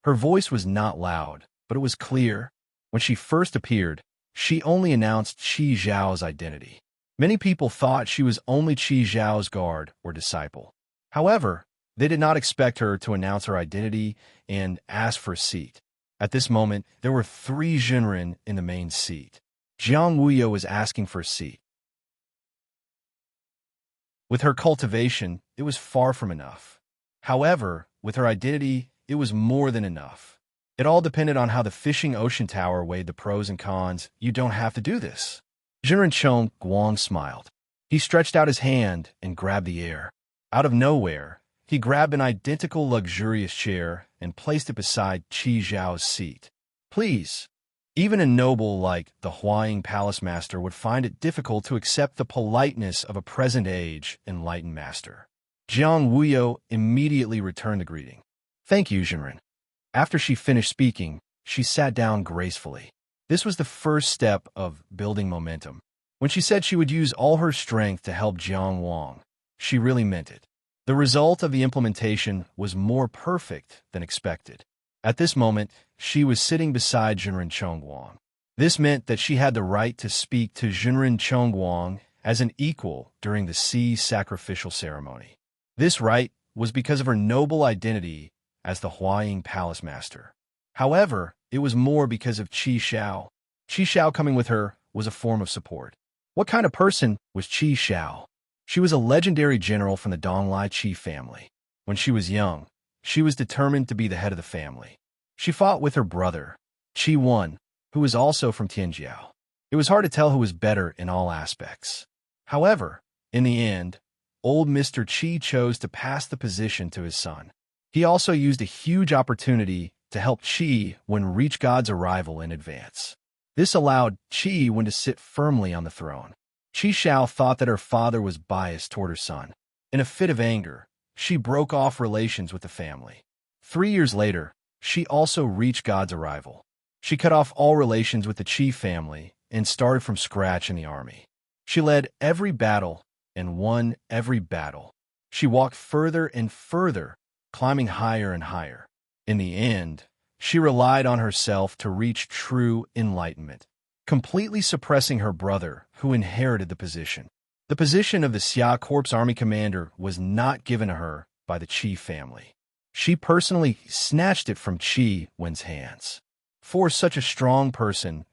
Her voice was not loud, but it was clear. When she first appeared, she only announced Qi Zhao's identity. Many people thought she was only Qi Zhao's guard or disciple. However, they did not expect her to announce her identity and ask for a seat. At this moment, there were 3 Jinren in the main seat. Jiang Wuyo was asking for a seat. With her cultivation, it was far from enough. However, with her identity, it was more than enough. It all depended on how the fishing ocean tower weighed the pros and cons. You don't have to do this. Jinren Chongwang smiled. He stretched out his hand and grabbed the air. Out of nowhere, he grabbed an identical luxurious chair and placed it beside Qi Zhao's seat. Please. Even a noble like the Huaying Palace Master would find it difficult to accept the politeness of a present-age enlightened master. Jiang Wuyo immediately returned the greeting. Thank you, Jinren. After she finished speaking, she sat down gracefully. This was the first step of building momentum. When she said she would use all her strength to help Jiang Wang, she really meant it. The result of the implementation was more perfect than expected. At this moment, she was sitting beside Jinren Chongwang. This meant that she had the right to speak to Jinren Chongwang as an equal during the sea sacrificial ceremony. This right was because of her noble identity as the Huaying Palace Master. However, it was more because of Qi Xiao. Qi Xiao coming with her was a form of support. What kind of person was Qi Xiao? She was a legendary general from the Donglai Qi family. When she was young, she was determined to be the head of the family. She fought with her brother, Qi Wen, who was also from Tianjiao. It was hard to tell who was better in all aspects. However, in the end, old Mr. Qi chose to pass the position to his son. He also used a huge opportunity to help Qi Wen reach God's arrival in advance. This allowed Qi Wen to sit firmly on the throne. Qi Xiao thought that her father was biased toward her son. In a fit of anger, she broke off relations with the family. 3 years later, she also reached God's arrival. She cut off all relations with the Qi family and started from scratch in the army. She led every battle and won every battle. She walked further and further, climbing higher and higher. In the end, she relied on herself to reach true enlightenment, completely suppressing her brother, who inherited the position. The position of the Xia Corpse Army commander was not given to her by the Qi family. She personally snatched it from Qi Wen's hands. For such a strong person,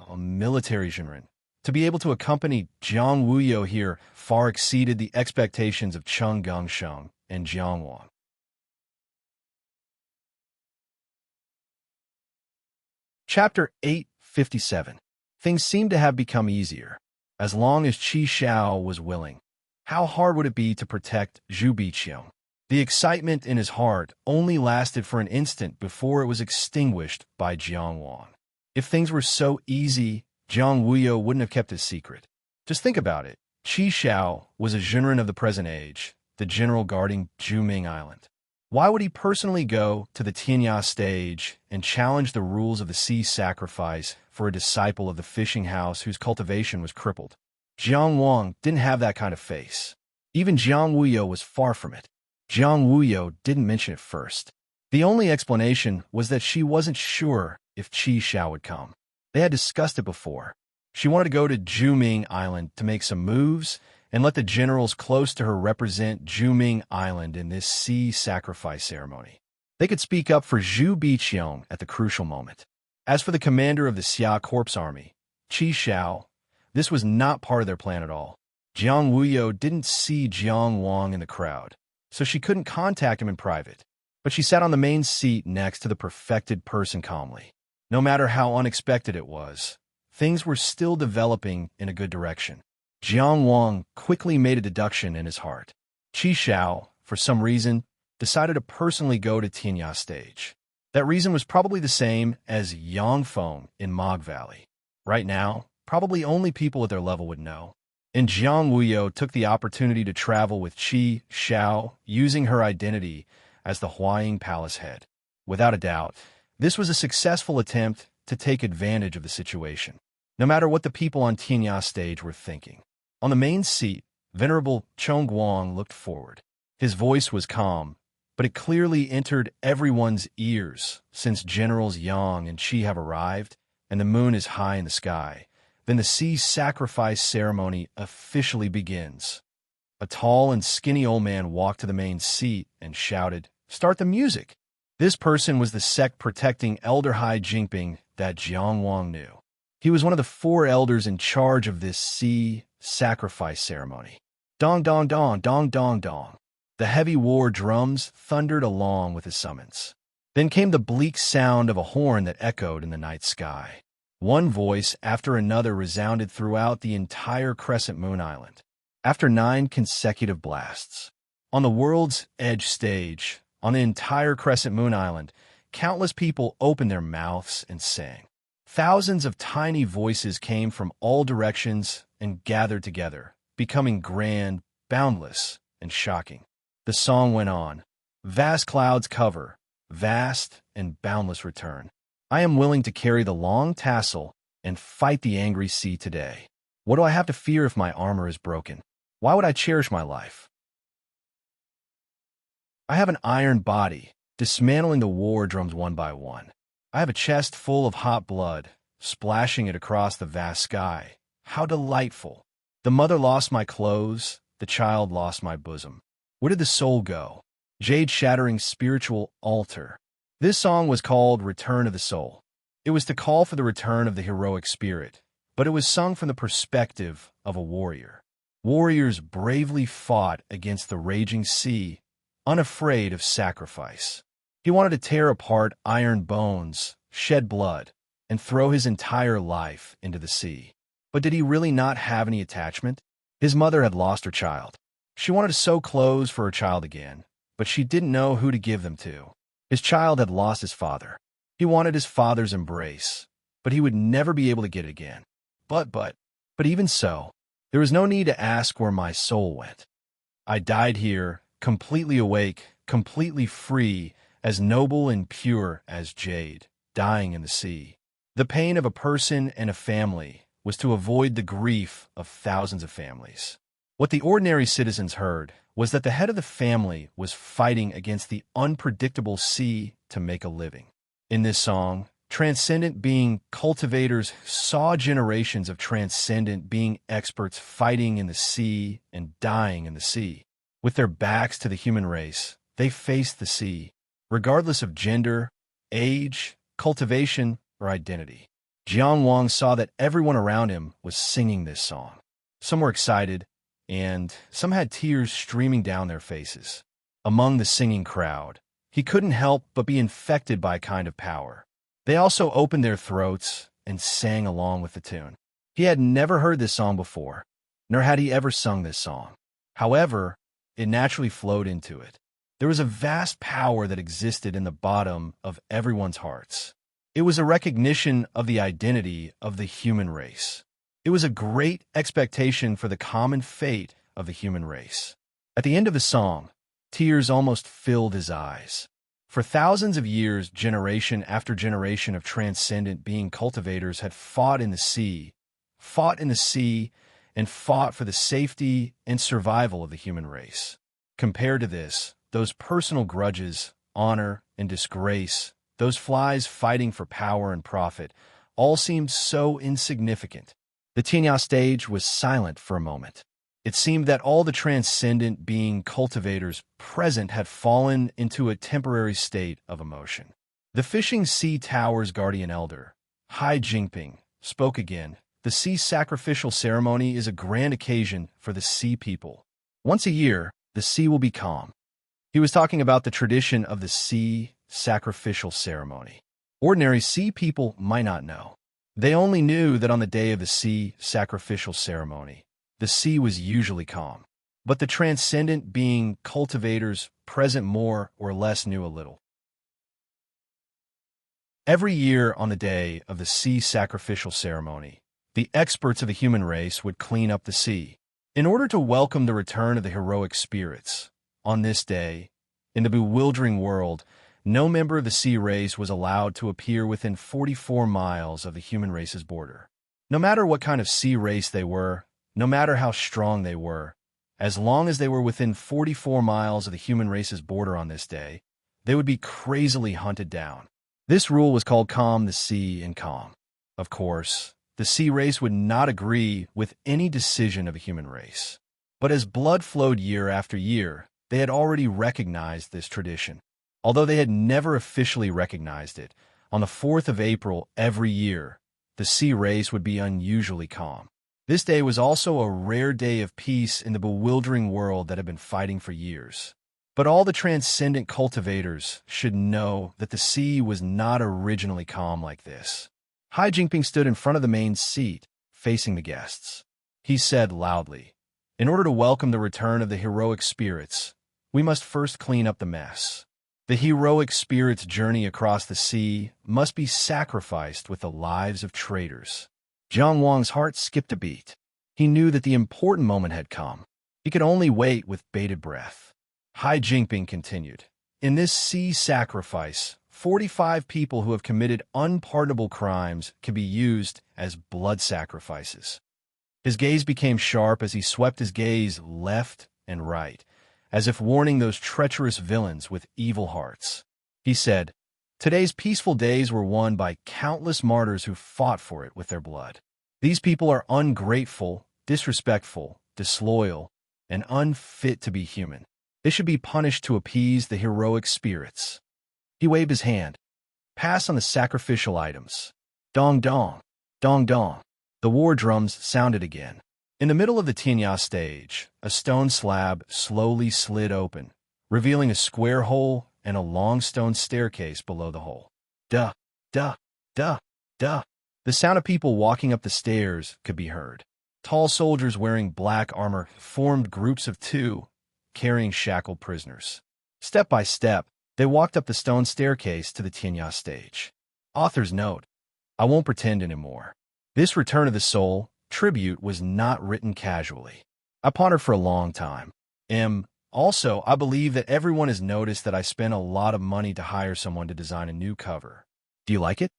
a military Jinren, to be able to accompany Jiang Wuyo here far exceeded the expectations of Cheng Gongsheng and Jiang Wang. Chapter 857. Things seemed to have become easier, as long as Qi Xiao was willing. How hard would it be to protect Zhu Biqiang? The excitement in his heart only lasted for an instant before it was extinguished by Jiang Wang. If things were so easy, Jiang Wuyo wouldn't have kept his secret. Just think about it. Qi Xiao was a Jinren of the present age, the general guarding Juming Island. Why would he personally go to the Tianya stage and challenge the rules of the sea sacrifice for a disciple of the fishing house whose cultivation was crippled? Jiang Wang didn't have that kind of face. Even Jiang Wuyo was far from it. Jiang Wuyo didn't mention it first. The only explanation was that she wasn't sure if Qi Xiao would come. They had discussed it before. She wanted to go to Juming Island to make some moves and let the generals close to her represent Juming Island in this sea sacrifice ceremony. They could speak up for Zhu Biqiong at the crucial moment. As for the commander of the Xia Corps Army, Qi Xiao, this was not part of their plan at all. Jiang Wuyo didn't see Jiang Wang in the crowd, so she couldn't contact him in private. But she sat on the main seat next to the perfected person calmly. No matter how unexpected it was, things were still developing in a good direction. Jiang Wang quickly made a deduction in his heart. Qi Xiao, for some reason, decided to personally go to Tianya stage. That reason was probably the same as Yang Feng in Mog Valley. Right now, probably only people at their level would know. And Jiang Wuyo took the opportunity to travel with Qi Xiao, using her identity as the Huaying Palace head. Without a doubt, this was a successful attempt to take advantage of the situation, no matter what the people on Tianya stage were thinking. On the main seat, Venerable Chongguang looked forward. His voice was calm, but it clearly entered everyone's ears since Generals Yang and Qi have arrived and the moon is high in the sky. Then the sea sacrifice ceremony officially begins. A tall and skinny old man walked to the main seat and shouted, "Start the music!" This person was the sect-protecting Elder Hai Jingping that Jiang Wang knew. He was one of the 4 elders in charge of this sea sacrifice ceremony. Dong, dong, dong, dong, dong, dong. The heavy war drums thundered along with his summons. Then came the bleak sound of a horn that echoed in the night sky. One voice after another resounded throughout the entire Crescent Moon Island. After 9 consecutive blasts. On the world's edge stage, on the entire Crescent Moon Island, countless people opened their mouths and sang. Thousands of tiny voices came from all directions and gathered together, becoming grand, boundless, and shocking. The song went on. Vast clouds cover, vast and boundless return. I am willing to carry the long tassel and fight the angry sea today. What do I have to fear if my armor is broken? Why would I cherish my life? I have an iron body, dismantling the war drums one by one. I have a chest full of hot blood, splashing it across the vast sky. How delightful! The mother lost my clothes, the child lost my bosom. Where did the soul go? Jade-shattering spiritual altar. This song was called Return of the Soul. It was to call for the return of the heroic spirit, but it was sung from the perspective of a warrior. Warriors bravely fought against the raging sea, unafraid of sacrifice. He wanted to tear apart iron bones, shed blood, and throw his entire life into the sea. But did he really not have any attachment? His mother had lost her child. She wanted to sew clothes for her child again, but she didn't know who to give them to. His child had lost his father. He wanted his father's embrace, but he would never be able to get it again. But even so, there was no need to ask where my soul went. I died here, completely awake, completely free, as noble and pure as jade, dying in the sea. The pain of a person and a family was to avoid the grief of thousands of families. What the ordinary citizens heard was that the head of the family was fighting against the unpredictable sea to make a living. In this song, transcendent being cultivators saw generations of transcendent being experts fighting in the sea and dying in the sea. With their backs to the human race, they faced the sea, regardless of gender, age, cultivation, or identity. Jiang Wang saw that everyone around him was singing this song. Some were excited, and some had tears streaming down their faces. Among the singing crowd, he couldn't help but be infected by a kind of power. They also opened their throats and sang along with the tune. He had never heard this song before, nor had he ever sung this song. However, it naturally flowed into it. There was a vast power that existed in the bottom of everyone's hearts. It was a recognition of the identity of the human race. It was a great expectation for the common fate of the human race. At the end of the song, tears almost filled his eyes. For thousands of years, generation after generation of transcendent being cultivators had fought in the sea, and fought for the safety and survival of the human race. Compared to this, those personal grudges, honor, and disgrace, those flies fighting for power and profit, all seemed so insignificant. The Tianya stage was silent for a moment. It seemed that all the transcendent being cultivators present had fallen into a temporary state of emotion. The Fishing Sea Tower's guardian elder, Hai Jingping, spoke again. The sea sacrificial ceremony is a grand occasion for the sea people. Once a year, the sea will be calm. He was talking about the tradition of the sea sacrificial ceremony. Ordinary sea people might not know. They only knew that on the day of the sea sacrificial ceremony, the sea was usually calm. But the transcendent being cultivators present more or less knew a little. Every year on the day of the sea sacrificial ceremony, the experts of the human race would clean up the sea. In order to welcome the return of the heroic spirits, on this day, in the bewildering world, no member of the sea race was allowed to appear within 44 miles of the human race's border. No matter what kind of sea race they were, no matter how strong they were, as long as they were within 44 miles of the human race's border on this day, they would be crazily hunted down. This rule was called Calm the Sea in Calm. Of course, the sea race would not agree with any decision of a human race. But as blood flowed year after year, they had already recognized this tradition. Although they had never officially recognized it, on the 4th of April every year, the sea race would be unusually calm. This day was also a rare day of peace in the bewildering world that had been fighting for years. But all the transcendent cultivators should know that the sea was not originally calm like this. Hai Jingping stood in front of the main seat, facing the guests. He said loudly, "In order to welcome the return of the heroic spirits, we must first clean up the mess. The heroic spirits' journey across the sea must be sacrificed with the lives of traitors." Jiang Wang's heart skipped a beat. He knew that the important moment had come. He could only wait with bated breath. Hai Jingping continued, "In this sea sacrifice, 45 people who have committed unpardonable crimes can be used as blood sacrifices." His gaze became sharp as he swept his gaze left and right, as if warning those treacherous villains with evil hearts. He said, "Today's peaceful days were won by countless martyrs who fought for it with their blood. These people are ungrateful, disrespectful, disloyal, and unfit to be human. They should be punished to appease the heroic spirits." He waved his hand. "Pass on the sacrificial items." Dong dong, dong dong. The war drums sounded again. In the middle of the Tianya stage, a stone slab slowly slid open, revealing a square hole and a long stone staircase below the hole. Duh, duh, duh, duh. The sound of people walking up the stairs could be heard. Tall soldiers wearing black armor formed groups of two, carrying shackled prisoners. Step by step, they walked up the stone staircase to the Tianya stage. Author's note: I won't pretend anymore. This return of the soul tribute was not written casually. I pondered for a long time. Also, I believe that everyone has noticed that I spent a lot of money to hire someone to design a new cover. Do you like it?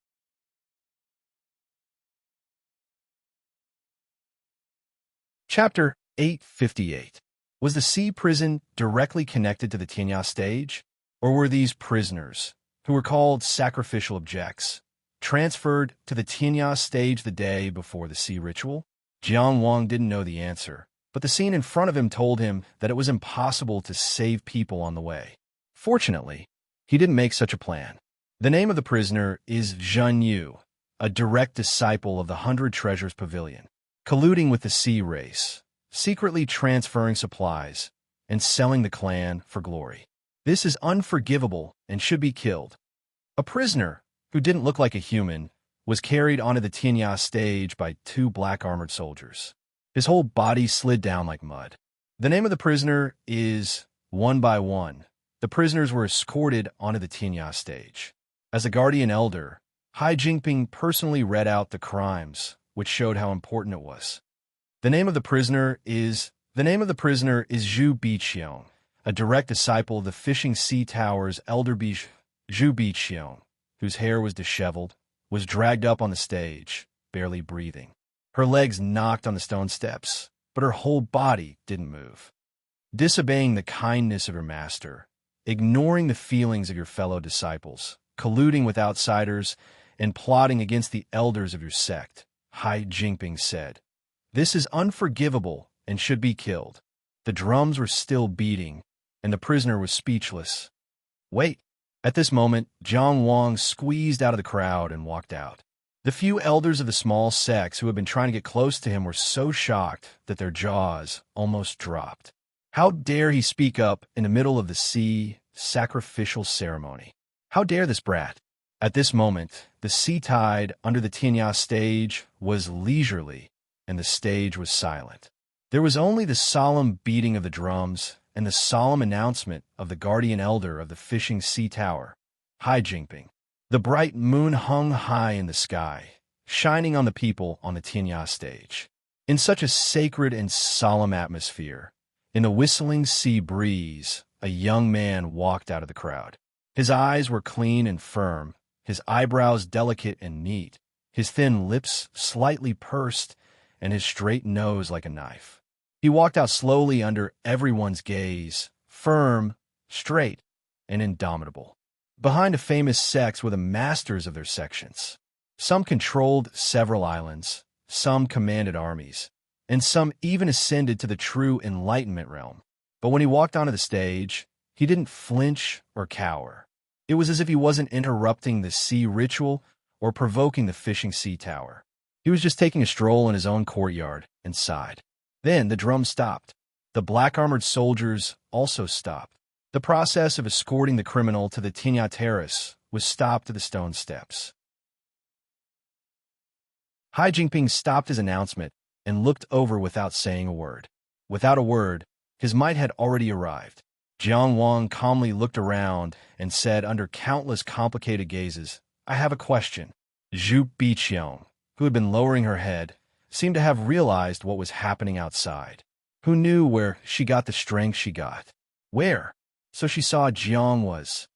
Chapter 858. Was the sea prison directly connected to the Tianya stage? Or were these prisoners, who were called sacrificial objects, transferred to the Tianya stage the day before the sea ritual? Jiang Wang didn't know the answer, but the scene in front of him told him that it was impossible to save people on the way. Fortunately, he didn't make such a plan. The name of the prisoner is Zhen Yu, a direct disciple of the 100 Treasures Pavilion, colluding with the sea race, secretly transferring supplies, and selling the clan for glory. This is unforgivable and should be killed. A prisoner, who didn't look like a human, was carried onto the Tianya stage by 2 black-armored soldiers. His whole body slid down like mud. The name of the prisoner is One by One. The prisoners were escorted onto the Tianya stage. As a guardian elder, Hai Jingping personally read out the crimes, which showed how important it was. The name of the prisoner is Zhu Biqiong, a direct disciple of the Fishing Sea Tower's elder Zhu Biqiong, whose hair was disheveled, was dragged up on the stage, barely breathing. Her legs knocked on the stone steps, but her whole body didn't move. Disobeying the kindness of your master, ignoring the feelings of your fellow disciples, colluding with outsiders, and plotting against the elders of your sect, Hai Jingping said. This is unforgivable and should be killed. The drums were still beating, and the prisoner was speechless. Wait. At this moment, Jiang Wang squeezed out of the crowd and walked out. The few elders of the small sects who had been trying to get close to him were so shocked that their jaws almost dropped. How dare he speak up in the middle of the sacrificial ceremony? How dare this brat? At this moment, the sea tide under the Tianya stage was leisurely, and the stage was silent. There was only the solemn beating of the drums and the solemn announcement of the guardian elder of the fishing sea tower, Hai Jingping. The bright moon hung high in the sky, shining on the people on the Tianya stage. In such a sacred and solemn atmosphere, in the whistling sea breeze, a young man walked out of the crowd. His eyes were clean and firm, his eyebrows delicate and neat, his thin lips slightly pursed, and his straight nose like a knife. He walked out slowly under everyone's gaze, firm, straight, and indomitable. Behind a famous sects were the masters of their sections. Some controlled several islands, some commanded armies, and some even ascended to the true enlightenment realm. But when he walked onto the stage, he didn't flinch or cower. It was as if he wasn't interrupting the sea ritual or provoking the fishing sea tower. He was just taking a stroll in his own courtyard and sighed. Then the drums stopped. The black-armored soldiers also stopped. The process of escorting the criminal to the Tianya terrace was stopped at the stone steps. Hai Jingping stopped his announcement and looked over without saying a word. Without a word, his might had already arrived. Jiang Wang calmly looked around and said under countless complicated gazes, I have a question. Zhu Biqiang, who had been lowering her head, seemed to have realized what was happening outside. Who knew where she got the strength she got? Where? So she saw Jiang was.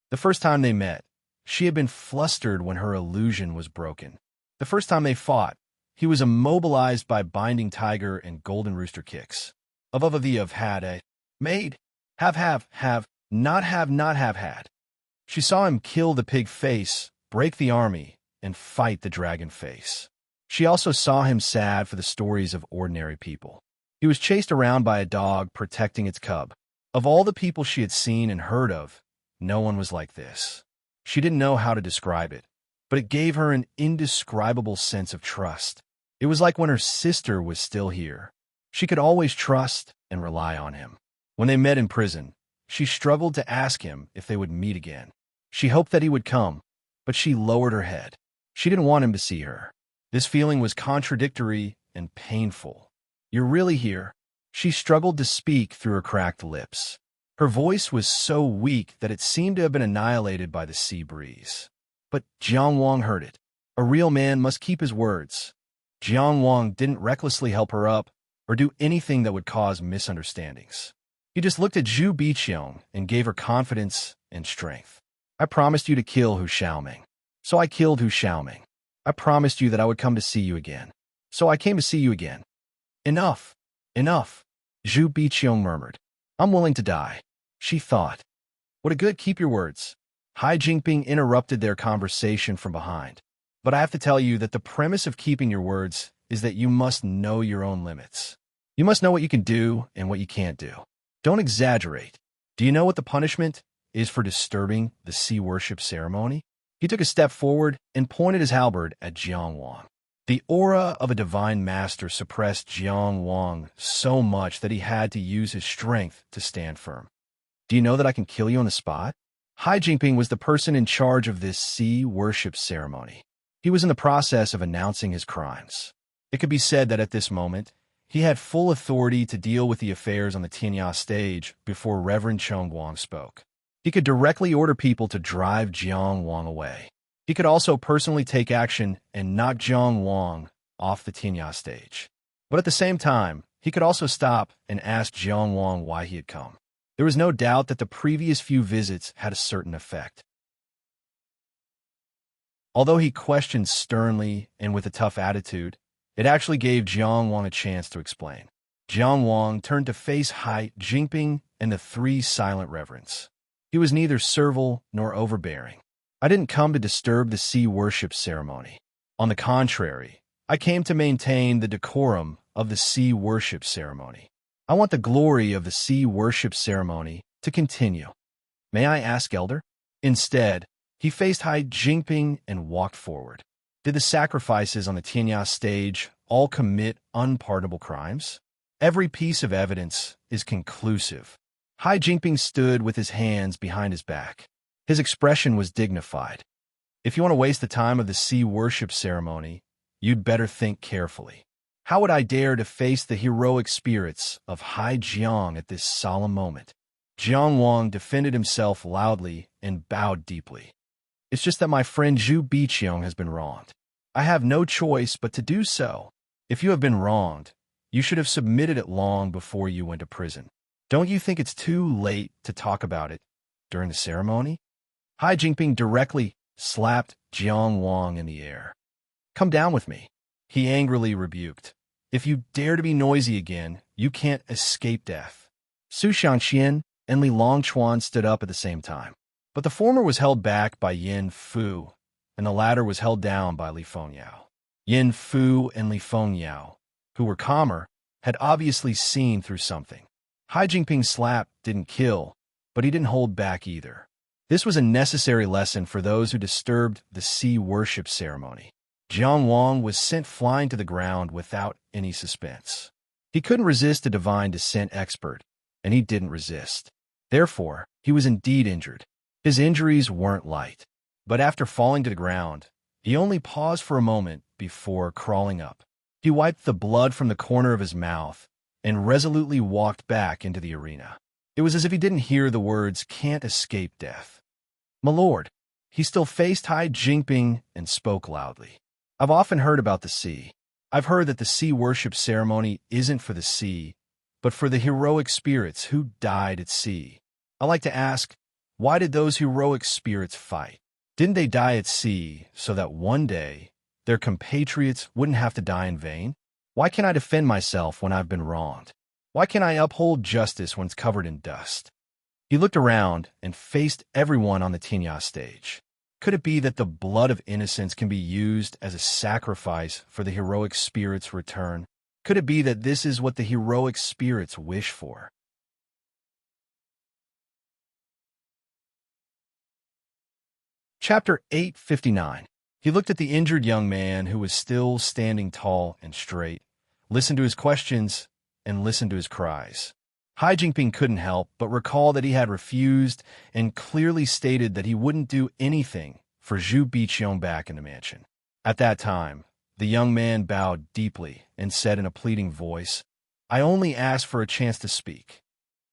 The first time they met, she had been flustered when her illusion was broken. The first time they fought, he was immobilized by binding tiger and golden rooster kicks. Of had a made, have, not have had. She saw him kill the pig face, break the army, and fight the dragon face. She also saw him sad for the stories of ordinary people. He was chased around by a dog protecting its cub. Of all the people she had seen and heard of, no one was like this. She didn't know how to describe it, but it gave her an indescribable sense of trust. It was like when her sister was still here. She could always trust and rely on him. When they met in prison, she struggled to ask him if they would meet again. She hoped that he would come, but she lowered her head. She didn't want him to see her. This feeling was contradictory and painful. You're really here? She struggled to speak through her cracked lips. Her voice was so weak that it seemed to have been annihilated by the sea breeze. But Jiang Wang heard it. A real man must keep his words. Jiang Wang didn't recklessly help her up or do anything that would cause misunderstandings. He just looked at Zhu Biqiang and gave her confidence and strength. I promised you to kill Hu Xiaoming. So I killed Hu Xiaoming. I promised you that I would come to see you again. So I came to see you again. Enough. Enough. Zhu Biqiang murmured. I'm willing to die. She thought. What a good keep your words. Hai Jingping interrupted their conversation from behind. But I have to tell you that the premise of keeping your words is that you must know your own limits. You must know what you can do and what you can't do. Don't exaggerate. Do you know what the punishment is for disturbing the sea worship ceremony? He took a step forward and pointed his halberd at Jiang Wang. The aura of a divine master suppressed Jiang Wang so much that he had to use his strength to stand firm. Do you know that I can kill you on the spot? Hai Jingping was the person in charge of this sea worship ceremony. He was in the process of announcing his crimes. It could be said that at this moment, he had full authority to deal with the affairs on the Tianya stage before Reverend Chong Guang spoke. He could directly order people to drive Jiang Wang away. He could also personally take action and knock Jiang Wang off the Tianya stage. But at the same time, he could also stop and ask Jiang Wang why he had come. There was no doubt that the previous few visits had a certain effect. Although he questioned sternly and with a tough attitude, It actually gave Jiang Wang a chance to explain. Jiang Wang turned to face Hai Jingping and the three silent reverends. He was neither servile nor overbearing. I didn't come to disturb the sea worship ceremony. On the contrary, I came to maintain the decorum of the sea worship ceremony. I want the glory of the sea worship ceremony to continue. May I ask, Elder? Instead, he faced Hai Jingping and walked forward. Did the sacrifices on the Tianya stage all commit unpardonable crimes? Every piece of evidence is conclusive. Hai Jingping stood with his hands behind his back. His expression was dignified. If you want to waste the time of the sea worship ceremony, you'd better think carefully. How would I dare to face the heroic spirits of Hai Jiang at this solemn moment? Jiang Wang defended himself loudly and bowed deeply. It's just that my friend Zhu Biqiong has been wronged. I have no choice but to do so. If you have been wronged, you should have submitted it long before you went to prison. Don't you think it's too late to talk about it during the ceremony? Hai Jingping directly slapped Jiang Wang in the air. Come down with me, he angrily rebuked. If you dare to be noisy again, you can't escape death. Su Xiangxian and Li Longchuan stood up at the same time. But the former was held back by Yin Fu, and the latter was held down by Li Fengyao. Yin Fu and Li Fengyao, who were calmer, had obviously seen through something. Hai Jingping's slap didn't kill, but he didn't hold back either. This was a necessary lesson for those who disturbed the sea worship ceremony. Jiang Wang was sent flying to the ground without any suspense. He couldn't resist a divine descent expert, and he didn't resist. Therefore, he was indeed injured. His injuries weren't light. But after falling to the ground, he only paused for a moment before crawling up. He wiped the blood from the corner of his mouth and resolutely walked back into the arena. It was as if he didn't hear the words, "Can't escape death." "My lord," he still faced Hai Jingping and spoke loudly. "I've often heard about the sea. I've heard that the sea worship ceremony isn't for the sea, but for the heroic spirits who died at sea. I like to ask, why did those heroic spirits fight? Didn't they die at sea so that one day their compatriots wouldn't have to die in vain? Why can't I defend myself when I've been wronged? Why can't I uphold justice when it's covered in dust?" He looked around and faced everyone on the Tianya stage. Could it be that the blood of innocents can be used as a sacrifice for the heroic spirits' return? Could it be that this is what the heroic spirits wish for? Chapter 859. He looked at the injured young man who was still standing tall and straight, listened to his questions, and listened to his cries. Hai Jingping couldn't help but recall that he had refused and clearly stated that he wouldn't do anything for Zhu Biqiong back in the mansion. At that time, the young man bowed deeply and said in a pleading voice, "I only asked for a chance to speak."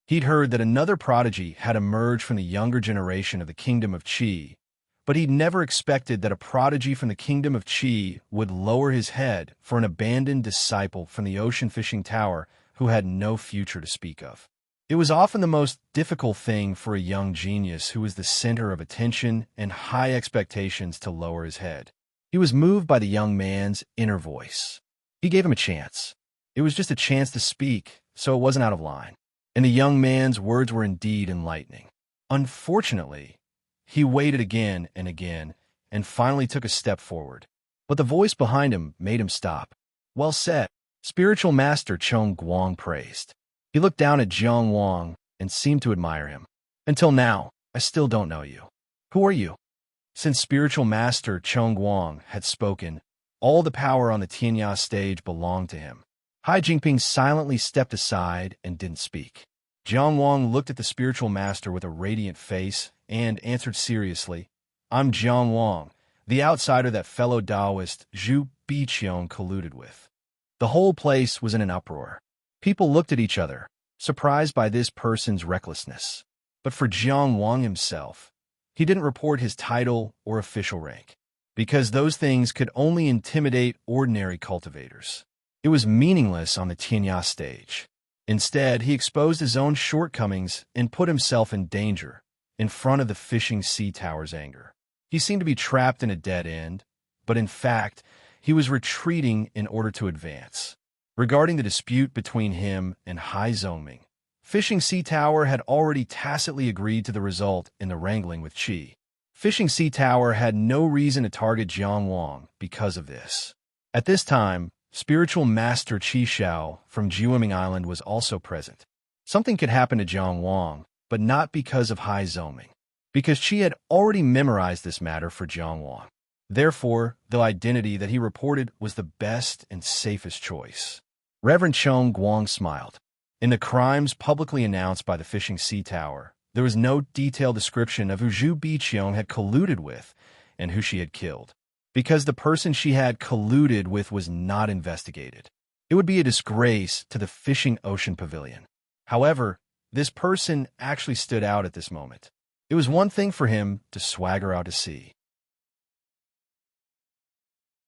He'd heard that another prodigy had emerged from the younger generation of the kingdom of Qi, but he'd never expected that a prodigy from the kingdom of Qi would lower his head for an abandoned disciple from the ocean fishing tower who had no future to speak of. It was often the most difficult thing for a young genius who was the center of attention and high expectations to lower his head. He was moved by the young man's inner voice. He gave him a chance. It was just a chance to speak, so it wasn't out of line. And the young man's words were indeed enlightening. Unfortunately, he waited again and finally took a step forward. But the voice behind him made him stop. "Well said," Spiritual Master Chong Guang praised. He looked down at Jiang Wang and seemed to admire him. "Until now, I still don't know you. Who are you?" Since Spiritual Master Chong Guang had spoken, all the power on the Tianya stage belonged to him. Hai Jingping silently stepped aside and didn't speak. Jiang Wang looked at the Spiritual Master with a radiant face and answered seriously, "I'm Jiang Wang, the outsider that fellow Taoist Zhu Biqiong colluded with." The whole place was in an uproar. People looked at each other, surprised by this person's recklessness. But for Jiang Wang himself, he didn't report his title or official rank, because those things could only intimidate ordinary cultivators. It was meaningless on the Tianya stage. Instead, he exposed his own shortcomings and put himself in danger in front of the fishing sea tower's anger. He seemed to be trapped in a dead end, but in fact, he was retreating in order to advance. Regarding the dispute between him and Hai Zongming, Fishing Sea Tower had already tacitly agreed to the result in the wrangling with Qi. Fishing Sea Tower had no reason to target Jiang Wang because of this. At this time, spiritual master Qi Xiao from Jiuming Island was also present. Something could happen to Jiang Wang, but not because of Hai Zongming, because Qi had already memorized this matter for Jiang Wang. Therefore, the identity that he reported was the best and safest choice. Reverend Chong Guang smiled. In the crimes publicly announced by the Fishing Sea Tower, there was no detailed description of who Zhu Biqiong had colluded with and who she had killed, because the person she had colluded with was not investigated. It would be a disgrace to the Fishing Ocean Pavilion. However, this person actually stood out at this moment. It was one thing for him to swagger out to sea.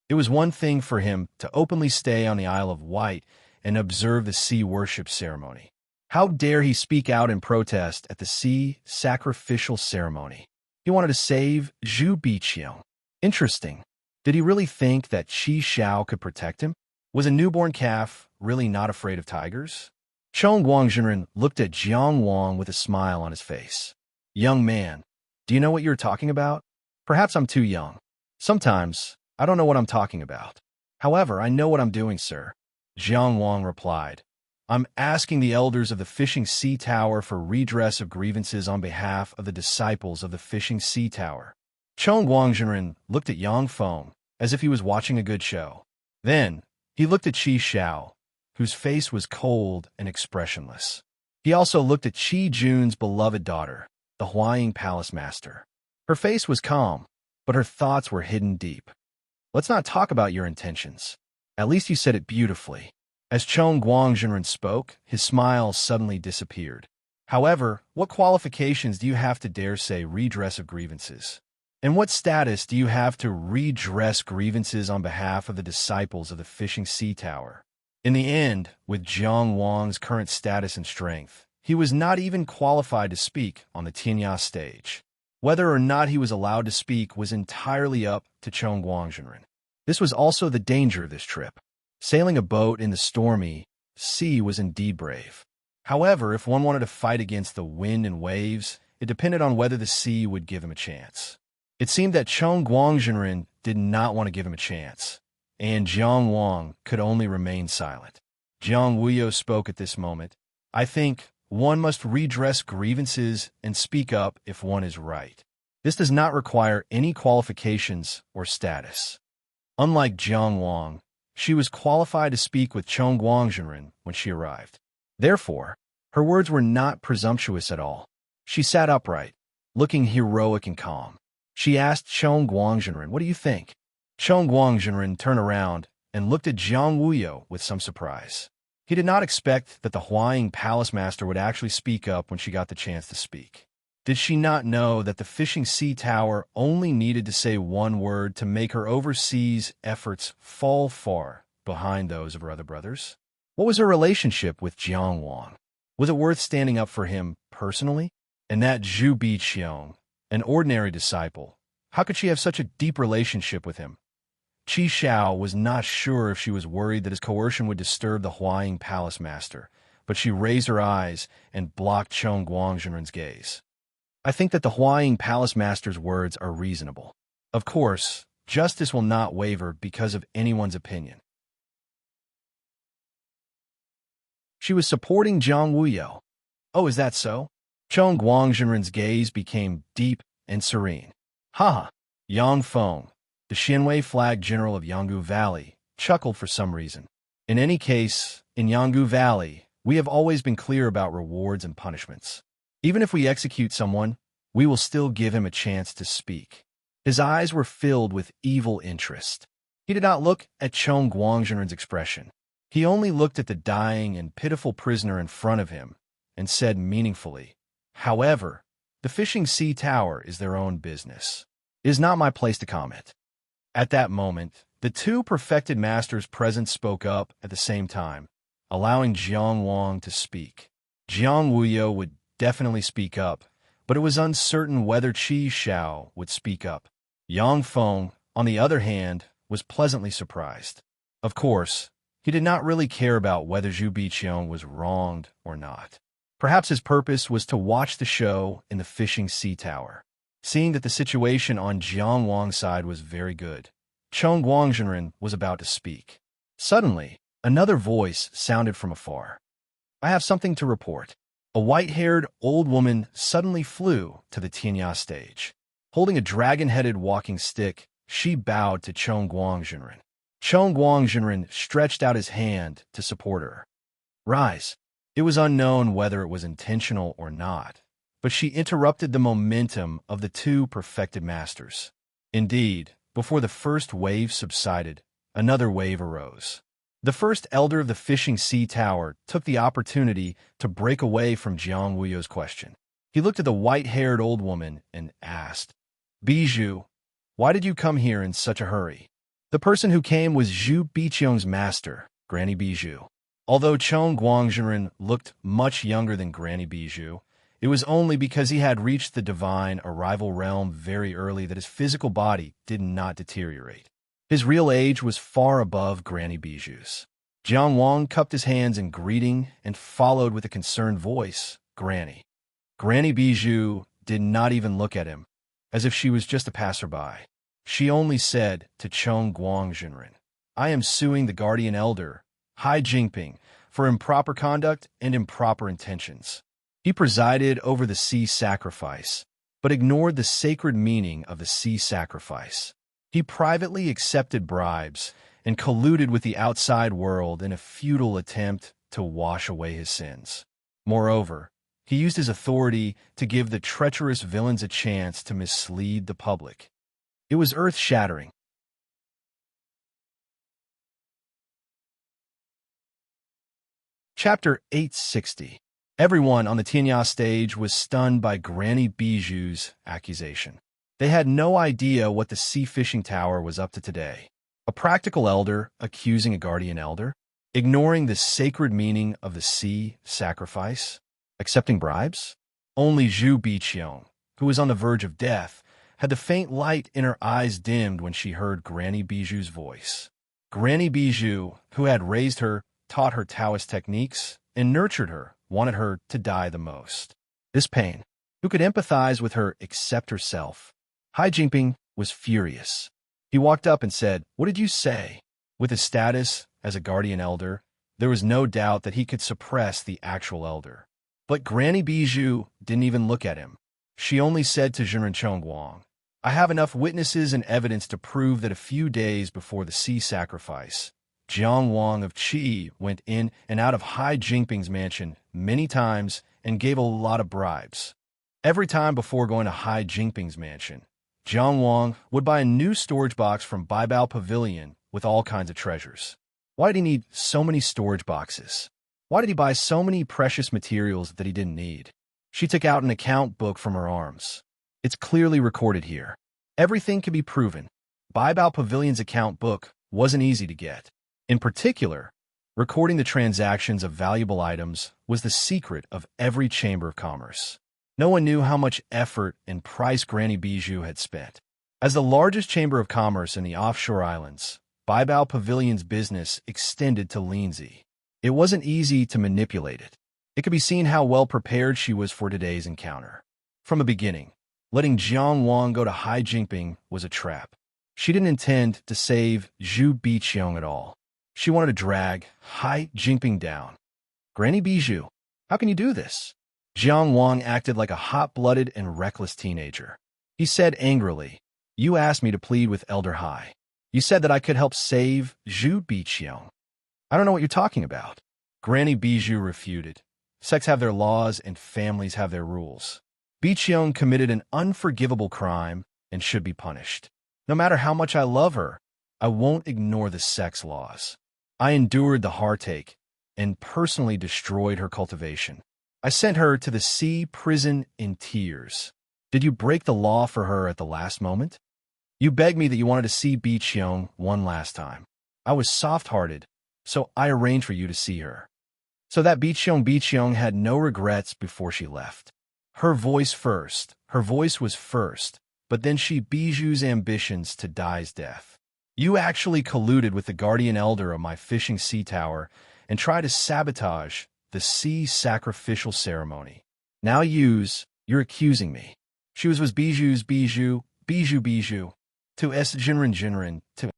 It was one thing for him to openly stay on the Isle of Wight and observe the sea worship ceremony. How dare he speak out in protest at the sea sacrificial ceremony? He wanted to save Zhu Biqiong. Interesting. Did he really think that Qi Xiao could protect him? Was a newborn calf really not afraid of tigers? Chong Guangzhenren looked at Jiang Wang with a smile on his face. Young man, do you know what you're talking about? Perhaps I'm too young. Sometimes, I don't know what I'm talking about. However, I know what I'm doing, sir. Jiang Wang replied. I'm asking the elders of the Fishing Sea Tower for redress of grievances on behalf of the disciples of the Fishing Sea Tower. Chong Guangzhenren looked at Yang Feng as if he was watching a good show. Then, he looked at Qi Xiao, whose face was cold and expressionless. He also looked at Qi Jun's beloved daughter, the Huaying Palace Master. Her face was calm, but her thoughts were hidden deep. Let's not talk about your intentions. At least you said it beautifully. As Chong Guangzhenren spoke, his smile suddenly disappeared. However, what qualifications do you have to dare say redress of grievances? And what status do you have to redress grievances on behalf of the disciples of the Fishing Sea Tower? In the end, with Jiang Wang's current status and strength, he was not even qualified to speak on the Tianya stage. Whether or not he was allowed to speak was entirely up to Chong Guangzhenren. This was also the danger of this trip. Sailing a boat in the stormy sea was indeed brave. However, if one wanted to fight against the wind and waves, it depended on whether the sea would give him a chance. It seemed that Chong Guangzhenren did not want to give him a chance, and Jiang Wang could only remain silent. Jiang Wuyo spoke at this moment. I think one must redress grievances and speak up if one is right. This does not require any qualifications or status. Unlike Jiang Wang, she was qualified to speak with Chong Guangzhenren when she arrived. Therefore, her words were not presumptuous at all. She sat upright, looking heroic and calm. She asked Chong Guangzhenren, "What do you think?" Chong Guangzhenren turned around and looked at Jiang Wuyo with some surprise. He did not expect that the Huaying Palace Master would actually speak up when she got the chance to speak. Did she not know that the Fishing Sea Tower only needed to say one word to make her overseas efforts fall far behind those of her other brothers? What was her relationship with Jiang Wang? Was it worth standing up for him personally? And that Zhu Biqiong, an ordinary disciple, how could she have such a deep relationship with him? Qi Xiao was not sure if she was worried that his coercion would disturb the Huaying Palace Master, but she raised her eyes and blocked Chong Guangzhenren's gaze. I think that the Huaying Palace Master's words are reasonable. Of course, justice will not waver because of anyone's opinion. She was supporting Jiang Wuyo. Oh, is that so? Chong Guangzhenren's gaze became deep and serene. Haha, Yang Feng, the Xinwei flag general of Yanggu Valley, chuckled for some reason. In any case, in Yanggu Valley, we have always been clear about rewards and punishments. Even if we execute someone, we will still give him a chance to speak. His eyes were filled with evil interest. He did not look at Chong Guangzhenren's expression. He only looked at the dying and pitiful prisoner in front of him and said meaningfully, "However, the Fishing Sea Tower is their own business. It is not my place to comment." At that moment, the two perfected masters present spoke up at the same time, allowing Jiang Wang to speak. Jiang Wuyo would definitely speak up, but it was uncertain whether Qi Xiao would speak up. Yang Feng, on the other hand, was pleasantly surprised. Of course, he did not really care about whether Zhu Biqiong was wronged or not. Perhaps his purpose was to watch the show in the fishing sea tower. Seeing that the situation on Jiang Wang's side was very good, Cheng Guangzhenren was about to speak. Suddenly, another voice sounded from afar. "I have something to report." A white-haired old woman suddenly flew to the Tianya stage. Holding a dragon-headed walking stick, she bowed to Cheng Guangzhenren. Cheng Guangzhenren stretched out his hand to support her. "Rise." It was unknown whether it was intentional or not, but she interrupted the momentum of the two perfected masters. Indeed, before the first wave subsided, another wave arose. The first elder of the fishing sea tower took the opportunity to break away from Jiang Wuyo's question. He looked at the white-haired old woman and asked, "Bijou, why did you come here in such a hurry?" The person who came was Zhu Biqiong's master, Granny Bijou. Although Cheng Guangzhenren looked much younger than Granny Bijou, it was only because he had reached the divine arrival realm very early that his physical body did not deteriorate. His real age was far above Granny Bijou's. Jiang Wang cupped his hands in greeting and followed with a concerned voice, "Granny." Granny Bijou did not even look at him, as if she was just a passerby. She only said to Cheng Guangzhenren, "I am suing the guardian elder, Hai Jingping, for improper conduct and improper intentions." He presided over the sea sacrifice, but ignored the sacred meaning of the sea sacrifice. He privately accepted bribes and colluded with the outside world in a futile attempt to wash away his sins. Moreover, he used his authority to give the treacherous villains a chance to mislead the public. It was earth-shattering. Chapter 860. Everyone on the Tianya stage was stunned by Granny Bijou's accusation. They had no idea what the sea fishing tower was up to today. A practical elder accusing a guardian elder? Ignoring the sacred meaning of the sea sacrifice? Accepting bribes? Only Zhu Biqiong, who was on the verge of death, had the faint light in her eyes dimmed when she heard Granny Bijou's voice. Granny Bijou, who had raised her, taught her Taoist techniques, and nurtured her, wanted her to die the most. This pain, who could empathize with her except herself? Hai Jingping was furious. He walked up and said, "What did you say?" With his status as a guardian elder, there was no doubt that he could suppress the actual elder. But Granny Bijou didn't even look at him. She only said to Zhenren Chongguang, "I have enough witnesses and evidence to prove that a few days before the sea sacrifice, Jiang Wang of Qi went in and out of Hai Jingping's mansion many times and gave a lot of bribes. Every time before going to Hai Jingping's mansion, Jiang Wang would buy a new storage box from Baibao Pavilion with all kinds of treasures. Why did he need so many storage boxes? Why did he buy so many precious materials that he didn't need?" She took out an account book from her arms. "It's clearly recorded here. Everything can be proven." Baibao Pavilion's account book wasn't easy to get. In particular, recording the transactions of valuable items was the secret of every chamber of commerce. No one knew how much effort and price Granny Bijou had spent. As the largest chamber of commerce in the offshore islands, Baibao Pavilion's business extended to Linzi. It wasn't easy to manipulate it. It could be seen how well prepared she was for today's encounter. From the beginning, letting Jiang Wang go to Hai Jingping was a trap. She didn't intend to save Zhu Biqiong at all. She wanted to drag Hai Jingping down. "Granny Bijou, how can you do this?" Jiang Wang acted like a hot-blooded and reckless teenager. He said angrily, "You asked me to plead with Elder Hai. You said that I could help save Zhu Biqiong. I don't know what you're talking about." Granny Bijou refuted. Sects have their laws and families have their rules. Biqiong committed an unforgivable crime and should be punished. No matter how much I love her, I won't ignore the sect's laws. I endured the heartache and personally destroyed her cultivation. I sent her to the sea prison in tears. Did you break the law for her at the last moment? You begged me that you wanted to see Biqiong one last time. I was soft-hearted, so I arranged for you to see her. So that Biqiong had no regrets before she left. Her voice was first, but then she Bijou's ambitions to Dai's death. You actually colluded with the guardian elder of my fishing sea tower and tried to sabotage the sea sacrificial ceremony. Now you're accusing me. She was bijou, to es jinrin, to.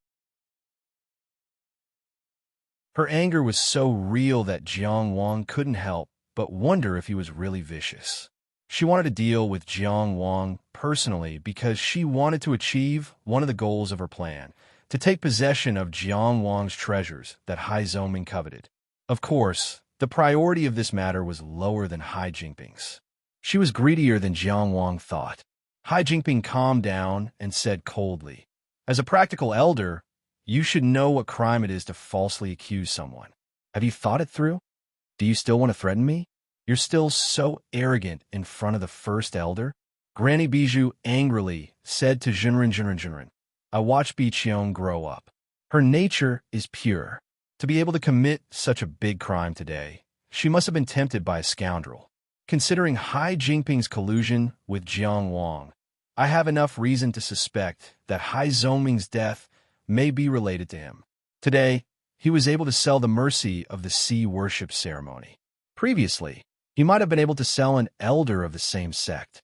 Her anger was so real that Jiang Wang couldn't help but wonder if he was really vicious. She wanted to deal with Jiang Wang personally because she wanted to achieve one of the goals of her plan, to take possession of Jiang Wang's treasures that Hai Zongming coveted. Of course, the priority of this matter was lower than Hai Jingping's. She was greedier than Jiang Wang thought. Hai Jingping calmed down and said coldly, "As a practical elder, you should know what crime it is to falsely accuse someone. Have you thought it through? Do you still want to threaten me? You're still so arrogant in front of the first elder?" Granny Bijou angrily said to Jinrin. "I watched Biqiong grow up. Her nature is pure. To be able to commit such a big crime today, she must have been tempted by a scoundrel. Considering Hai Jingping's collusion with Jiang Wang, I have enough reason to suspect that Hai Zongming's death may be related to him. Today, he was able to sell the mercy of the sea worship ceremony. Previously, he might have been able to sell an elder of the same sect.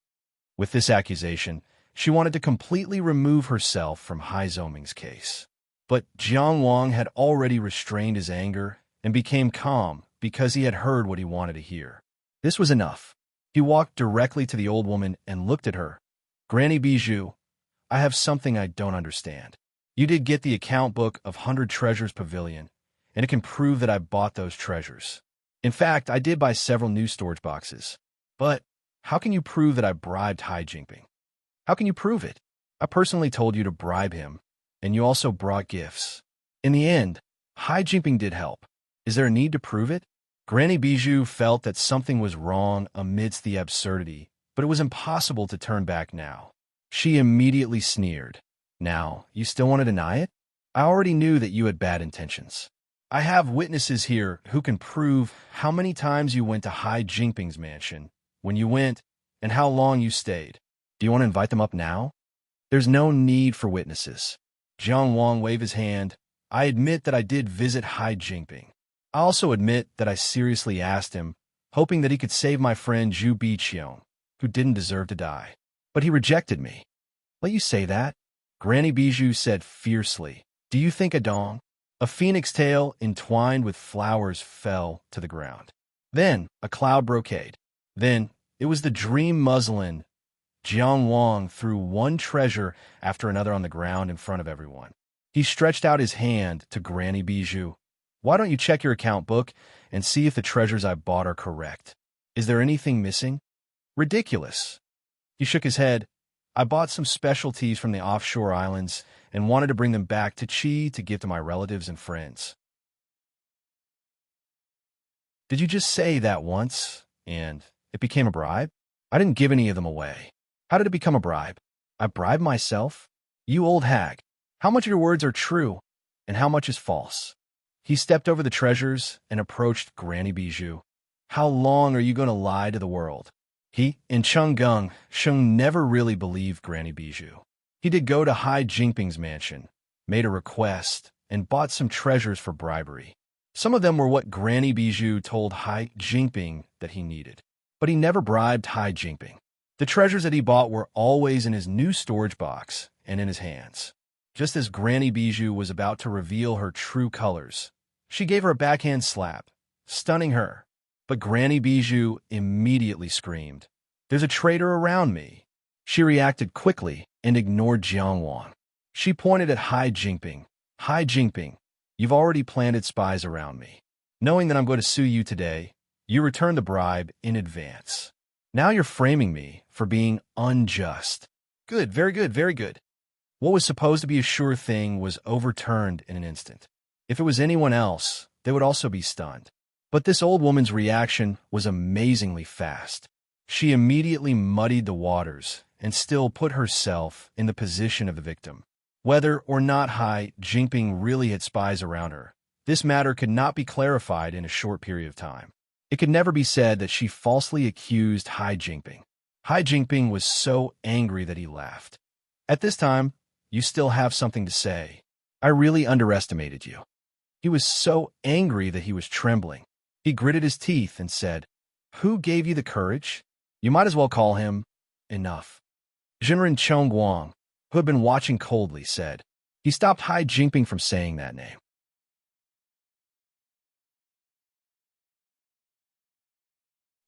With this accusation, she wanted to completely remove herself from Hai Zongming's case. But Jiang Wang had already restrained his anger and became calm because he had heard what he wanted to hear. This was enough. He walked directly to the old woman and looked at her. "Granny Bijou, I have something I don't understand. You did get the account book of 100 Treasures Pavilion, and it can prove that I bought those treasures. In fact, I did buy several new storage boxes. But how can you prove that I bribed Hai Jingping? How can you prove it? I personally told you to bribe him, and you also brought gifts. In the end, Hai Jingping did help. Is there a need to prove it?" Granny Bijou felt that something was wrong amidst the absurdity, but it was impossible to turn back now. She immediately sneered. "Now, you still want to deny it? I already knew that you had bad intentions. I have witnesses here who can prove how many times you went to Hai Jingping's mansion, when you went, and how long you stayed. Do you want to invite them up now?" "There's no need for witnesses." Jiang Wang waved his hand. "I admit that I did visit Hai Jingping. I also admit that I seriously asked him, hoping that he could save my friend Zhu Biqiong, who didn't deserve to die. But he rejected me." "Let you say that?" Granny Bijou said fiercely. "Do you think a phoenix tail entwined with flowers fell to the ground. Then a cloud brocade. Then it was the dream muslin." Jiang Wang threw one treasure after another on the ground in front of everyone. He stretched out his hand to Granny Bijou. "Why don't you check your account book and see if the treasures I bought are correct? Is there anything missing?" "Ridiculous." He shook his head. "I bought some specialties from the offshore islands and wanted to bring them back to Chi to give to my relatives and friends." "Did you just say that once, and it became a bribe?" "I didn't give any of them away." "How did it become a bribe?" "I bribed myself." "You old hag, how much of your words are true, and how much is false?" He stepped over the treasures and approached Granny Bijou. "How long are you going to lie to the world?" In Chenggung, Sheng never really believed Granny Bijou. He did go to Hai Jingping's mansion, made a request, and bought some treasures for bribery. Some of them were what Granny Bijou told Hai Jingping that he needed. But he never bribed Hai Jingping. The treasures that he bought were always in his new storage box and in his hands. Just as Granny Bijou was about to reveal her true colors, she gave her a backhand slap, stunning her. But Granny Bijou immediately screamed, "There's a traitor around me." She reacted quickly and ignored Jiang Wang. She pointed at Hai Jingping. "Hai Jingping, you've already planted spies around me. Knowing that I'm going to sue you today, you returned the bribe in advance. Now you're framing me for being unjust." "Good, very good, very good." What was supposed to be a sure thing was overturned in an instant. If it was anyone else, they would also be stunned. But this old woman's reaction was amazingly fast. She immediately muddied the waters and still put herself in the position of the victim. Whether or not Hai Jingping really had spies around her, this matter could not be clarified in a short period of time. It could never be said that she falsely accused Hai Jingping. Hai Jingping was so angry that he laughed. "At this time, you still have something to say." I really underestimated you." He was so angry that he was trembling. He gritted his teeth and said, "Who gave you the courage? You might as well call him enough." Jinren Chongguang, who had been watching coldly, said. He stopped Hai Jingping from saying that name.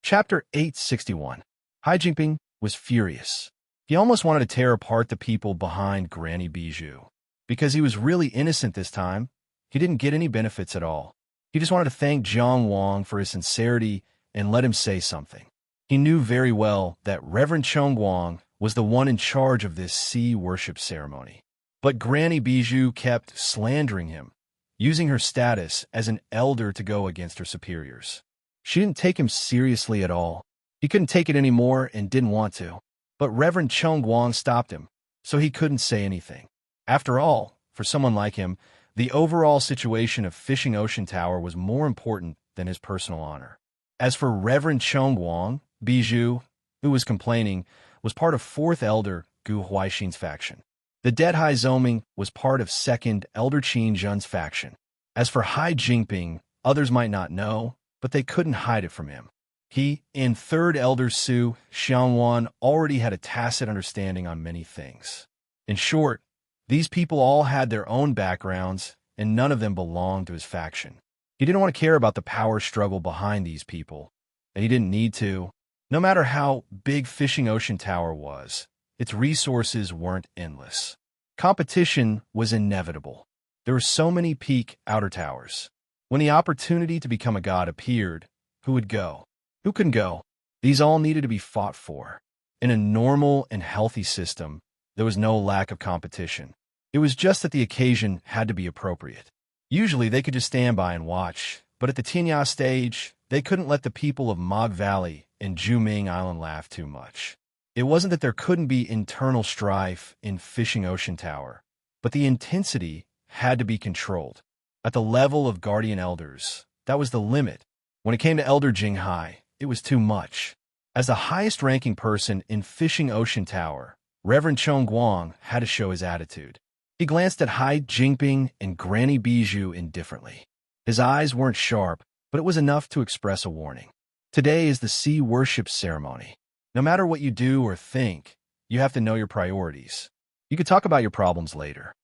Chapter 861. Hai Jingping was furious. He almost wanted to tear apart the people behind Granny Bijou. Because he was really innocent this time, he didn't get any benefits at all. He just wanted to thank Jiang Wang for his sincerity and let him say something. He knew very well that Reverend Chongguang was the one in charge of this sea worship ceremony. But Granny Bijou kept slandering him, using her status as an elder to go against her superiors. She didn't take him seriously at all. He couldn't take it anymore and didn't want to. But Reverend Chongguang stopped him, so he couldn't say anything. After all, for someone like him, the overall situation of Fishing Ocean Tower was more important than his personal honor. As for Reverend Chongguang, Bijou, who was complaining, was part of 4th Elder Gu Huaixin's faction. The dead Hai Zoming was part of 2nd Elder Qin Zhen's faction. As for Hai Jingping, others might not know, but they couldn't hide it from him. He and 3rd Elder Su Xiangwan already had a tacit understanding on many things. In short, these people all had their own backgrounds, and none of them belonged to his faction. He didn't want to care about the power struggle behind these people, and he didn't need to. No matter how big Fishing Ocean Tower was, its resources weren't endless. Competition was inevitable. There were so many peak outer towers. When the opportunity to become a god appeared, who would go? Who couldn't go? These all needed to be fought for. In a normal and healthy system, there was no lack of competition. It was just that the occasion had to be appropriate. Usually they could just stand by and watch, but at the Tianya stage, they couldn't let the people of Mog Valley and Juming Island laugh too much. It wasn't that there couldn't be internal strife in Fishing Ocean Tower, but the intensity had to be controlled. At the level of Guardian Elders, that was the limit. When it came to Elder Jinghai, it was too much. As the highest-ranking person in Fishing Ocean Tower, Reverend Chongguang had to show his attitude. He glanced at Hai Jingping and Granny Bijou indifferently. His eyes weren't sharp, but it was enough to express a warning. Today is the sea worship ceremony. No matter what you do or think, you have to know your priorities. You could talk about your problems later.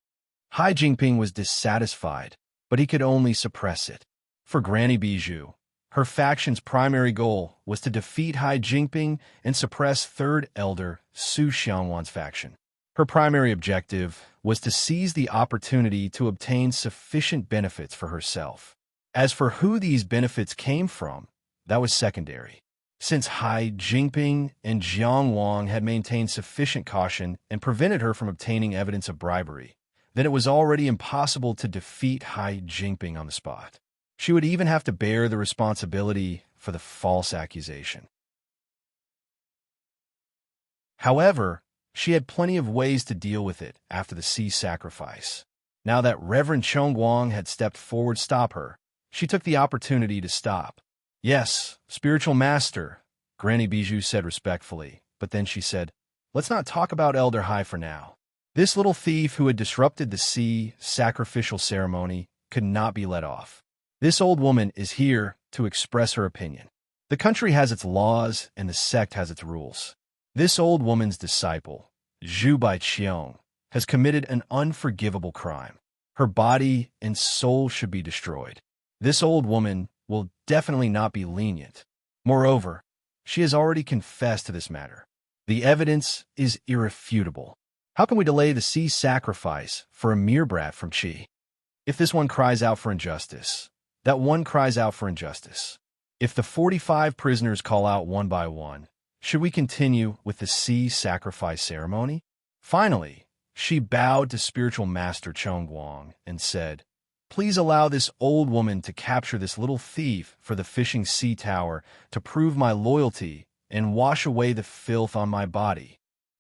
Hai Jingping was dissatisfied, but he could only suppress it. For Granny Bijou, her faction's primary goal was to defeat Hai Jingping and suppress 3rd Elder Su Xiangwan's faction. Her primary objective was to seize the opportunity to obtain sufficient benefits for herself. As for who these benefits came from, that was secondary. Since Hai Jingping and Jiang Wang had maintained sufficient caution and prevented her from obtaining evidence of bribery, then it was already impossible to defeat Hai Jingping on the spot. She would even have to bear the responsibility for the false accusation. However, she had plenty of ways to deal with it after the sea sacrifice. Now that Reverend Chongguang had stepped forward to stop her, she took the opportunity to stop. "Yes, spiritual master," Granny Bijou said respectfully, but then she said, "Let's not talk about Elder Hai for now. This little thief who had disrupted the sea sacrificial ceremony could not be let off. This old woman is here to express her opinion. The country has its laws and the sect has its rules. This old woman's disciple, Zhu Baiqiong, has committed an unforgivable crime. Her body and soul should be destroyed. This old woman will definitely not be lenient. Moreover, she has already confessed to this matter. The evidence is irrefutable. How can we delay the sea sacrifice for a mere brat from Qi? If this one cries out for injustice, that one cries out for injustice. If the 45 prisoners call out one by one, should we continue with the sea sacrifice ceremony?" Finally, she bowed to spiritual master Chongguang and said, "Please allow this old woman to capture this little thief for the Fishing Sea Tower to prove my loyalty and wash away the filth on my body."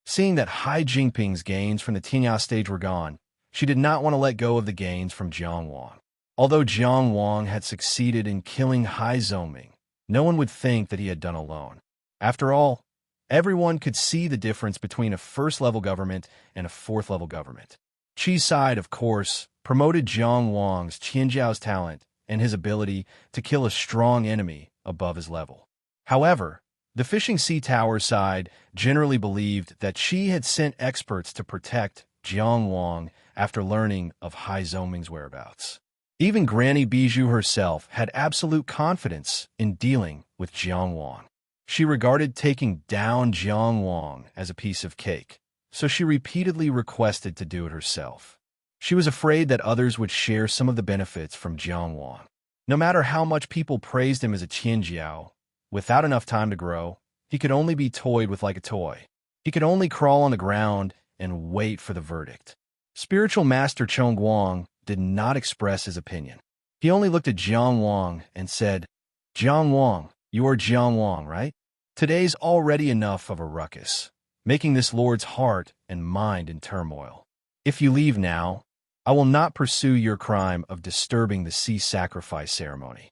Seeing that Hai Jingping's gains from the Tianya stage were gone, she did not want to let go of the gains from Jiang Wang. Although Jiang Wang had succeeded in killing Hai Zoming, no one would think that he had done alone. After all, everyone could see the difference between a 1st-level government and a 4th-level government. Qi's side, of course, promoted Jiang Wang's Qianjiao's talent and his ability to kill a strong enemy above his level. However, the Fishing Sea Tower side generally believed that Qi had sent experts to protect Jiang Wang after learning of Hai Zhongming's whereabouts. Even Granny Bijou herself had absolute confidence in dealing with Jiang Wang. She regarded taking down Jiang Wang as a piece of cake, so she repeatedly requested to do it herself. She was afraid that others would share some of the benefits from Jiang Wang. No matter how much people praised him as a Qianjiao, without enough time to grow, he could only be toyed with like a toy. He could only crawl on the ground and wait for the verdict. Spiritual Master Chong Guang did not express his opinion. He only looked at Jiang Wang and said, "Jiang Wang, you are Jiang Wang, right? Today's already enough of a ruckus, making this lord's heart and mind in turmoil. If you leave now, I will not pursue your crime of disturbing the sea sacrifice ceremony."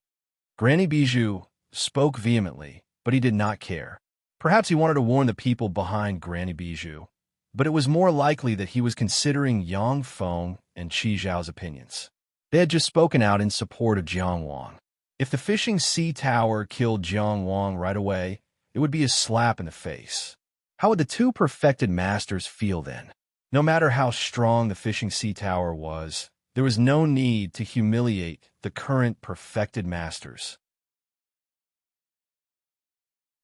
Granny Bijou spoke vehemently, but he did not care. Perhaps he wanted to warn the people behind Granny Bijou, but it was more likely that he was considering Yang Feng and Qi Zhao's opinions. They had just spoken out in support of Jiang Wang. If the Fishing Sea Tower killed Jiang Wang right away, it would be a slap in the face. How would the two perfected masters feel then? No matter how strong the Fishing Sea Tower was, there was no need to humiliate the current perfected masters.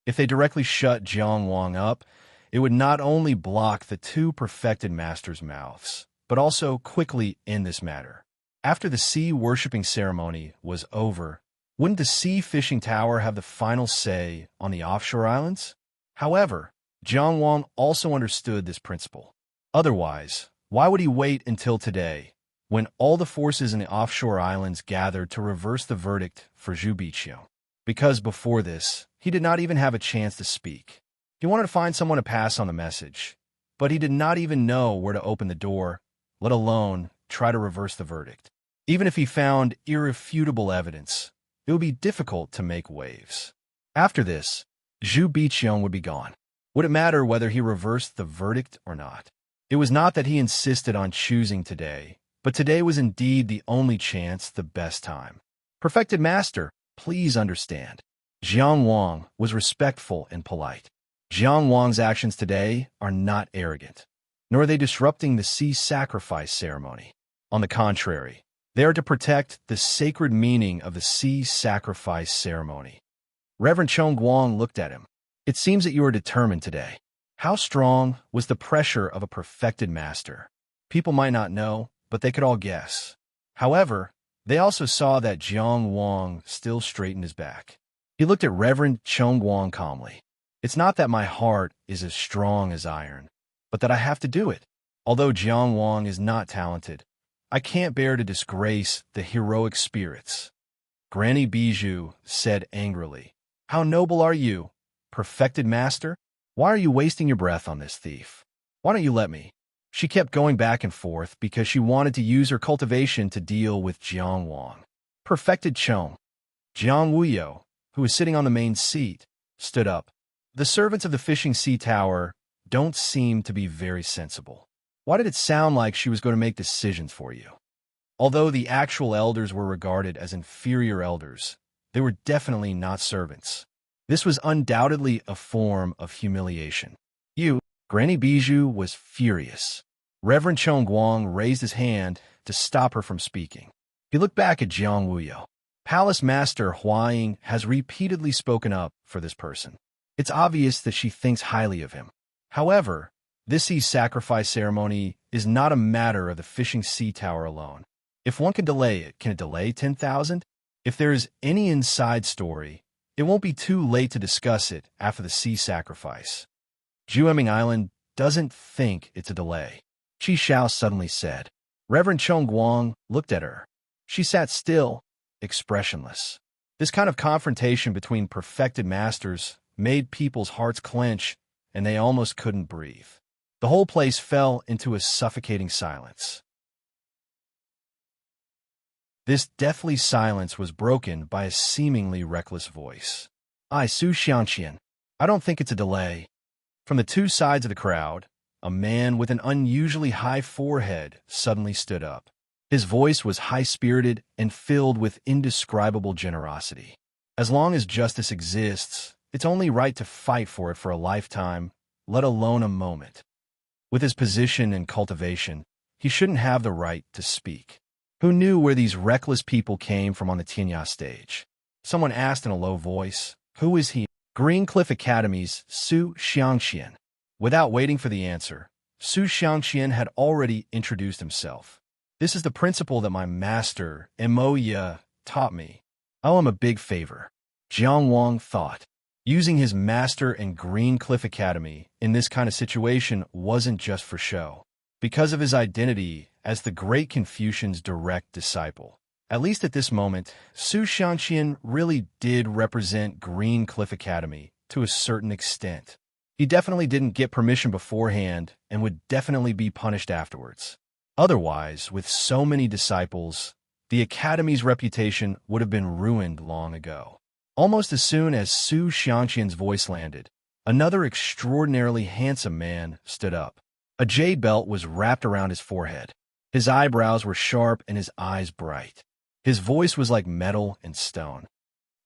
If they directly shut Jiang Wang up, it would not only block the two perfected masters' mouths, but also quickly end this matter. After the sea-worshipping ceremony was over, wouldn't the Sea Fishing Tower have the final say on the offshore islands? However, Jiang Wang also understood this principle. Otherwise, why would he wait until today, when all the forces in the offshore islands gathered to reverse the verdict for Zhu Biqiu? Because before this, he did not even have a chance to speak. He wanted to find someone to pass on the message, but he did not even know where to open the door, let alone try to reverse the verdict. Even if he found irrefutable evidence, it would be difficult to make waves. After this, Zhu Biqiu would be gone. Would it matter whether he reversed the verdict or not? It was not that he insisted on choosing today, but today was indeed the only chance, the best time. Perfected Master, please understand. Jiang Wang was respectful and polite. Jiang Wang's actions today are not arrogant, nor are they disrupting the sea sacrifice ceremony. On the contrary, they are to protect the sacred meaning of the sea sacrifice ceremony. Reverend Chong Guang looked at him. It seems that you are determined today. How strong was the pressure of a perfected master? People might not know, but they could all guess. However, they also saw that Jiang Wang still straightened his back. He looked at Reverend Chong Guang calmly. It's not that my heart is as strong as iron, but that I have to do it. Although Jiang Wang is not talented, I can't bear to disgrace the heroic spirits. Granny Bijou said angrily, "How noble are you, perfected master? Why are you wasting your breath on this thief? Why don't you let me?" She kept going back and forth because she wanted to use her cultivation to deal with Jiang Wang. Perfected Chong. Jiang Wuyo, who was sitting on the main seat, stood up. The servants of the Fishing Sea Tower don't seem to be very sensible. Why did it sound like she was going to make decisions for you? Although the actual elders were regarded as inferior elders, they were definitely not servants. This was undoubtedly a form of humiliation. Granny Bijou was furious. Reverend Chong Guang raised his hand to stop her from speaking. He looked back at Jiang Wuyo. Palace Master Huaying has repeatedly spoken up for this person. It's obvious that she thinks highly of him. However, this sea sacrifice ceremony is not a matter of the Fishing Sea Tower alone. If one can delay it, can it delay 10,000? If there is any inside story, it won't be too late to discuss it after the sea sacrifice. Jueming Island doesn't think it's a delay, Qi Xiao suddenly said. Reverend Chong Guang looked at her. She sat still, expressionless. This kind of confrontation between perfected masters made people's hearts clench, and they almost couldn't breathe. The whole place fell into a suffocating silence. This deathly silence was broken by a seemingly reckless voice. "I, Su Xianqian, I don't think it's a delay." From the two sides of the crowd, a man with an unusually high forehead suddenly stood up. His voice was high-spirited and filled with indescribable generosity. As long as justice exists, it's only right to fight for it for a lifetime, let alone a moment. With his position and cultivation, he shouldn't have the right to speak. Who knew where these reckless people came from on the Tianya stage? Someone asked in a low voice, "Who is he?" Greencliff Academy's Su Xiangxian. Without waiting for the answer, Su Xiangxian had already introduced himself. "This is the principle that my master, Emoya, taught me. I owe him a big favor." Jiang Wang thought. Using his master in Greencliff Academy in this kind of situation wasn't just for show. Because of his identity as the great Confucian's direct disciple. At least at this moment, Su Xiangxian really did represent Greencliff Academy to a certain extent. He definitely didn't get permission beforehand and would definitely be punished afterwards. Otherwise, with so many disciples, the Academy's reputation would have been ruined long ago. Almost as soon as Su Xiangxian's voice landed, another extraordinarily handsome man stood up. A jade belt was wrapped around his forehead. His eyebrows were sharp and his eyes bright. His voice was like metal and stone.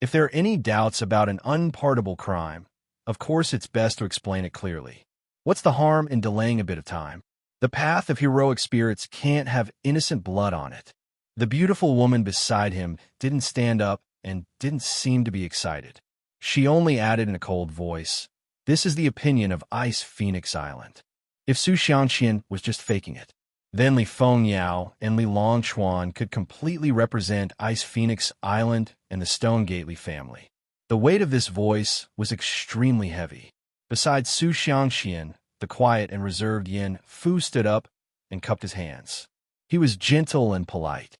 If there are any doubts about an unpardonable crime, of course it's best to explain it clearly. What's the harm in delaying a bit of time? The path of heroic spirits can't have innocent blood on it. The beautiful woman beside him didn't stand up and didn't seem to be excited. She only added in a cold voice, "This is the opinion of Ice Phoenix Island." If Su Xiangxian was just faking it, then Li Fengyao and Li Longchuan could completely represent Ice Phoenix Island and the Stone Gately family. The weight of this voice was extremely heavy. Besides Su Xiangxian, the quiet and reserved Yin Fu stood up and cupped his hands. He was gentle and polite.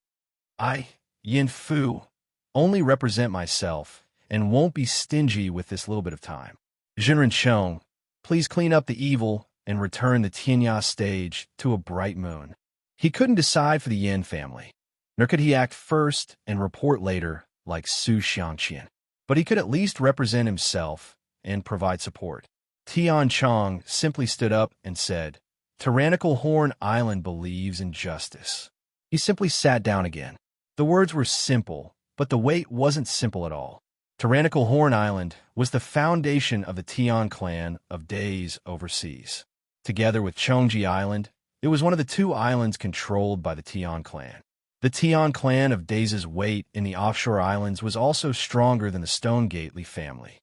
"I, Yin Fu, only represent myself and won't be stingy with this little bit of time. Jinren Chong, please clean up the evil and return the Tianya stage to a bright moon." He couldn't decide for the Yin family, nor could he act first and report later like Su Xiangxian. But he could at least represent himself and provide support. Tian Chong simply stood up and said, "Tyrannical Horn Island believes in justice." He simply sat down again. The words were simple, but the weight wasn't simple at all. Tyrannical Horn Island was the foundation of the Tian clan of days overseas. Together with Chongji Island, it was one of the two islands controlled by the Tian clan. The Tian clan of Days' weight in the offshore islands was also stronger than the Stone Gately family.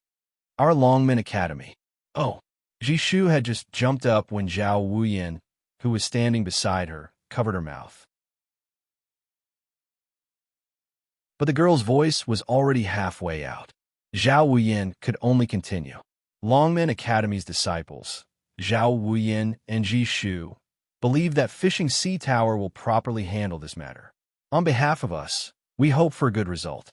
Our Longmen Academy. Oh, Jishu had just jumped up when Zhao Wuyin, who was standing beside her, covered her mouth. But the girl's voice was already halfway out. Zhao Wuyin could only continue. Longmen Academy's disciples, Zhao Wuyin and Jishu, believe that Fishing Sea Tower will properly handle this matter. On behalf of us, we hope for a good result.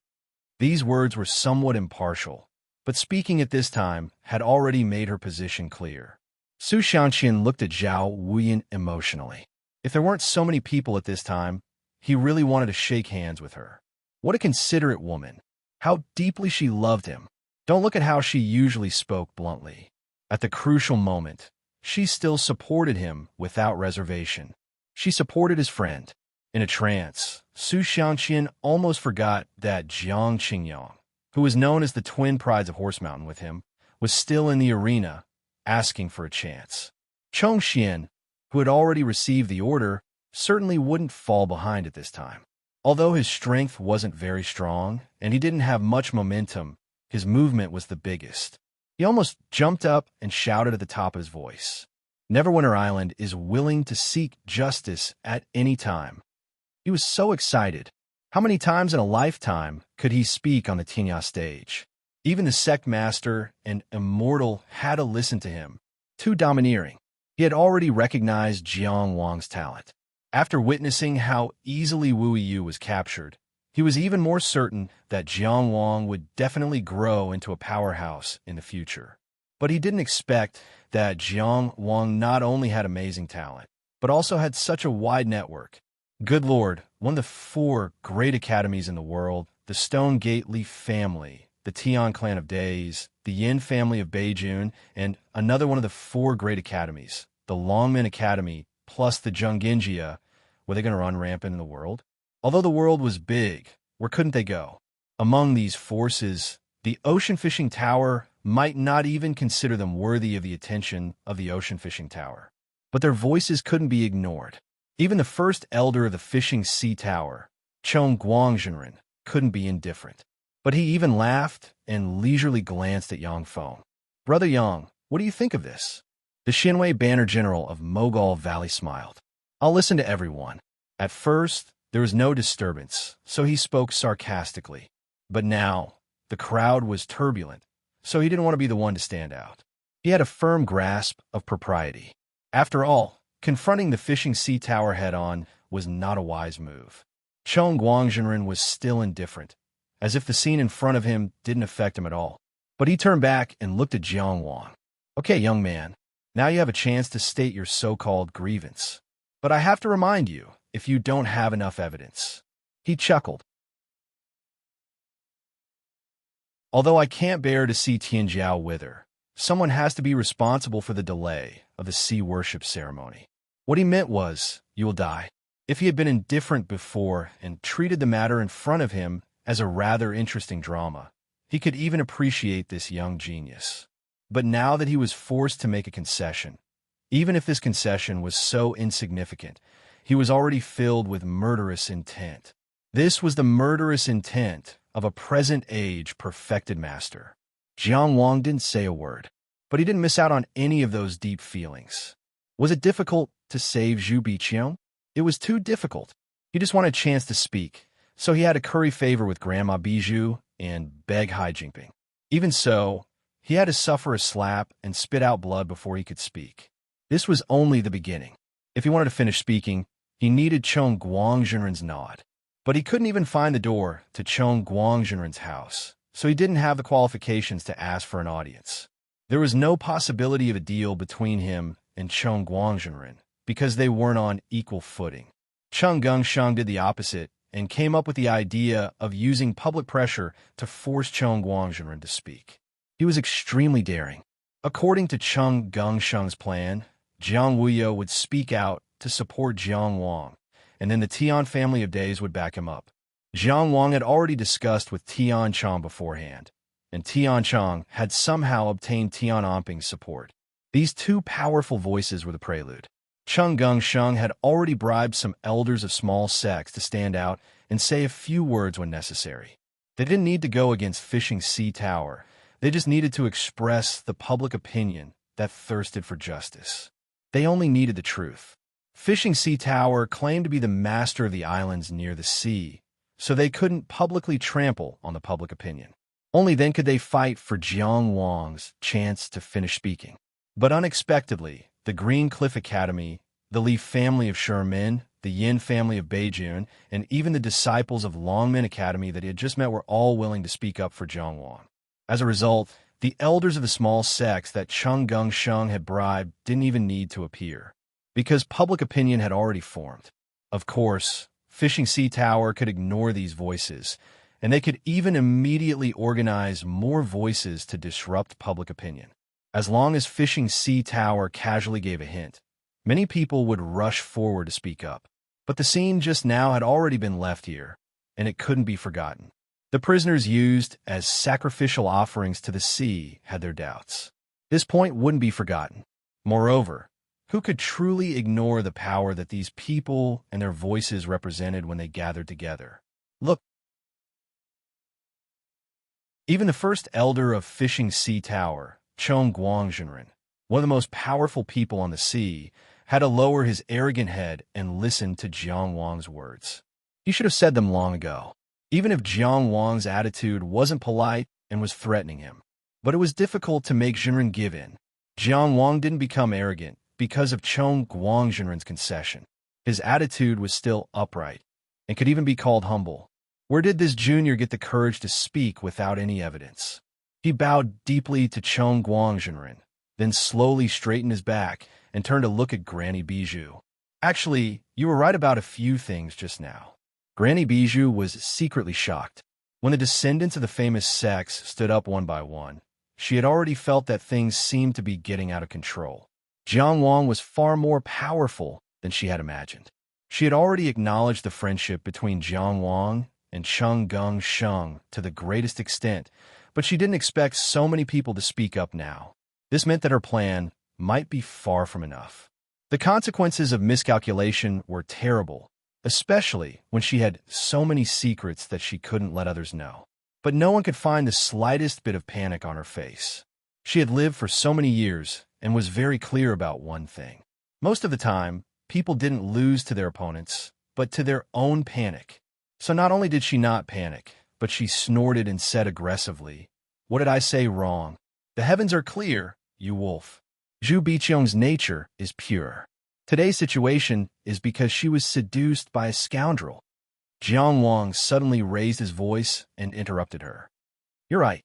These words were somewhat impartial, but speaking at this time had already made her position clear. Su Xiangxian looked at Zhao Wuyin emotionally. If there weren't so many people at this time, he really wanted to shake hands with her. What a considerate woman. How deeply she loved him. Don't look at how she usually spoke bluntly. At the crucial moment, she still supported him without reservation. She supported his friend. In a trance, Su Xiangxian almost forgot that Jiang Qingyang, who was known as the twin prides of Horse Mountain with him, was still in the arena, asking for a chance. Chong Xian, who had already received the order, certainly wouldn't fall behind at this time. Although his strength wasn't very strong, and he didn't have much momentum, his movement was the biggest. He almost jumped up and shouted at the top of his voice. Neverwinter Island is willing to seek justice at any time. He was so excited. How many times in a lifetime could he speak on the Tinya stage? Even the sect master and immortal had to listen to him. Too domineering. He had already recognized Jiang Wang's talent. After witnessing how easily Wu Yu was captured, he was even more certain that Jiang Wang would definitely grow into a powerhouse in the future. But he didn't expect that Jiang Wang not only had amazing talent, but also had such a wide network. Good Lord, one of the 4 great academies in the world, the Stone Gately family, the Tian clan of Days, the Yin family of Beijun, and another one of the 4 great academies, the Longmen Academy, plus the Junginjia, were they going to run rampant in the world? Although the world was big, where couldn't they go? Among these forces, the Ocean Fishing Tower might not even consider them worthy of the attention of the Ocean Fishing Tower. But their voices couldn't be ignored. Even the first elder of the Fishing Sea Tower, Chong Guangzhenren, couldn't be indifferent. But he even laughed and leisurely glanced at Yang Feng. "Brother Yang, what do you think of this?" The Xinwei Banner General of Mogul Valley smiled. "I'll listen to everyone." At first, there was no disturbance, so he spoke sarcastically. But now, the crowd was turbulent, so he didn't want to be the one to stand out. He had a firm grasp of propriety. After all, confronting the Fishing Sea Tower head-on was not a wise move. Chong Guangzhenren was still indifferent, as if the scene in front of him didn't affect him at all. But he turned back and looked at Jiang Wang. "Okay, young man, now you have a chance to state your so-called grievance. But I have to remind you, if you don't have enough evidence." He chuckled. "Although I can't bear to see Tianjiao wither, someone has to be responsible for the delay of the sea worship ceremony." What he meant was, you will die. If he had been indifferent before and treated the matter in front of him as a rather interesting drama, he could even appreciate this young genius. But now that he was forced to make a concession, even if this concession was so insignificant, he was already filled with murderous intent. This was the murderous intent of a present-age perfected master. Jiang Wang didn't say a word, but he didn't miss out on any of those deep feelings. Was it difficult to save Zhu Biqiang? It was too difficult. He just wanted a chance to speak, so he had to curry favor with Grandma Bijou and beg Hai Jinping. Even so, he had to suffer a slap and spit out blood before he could speak. This was only the beginning. If he wanted to finish speaking, he needed Chong Guangzhenren's nod. But he couldn't even find the door to Chong Guangzhenren's house, so he didn't have the qualifications to ask for an audience. There was no possibility of a deal between him and Chong Guangzhenren, because they weren't on equal footing. Cheng Gengsheng did the opposite and came up with the idea of using public pressure to force Chong Guangzhenren to speak. He was extremely daring. According to Cheng Gengsheng's plan, Jiang Wuyo would speak out to support Jiang Wang, and then the Tian family of days would back him up. Jiang Wang had already discussed with Tian Chong beforehand, and Tian Chong had somehow obtained Tian Amping's support. These two powerful voices were the prelude. Cheng Gengsheng had already bribed some elders of small sects to stand out and say a few words when necessary. They didn't need to go against Fishing Sea Tower. They just needed to express the public opinion that thirsted for justice. They only needed the truth. Fishing Sea Tower claimed to be the master of the islands near the sea, so they couldn't publicly trample on the public opinion. Only then could they fight for Jiang Wang's chance to finish speaking. But unexpectedly, the Green Cliff Academy, the Li family of Sherman, the Yin family of Beijun, and even the disciples of Longmen Academy that he had just met were all willing to speak up for Jiang Wang. As a result, the elders of the small sects that Cheng Gengsheng had bribed didn't even need to appear, because public opinion had already formed. Of course, Fishing Sea Tower could ignore these voices, and they could even immediately organize more voices to disrupt public opinion. As long as Fishing Sea Tower casually gave a hint, many people would rush forward to speak up. But the scene just now had already been left here, and it couldn't be forgotten. The prisoners used as sacrificial offerings to the sea had their doubts. This point wouldn't be forgotten. Moreover, who could truly ignore the power that these people and their voices represented when they gathered together? Look, even the first elder of Fishing Sea Tower, Chong Guangzhenren, one of the most powerful people on the sea, had to lower his arrogant head and listen to Jiang Wang's words. He should have said them long ago, even if Jiang Wang's attitude wasn't polite and was threatening him. But it was difficult to make Zhenren give in. Jiang Wang didn't become arrogant because of Chong Guangzhenren's concession. His attitude was still upright and could even be called humble. Where did this junior get the courage to speak without any evidence? He bowed deeply to Chong Guangzhenren, then slowly straightened his back and turned to look at Granny Bijou. Actually, you were right about a few things just now. Granny Bijou was secretly shocked. When the descendants of the famous sects stood up one by one, she had already felt that things seemed to be getting out of control. Jiang Wang was far more powerful than she had imagined. She had already acknowledged the friendship between Jiang Wang and Cheng Gung Sheng to the greatest extent, but she didn't expect so many people to speak up now. This meant that her plan might be far from enough. The consequences of miscalculation were terrible, especially when she had so many secrets that she couldn't let others know. But no one could find the slightest bit of panic on her face. She had lived for so many years and was very clear about one thing. Most of the time, people didn't lose to their opponents, but to their own panic. So not only did she not panic, but she snorted and said aggressively, "What did I say wrong? The heavens are clear, you wolf. Zhu Biqiong's nature is pure. Today's situation is because she was seduced by a scoundrel." Jiang Wang suddenly raised his voice and interrupted her. "You're right,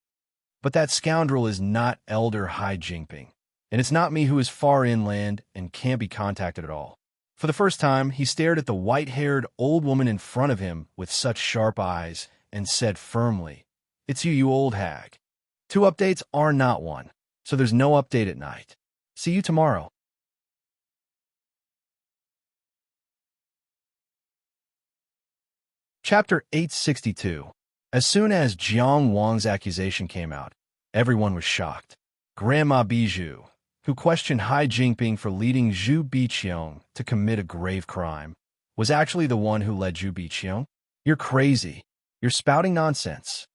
but that scoundrel is not Elder Hai Jingping, and it's not me who is far inland and can't be contacted at all." For the first time, he stared at the white-haired old woman in front of him with such sharp eyes and said firmly, "It's you, you old hag. 2 updates are not 1, so there's no update at night. See you tomorrow." Chapter 862. As soon as Jiang Wang's accusation came out, everyone was shocked. Grandma Bijou, who questioned Hai Jingping for leading Zhu Biqiong to commit a grave crime, was actually the one who led Zhu Biqiong. "You're crazy. You're spouting nonsense."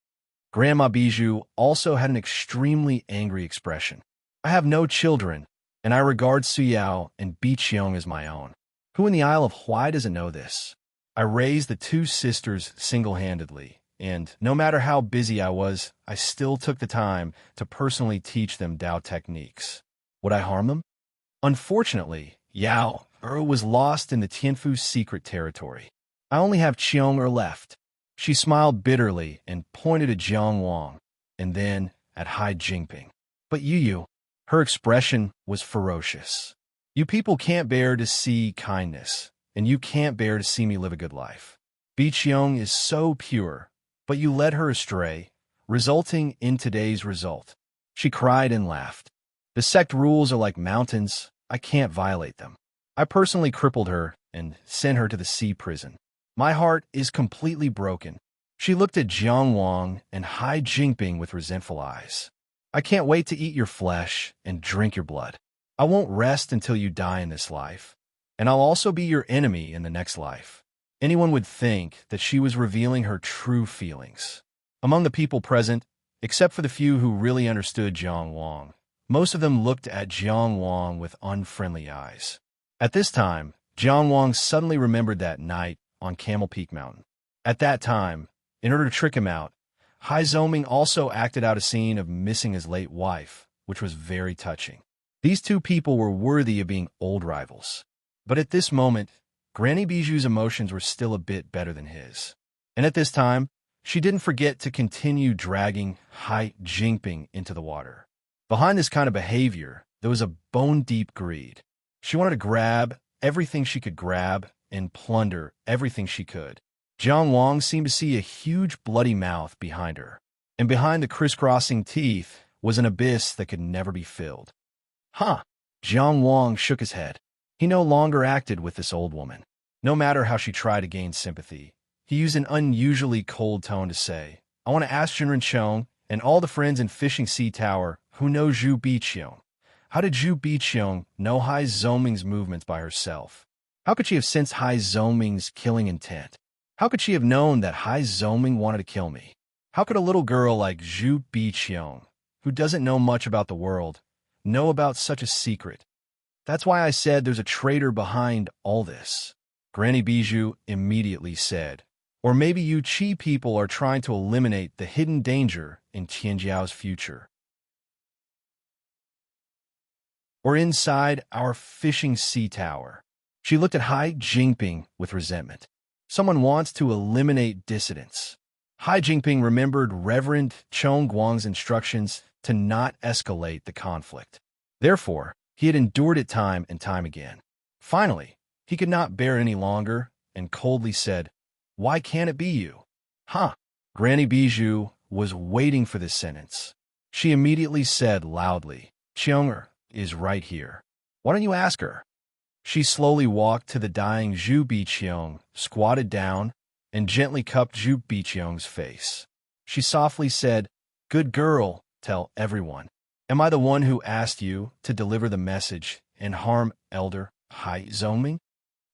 Grandma Bijou also had an extremely angry expression. "I have no children, and I regard Suyao and Biqiong as my own. Who in the Isle of Huai doesn't know this? I raised the 2 sisters single-handedly, and no matter how busy I was, I still took the time to personally teach them Dao techniques. Would I harm them?" Unfortunately, Yao was lost in the Tianfu's secret territory. "I only have Qiong left." She smiled bitterly and pointed at Jiang Wang, and then at Hai Jingping. "But you," her expression was ferocious. "You people can't bear to see kindness, and you can't bear to see me live a good life. Biqiong is so pure, but you led her astray, resulting in today's result." She cried and laughed. "The sect rules are like mountains. I can't violate them. I personally crippled her and sent her to the sea prison. My heart is completely broken." She looked at Jiang Wang and Hai Jingping with resentful eyes. "I can't wait to eat your flesh and drink your blood. I won't rest until you die in this life, and I'll also be your enemy in the next life." Anyone would think that she was revealing her true feelings. Among the people present, except for the few who really understood Jiang Wang, most of them looked at Jiang Wang with unfriendly eyes. At this time, Jiang Wang suddenly remembered that night on Camel Peak Mountain. At that time, in order to trick him out, Hai Zoming also acted out a scene of missing his late wife, which was very touching. These 2 people were worthy of being old rivals. But at this moment, Granny Bijou's emotions were still a bit better than his. And at this time, she didn't forget to continue dragging Hai Jingping into the water. Behind this kind of behavior, there was a bone-deep greed. She wanted to grab everything she could grab and plunder everything she could. Jiang Wang seemed to see a huge bloody mouth behind her, and behind the crisscrossing teeth was an abyss that could never be filled. "Huh." Jiang Wang shook his head. He no longer acted with this old woman. No matter how she tried to gain sympathy, he used an unusually cold tone to say, "I want to ask Jinren Chong and all the friends in Fishing Sea Tower who know Zhu Biqiong. How did Zhu Biqiong know Hai Zoming's movements by herself? How could she have sensed Hai Zoming's killing intent? How could she have known that Hai Zoming wanted to kill me? How could a little girl like Zhu Biqiong, who doesn't know much about the world, know about such a secret? That's why I said there's a traitor behind all this." Granny Bijou immediately said, "Or maybe you Qi people are trying to eliminate the hidden danger in Tianjiao's future. Or inside our Fishing Sea Tower." She looked at Hai Jingping with resentment. "Someone wants to eliminate dissidents." Hai Jingping remembered Reverend Chong Guang's instructions to not escalate the conflict. Therefore, he had endured it time and time again. Finally, he could not bear it any longer and coldly said, "Why can't it be you?" "Huh." Granny Bijou was waiting for this sentence. She immediately said loudly, "Qiong'er is right here." Why don't you ask her? She slowly walked to the dying Zhu Biqiang, squatted down, and gently cupped Zhu Biqiang's face. She softly said, "Good girl, tell everyone. Am I the one who asked you to deliver the message and harm Elder Hai Zongming?"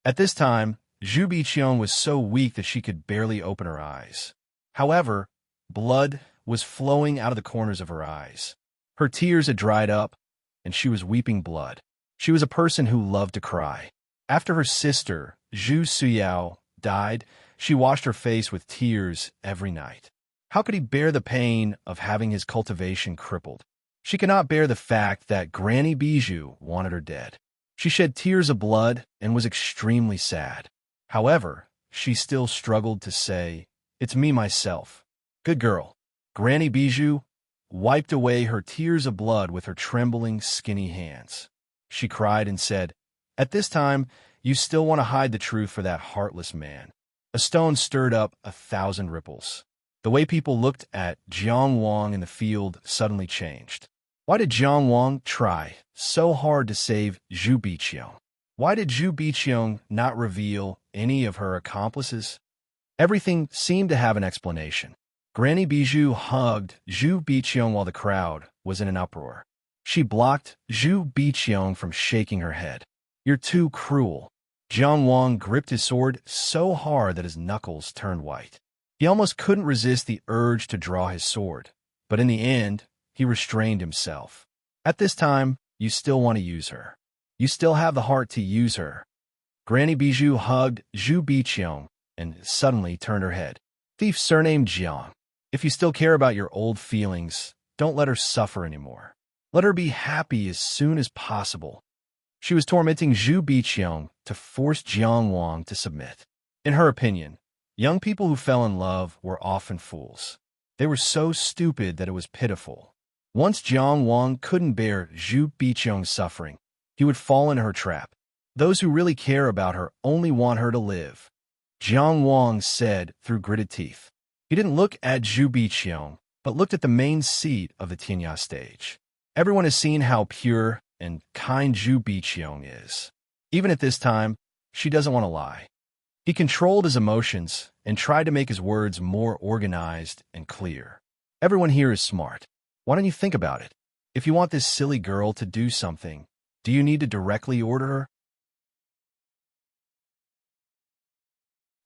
At this time, Zhu Biqiang was so weak that she could barely open her eyes. However, blood was flowing out of the corners of her eyes. Her tears had dried up, and she was weeping blood. She was a person who loved to cry. After her sister, Zhu Suyao, died, she washed her face with tears every night. How could he bear the pain of having his cultivation crippled? She could not bear the fact that Granny Bijou wanted her dead. She shed tears of blood and was extremely sad. However, she still struggled to say, "It's me myself." Good girl. Granny Bijou wiped away her tears of blood with her trembling, skinny hands. She cried and said, "At this time, you still want to hide the truth for that heartless man." A stone stirred up 1,000 ripples. The way people looked at Jiang Wang in the field suddenly changed. Why did Jiang Wang try so hard to save Zhu Biqiang? Why did Zhu Biqiang not reveal any of her accomplices? Everything seemed to have an explanation. Granny Bijou hugged Zhu Biqiang while the crowd was in an uproar. She blocked Zhu Biqiang from shaking her head. "You're too cruel." Jiang Wang gripped his sword so hard that his knuckles turned white. He almost couldn't resist the urge to draw his sword, but in the end, he restrained himself. At this time, you still want to use her. You still have the heart to use her. Granny Bijou hugged Zhu Biqiang and suddenly turned her head. "Thief surnamed Jiang. If you still care about your old feelings, don't let her suffer anymore. Let her be happy as soon as possible." She was tormenting Zhu Biqiang to force Jiang Wang to submit. In her opinion, young people who fell in love were often fools. They were so stupid that it was pitiful. Once Jiang Wang couldn't bear Zhu Biqiang's suffering, he would fall into her trap. Those who really care about her only want her to live. Jiang Wang said through gritted teeth. He didn't look at Zhu Biqiang, but looked at the main seat of the Tianya stage. Everyone has seen how pure and kind Zhu Biqiang is. Even at this time, she doesn't want to lie. He controlled his emotions and tried to make his words more organized and clear. Everyone here is smart. Why don't you think about it? If you want this silly girl to do something, do you need to directly order her?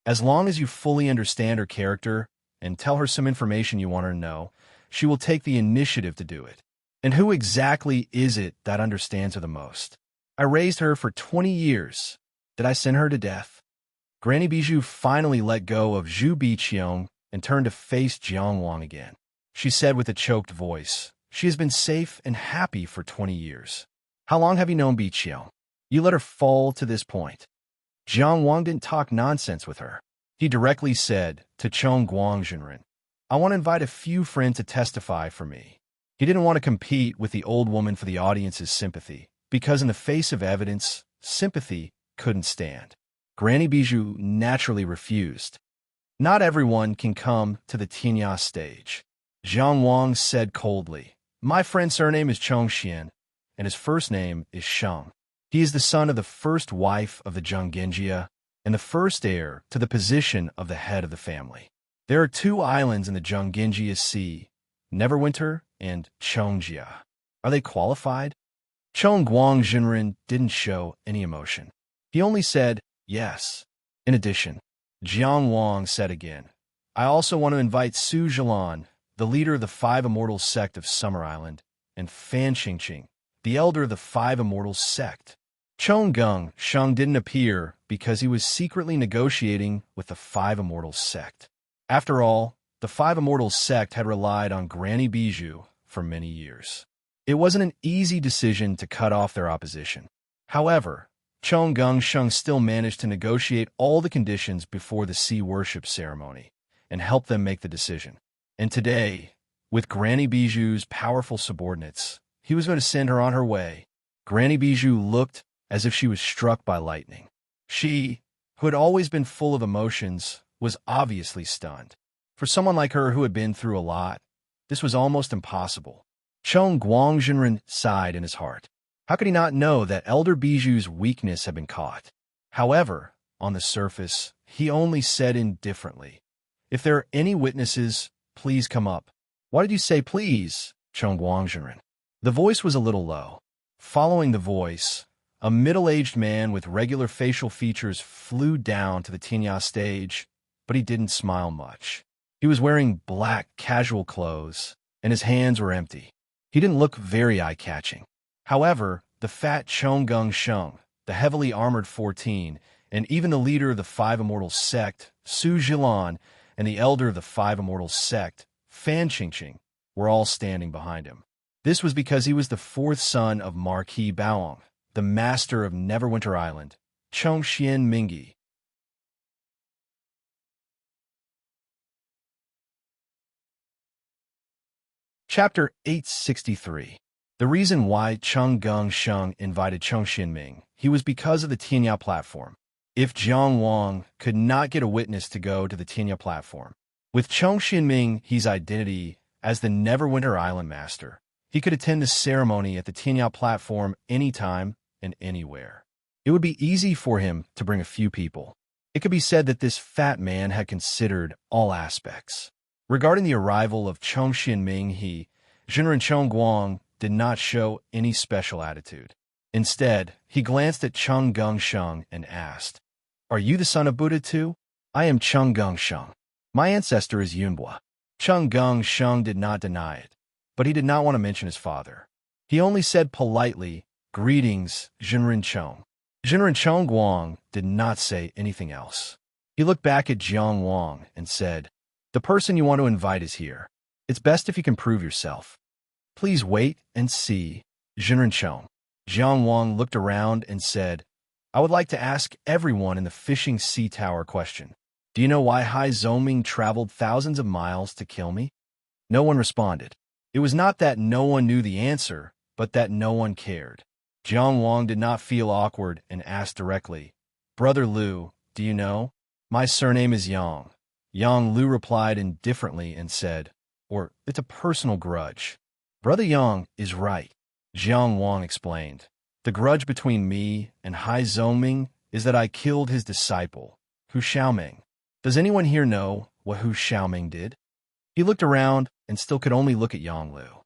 As long as you fully understand her character and tell her some information you want her to know, she will take the initiative to do it. And who exactly is it that understands her the most? I raised her for 20 years. Did I send her to death? Granny Bijou finally let go of Zhu Biqiang and turned to face Jiang Wang again. She said with a choked voice, "She has been safe and happy for 20 years. How long have you known Biqiang? You let her fall to this point." Jiang Wang didn't talk nonsense with her. He directly said to Chong Guangjinren, "I want to invite a few friends to testify for me." He didn't want to compete with the old woman for the audience's sympathy, because in the face of evidence, sympathy couldn't stand. Granny Bijou naturally refused. Not everyone can come to the Tianya stage. Jiang Wang said coldly, "My friend's surname is Chong Xian, and his first name is Sheng. He is the son of the first wife of the Zhonggenjia and the first heir to the position of the head of the family. There are 2 islands in the Zhonggenjia Sea, Neverwinter and Chongjia. Are they qualified?" Chong Guangjinren didn't show any emotion. He only said, "Yes." In addition, Jiang Wang said again, "I also want to invite Su Zhilan, the leader of the 5 Immortals sect of Summer Island, and Fan Qingqing, the elder of the 5 Immortals sect." Chong Gung Sheng didn't appear because he was secretly negotiating with the 5 Immortals sect. After all, the 5 Immortals sect had relied on Granny Bijou for many years. It wasn't an easy decision to cut off their opposition. However, Chong Gung Sheng still managed to negotiate all the conditions before the sea worship ceremony and help them make the decision. And today, with Granny Bijou's powerful subordinates, he was going to send her on her way. Granny Bijou looked as if she was struck by lightning. She, who had always been full of emotions, was obviously stunned. For someone like her who had been through a lot, this was almost impossible. Chong Guangjinren sighed in his heart. How could he not know that Elder Bijou's weakness had been caught? However, on the surface, he only said indifferently, "If there are any witnesses, please come up." "Why did you say please, Chongguangzhenren?" The voice was a little low. Following the voice, a middle-aged man with regular facial features flew down to the Tinya stage, but he didn't smile much. He was wearing black, casual clothes, and his hands were empty. He didn't look very eye-catching. However, the fat Chonggung Sheng, the heavily armored 14, and even the leader of the Five Immortals sect, Su Zhilan, and the elder of the Five Immortals sect, Fan Qingqing, were all standing behind him. This was because he was the fourth son of Marquis Baoong, the master of Neverwinter Island, Chongxian Mingyi. Chapter 863. The reason why Chonggung Sheng invited Chongxianming, he was because of the Tianya platform. If Jiang Wang could not get a witness to go to the Tianya platform, with Chongxianming his identity as the Neverwinter Island Master, he could attend the ceremony at the Tianya platform anytime and anywhere. It would be easy for him to bring a few people. It could be said that this fat man had considered all aspects. Regarding the arrival of Chongxianming, Jinren Chongguang, did not show any special attitude. Instead, he glanced at Chonggung Sheng and asked, "Are you the son of Buddha too?" "I am Chonggung Sheng. My ancestor is Yunbua." Chonggung Sheng did not deny it, but he did not want to mention his father. He only said politely, "Greetings, Jinren Chong." Jinren Chongguang did not say anything else. He looked back at Jiang Wang and said, "The person you want to invite is here. It's best if you can prove yourself." "Please wait and see, Jinren Chong." Jiang Wang looked around and said, "I would like to ask everyone in the fishing sea tower a question. Do you know why Hai Zoming traveled thousands of miles to kill me?" No one responded. It was not that no one knew the answer, but that no one cared. Jiang Wang did not feel awkward and asked directly, "Brother Liu, do you know?" "My surname is Yang." Yang Lu replied indifferently and said, "Or it's a personal grudge." "Brother Yang is right," Jiang Wang explained. "The grudge between me and Hai Zoming is that I killed his disciple, Hu Xiaoming. Does anyone here know what Hu Xiaoming did?" He looked around and still could only look at Yang Lu.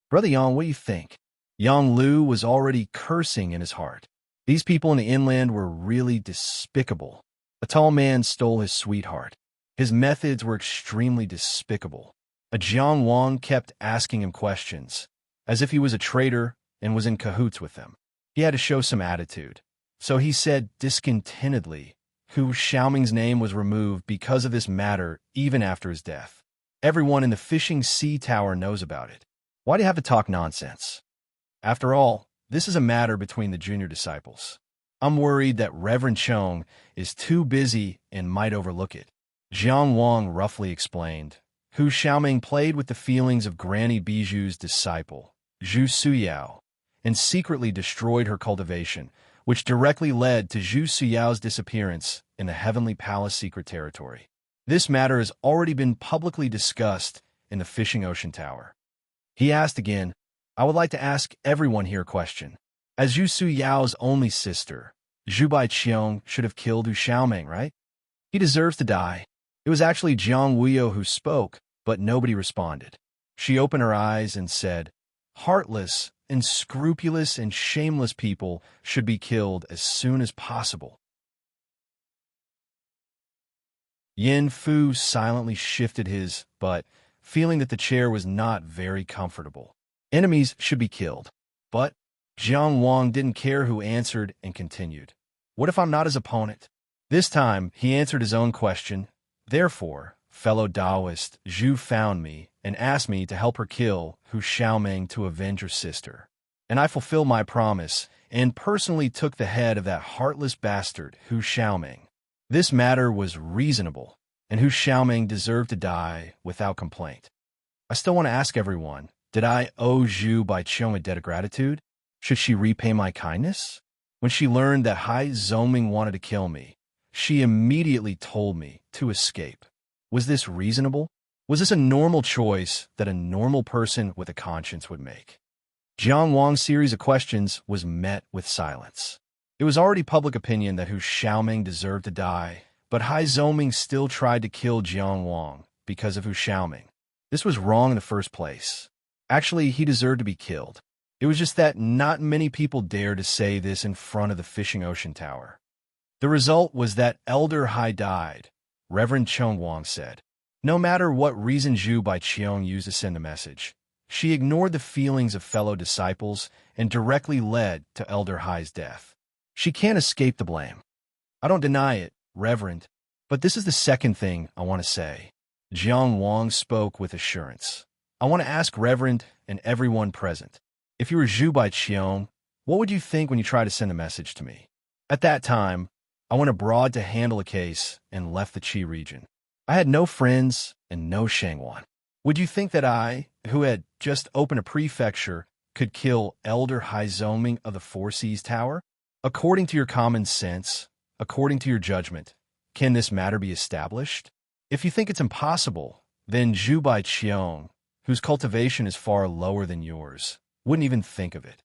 "Brother Yang, what do you think?" Yang Lu was already cursing in his heart. These people in the inland were really despicable. A tall man stole his sweetheart. His methods were extremely despicable. A Jiang Wang kept asking him questions, as if he was a traitor and was in cahoots with them. He had to show some attitude. So he said discontentedly, Hu Xiaoming's name was removed because of this matter even after his death. Everyone in the fishing sea tower knows about it. Why do you have to talk nonsense? After all, this is a matter between the junior disciples. I'm worried that Reverend Chong is too busy and might overlook it. Jiang Wang roughly explained. Hu Xiaoming played with the feelings of Granny Bijou's disciple, Zhu Suyao, and secretly destroyed her cultivation, which directly led to Zhu Suyao's disappearance in the Heavenly Palace secret territory. This matter has already been publicly discussed in the Fishing Ocean Tower. He asked again, "I would like to ask everyone here a question. As Zhu Suyao's only sister, Zhu Baiqiong should have killed Hu Xiaoming, right? He deserves to die." It was actually Jiang Wuyo who spoke, but nobody responded. She opened her eyes and said, "Heartless, unscrupulous, and shameless people should be killed as soon as possible." Yin Fu silently shifted his butt, feeling that the chair was not very comfortable. Enemies should be killed. But Jiang Wang didn't care who answered and continued. "What if I'm not his opponent?" This time, he answered his own question. "Therefore, fellow Taoist, Zhu found me and asked me to help her kill Hu Xiaoming to avenge her sister. And I fulfilled my promise and personally took the head of that heartless bastard, Hu Xiaoming. This matter was reasonable, and Hu Xiaoming deserved to die without complaint. I still want to ask everyone, did I owe Zhu Baiqiong a debt of gratitude? Should she repay my kindness? When she learned that Hai Zoming wanted to kill me, she immediately told me to escape. Was this reasonable? Was this a normal choice that a normal person with a conscience would make? Jiang Wang's series of questions was met with silence. It was already public opinion that Hu Xiaoming deserved to die, but Hai Zoming still tried to kill Jiang Wang because of Hu Xiaoming. This was wrong in the first place. Actually, he deserved to be killed. It was just that not many people dared to say this in front of the Fishing Ocean Tower. The result was that Elder Hai died, Reverend Cheng Wang said. No matter what reason Zhu Baiqiang used to send a message, she ignored the feelings of fellow disciples and directly led to Elder Hai's death. She can't escape the blame. I don't deny it, Reverend, but this is the second thing I want to say. Jiang Wang spoke with assurance. I want to ask Reverend and everyone present, if you were Zhu Baiqiang, what would you think when you tried to send a message to me? At that time, I went abroad to handle a case and left the Qi region. I had no friends and no Shangwan. Would you think that I, who had just opened a prefecture, could kill Elder Hai Zoming of the Four Seas Tower? According to your common sense, according to your judgment, can this matter be established? If you think it's impossible, then Zhu Baiqiang, whose cultivation is far lower than yours, wouldn't even think of it.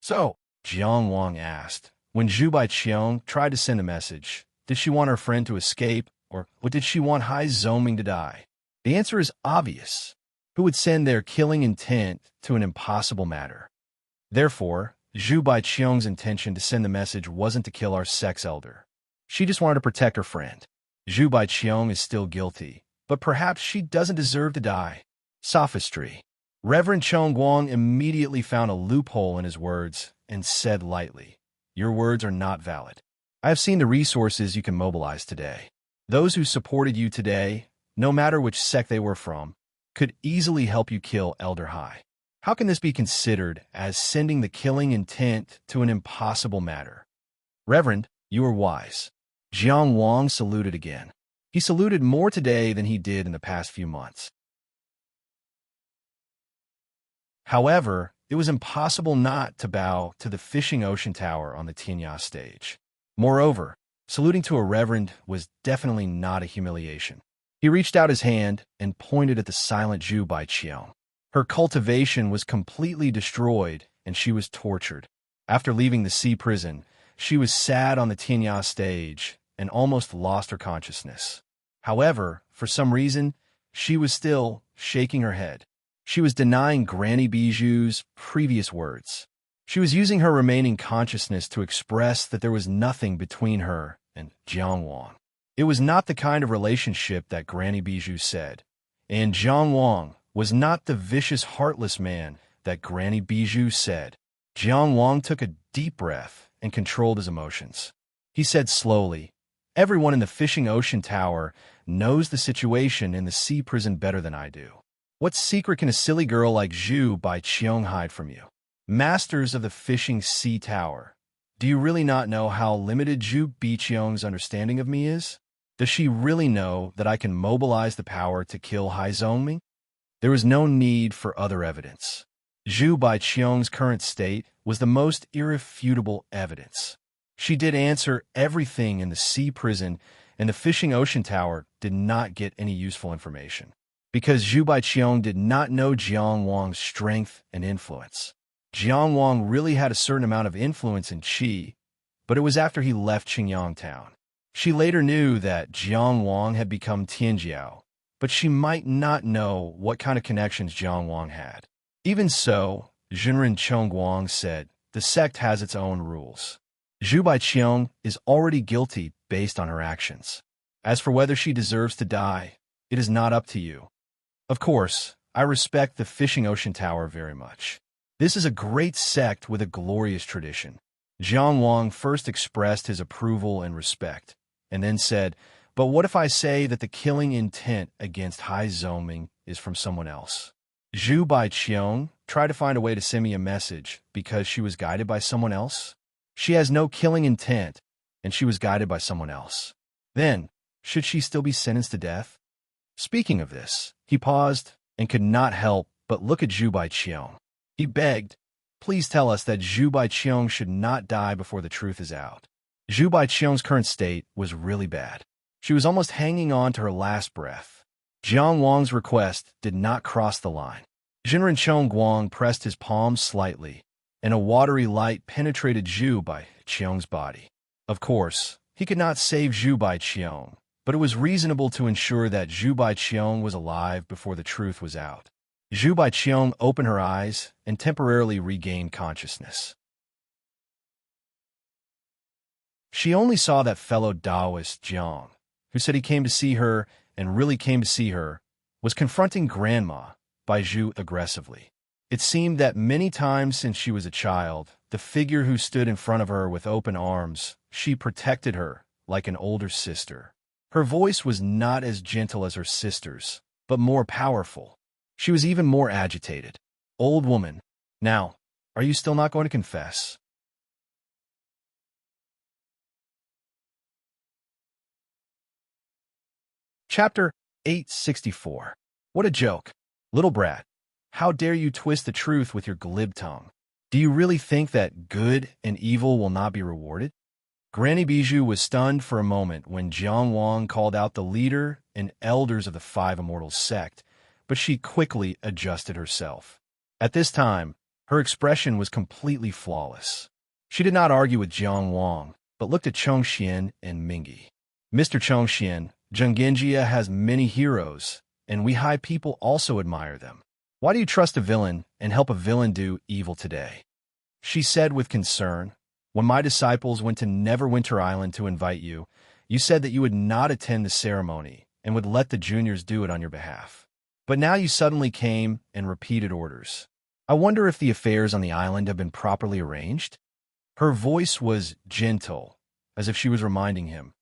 So, Jiang Wang asked, when Zhu Baiqiang tried to send a message, did she want her friend to escape, or did she want Hai Zoming to die? The answer is obvious. Who would send their killing intent to an impossible matter? Therefore, Zhu Baiqiang's intention to send the message wasn't to kill our sex elder. She just wanted to protect her friend. Zhu Baiqiang is still guilty, but perhaps she doesn't deserve to die. Sophistry. Reverend Cheng Guang immediately found a loophole in his words and said lightly, your words are not valid. I have seen the resources you can mobilize today. Those who supported you today, no matter which sect they were from, could easily help you kill Elder Hai. How can this be considered as sending the killing intent to an impossible matter? Reverend, you are wise. Jiang Wang saluted again. He saluted more today than he did in the past few months. However, it was impossible not to bow to the Fishing Ocean Tower on the Tianya stage. Moreover, saluting to a reverend was definitely not a humiliation. He reached out his hand and pointed at the silent Zhu Baiqiang. Her cultivation was completely destroyed, and she was tortured. After leaving the sea prison, she was sad on the Tianya stage and almost lost her consciousness. However, for some reason, she was still shaking her head. She was denying Granny Bijou's previous words. She was using her remaining consciousness to express that there was nothing between her and Jiang Wang. It was not the kind of relationship that Granny Bijou said, and Jiang Wang was not the vicious, heartless man that Granny Bijou said. Jiang Wang took a deep breath and controlled his emotions. He said slowly, everyone in the Fishing Ocean Tower knows the situation in the sea prison better than I do. What secret can a silly girl like Zhu Baiqiang hide from you? Masters of the Fishing Sea Tower, do you really not know how limited Zhu Baiqiang's understanding of me is? Does she really know that I can mobilize the power to kill Hai Zongming? There was no need for other evidence. Zhu Baiqiang's current state was the most irrefutable evidence. She did answer everything in the sea prison, and the Fishing Ocean Tower did not get any useful information. Because Zhu Baiqiang did not know Jiang Wang's strength and influence. Jiang Wang really had a certain amount of influence in Qi, but it was after he left Qingyang town. She later knew that Jiang Wang had become Tianjiao, but she might not know what kind of connections Jiang Wang had. Even so, Zhenren Chengguang said, the sect has its own rules. Zhu Baiqiang is already guilty based on her actions. As for whether she deserves to die, it is not up to you. Of course, I respect the Fishing Ocean Tower very much. This is a great sect with a glorious tradition. Jiang Wang first expressed his approval and respect, and then said, but what if I say that the killing intent against Hai Zoming is from someone else? Zhu Baiqiang tried to find a way to send me a message because she was guided by someone else? She has no killing intent, and she was guided by someone else. Then, should she still be sentenced to death? Speaking of this, he paused and could not help but look at Zhu Baiqiang. He begged, please tell us that Zhu Baiqiang should not die before the truth is out. Zhu Baiqiang's current state was really bad. She was almost hanging on to her last breath. Jiang Wang's request did not cross the line. Jinren Guang pressed his palms slightly, and a watery light penetrated Zhu Baiqiang's body. Of course, he could not save Zhu Baiqiang, but it was reasonable to ensure that Zhu Baiqiang was alive before the truth was out. Zhu Baiqiang opened her eyes and temporarily regained consciousness. She only saw that fellow Taoist Jiang, who said he came to see her and really came to see her, was confronting Grandma Baizhu aggressively. It seemed that many times since she was a child, the figure who stood in front of her with open arms, she protected her like an older sister. Her voice was not as gentle as her sister's, but more powerful. She was even more agitated. Old woman, now, are you still not going to confess? Chapter 864. What a joke. Little brat, how dare you twist the truth with your glib tongue? Do you really think that good and evil will not be rewarded? Granny Bijou was stunned for a moment when Jiang Wang called out the leader and elders of the Five Immortals sect, but she quickly adjusted herself. At this time, her expression was completely flawless. She did not argue with Jiang Wang, but looked at Chongxian and Mingi. Mr. Chongxian, Zhengenjia has many heroes, and we high people also admire them. Why do you trust a villain and help a villain do evil today? She said with concern, when my disciples went to Neverwinter Island to invite you, you said that you would not attend the ceremony and would let the juniors do it on your behalf. But now you suddenly came and repeated orders. I wonder if the affairs on the island have been properly arranged? Her voice was gentle, as if she was reminding him,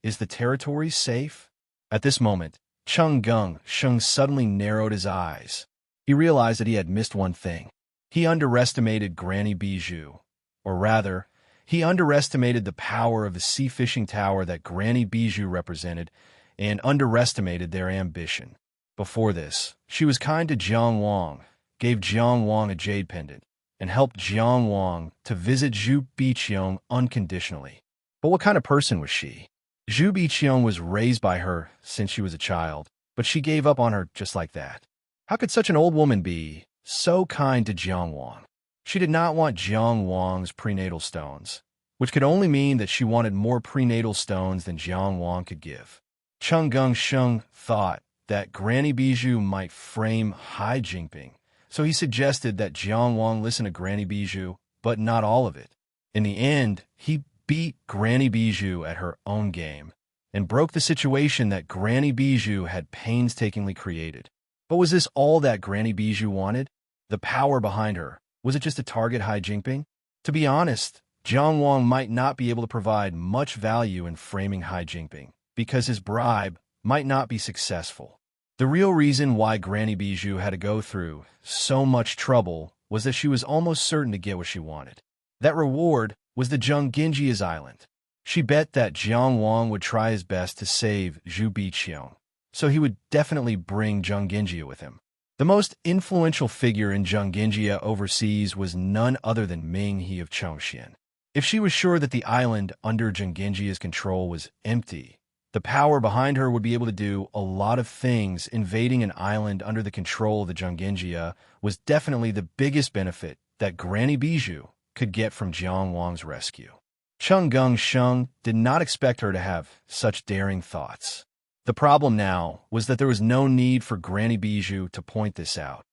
is the territory safe? At this moment, Cheng Gung Sheng suddenly narrowed his eyes. He realized that he had missed one thing. He underestimated Granny Bijou, or rather, he underestimated the power of the sea fishing tower that Granny Bijou represented and underestimated their ambition. Before this, she was kind to Jiang Wang, gave Jiang Wang a jade pendant, and helped Jiang Wang to visit Zhu Biqiang unconditionally. But what kind of person was she? Zhu Biqiang was raised by her since she was a child, but she gave up on her just like that. How could such an old woman be so kind to Jiang Wang? She did not want Jiang Wang's prenatal stones, which could only mean that she wanted more prenatal stones than Jiang Wang could give. Cheng Gung Sheng thought that Granny Bijou might frame Hai Jingping, so he suggested that Jiang Wang listen to Granny Bijou, but not all of it. In the end, he beat Granny Bijou at her own game and broke the situation that Granny Bijou had painstakingly created. But was this all that Granny Bijou wanted? The power behind her? Was it just to target Hai Jingping? To be honest, Jiang Wang might not be able to provide much value in framing Hai Jingping, because his bribe might not be successful. The real reason why Granny Bijou had to go through so much trouble was that she was almost certain to get what she wanted. That reward was the Zhenggenjia's island. She bet that Jiang Wang would try his best to save Zhu Biqiang, so he would definitely bring Zhenggenjia with him. The most influential figure in Zhenggenjia overseas was none other than Ming He of Chongxian. If she was sure that the island under Zhenggenjia's control was empty, the power behind her would be able to do a lot of things. Invading an island under the control of the Zhenggenjia was definitely the biggest benefit that Granny Bijou could get from Jiang Wang's rescue. Cheng Gung Sheng did not expect her to have such daring thoughts. The problem now was that there was no need for Granny Bijou to point this out.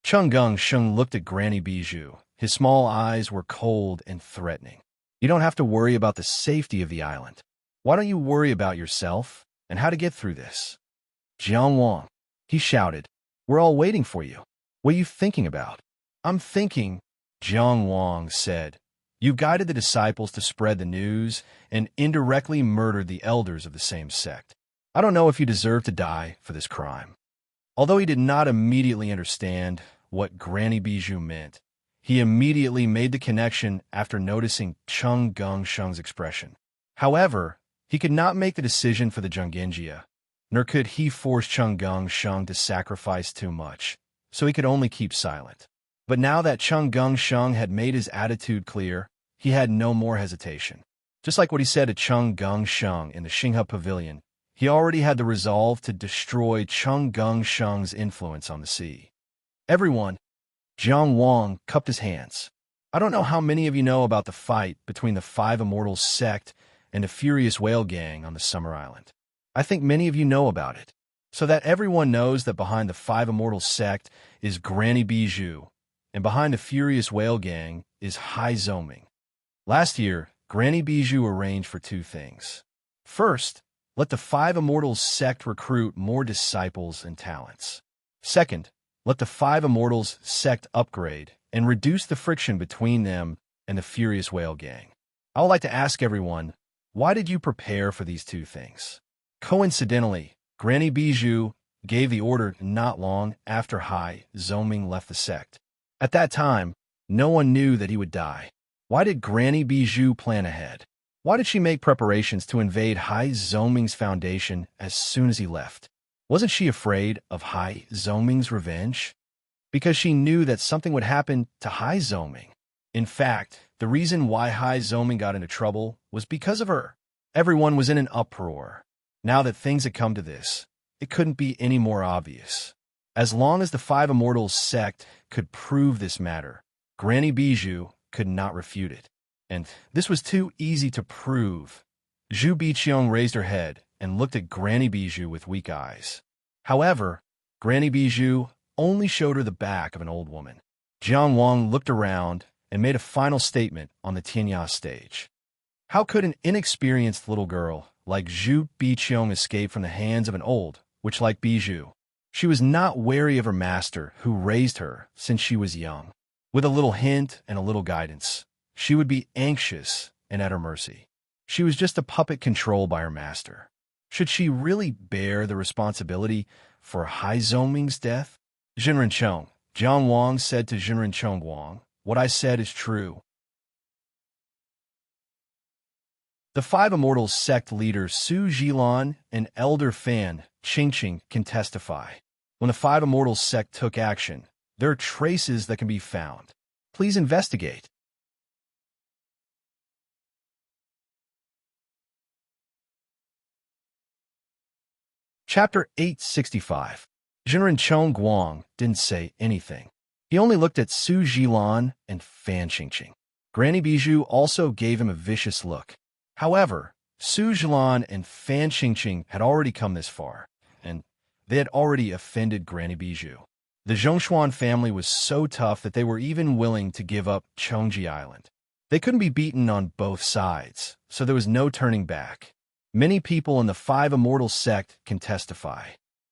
Cheng Gung Sheng looked at Granny Bijou. His small eyes were cold and threatening. You don't have to worry about the safety of the island. Why don't you worry about yourself and how to get through this? Jiang Wang, he shouted, we're all waiting for you. What are you thinking about? I'm thinking, Jiang Wang said. You guided the disciples to spread the news and indirectly murdered the elders of the same sect. I don't know if you deserve to die for this crime. Although he did not immediately understand what Granny Bijou meant, he immediately made the connection after noticing Cheng Gung Sheng's expression. However, he could not make the decision for the Zhenggenjia, nor could he force Cheng Gung Sheng to sacrifice too much, so he could only keep silent. But now that Cheng Gung Sheng had made his attitude clear, he had no more hesitation. Just like what he said to Chung Gung Sheng in the Xinghe Pavilion, he already had the resolve to destroy Chung Gung Sheng's influence on the sea. Everyone, Jiang Wang cupped his hands. I don't know how many of you know about the fight between the Five Immortals sect and the Furious Whale Gang on the Summer Island. I think many of you know about it, so that everyone knows that behind the Five Immortals sect is Granny Bijou, and behind the Furious Whale Gang is Hai Zoming. Last year, Granny Bijou arranged for two things. First, let the Five Immortals sect recruit more disciples and talents. Second, let the Five Immortals sect upgrade and reduce the friction between them and the Furious Whale Gang. I would like to ask everyone, why did you prepare for these two things? Coincidentally, Granny Bijou gave the order not long after Hai Zoming left the sect. At that time, no one knew that he would die. Why did Granny Bijou plan ahead? Why did she make preparations to invade Hai Zoming's foundation as soon as he left? Wasn't she afraid of Hai Zoming's revenge? Because she knew that something would happen to Hai Zoming. In fact, the reason why Hai Zoming got into trouble was because of her. Everyone was in an uproar. Now that things had come to this, it couldn't be any more obvious. As long as the Five Immortals sect could prove this matter, Granny Bijou could not refute it. And this was too easy to prove. Zhu Biqiang raised her head and looked at Granny Bijou with weak eyes. However, Granny Bijou only showed her the back of an old woman. Jiang Wang looked around and made a final statement on the Tianya stage. How could an inexperienced little girl like Zhu Biqiang escape from the hands of an old witch like Bijou? She was not wary of her master who raised her since she was young. With a little hint and a little guidance, she would be anxious and at her mercy. She was just a puppet controlled by her master. Should she really bear the responsibility for Hai Zoming's death? Jinren Chong, Jiang Wang said to Jinren Chong Wang, what I said is true. The Five Immortals sect leaders Su Jilan and Elder Fan Qingqing can testify. When the Five Immortals sect took action, there are traces that can be found. Please investigate. Chapter 865. Jinren Chong Guang didn't say anything. He only looked at Su Jilan and Fan Qingqing. Granny Bijou also gave him a vicious look. However, Su Jilan and Fan Qingqing had already come this far, and they had already offended Granny Bijou. The Zhongshuan family was so tough that they were even willing to give up Chongji Island. They couldn't be beaten on both sides, so there was no turning back. Many people in the Five Immortals sect can testify.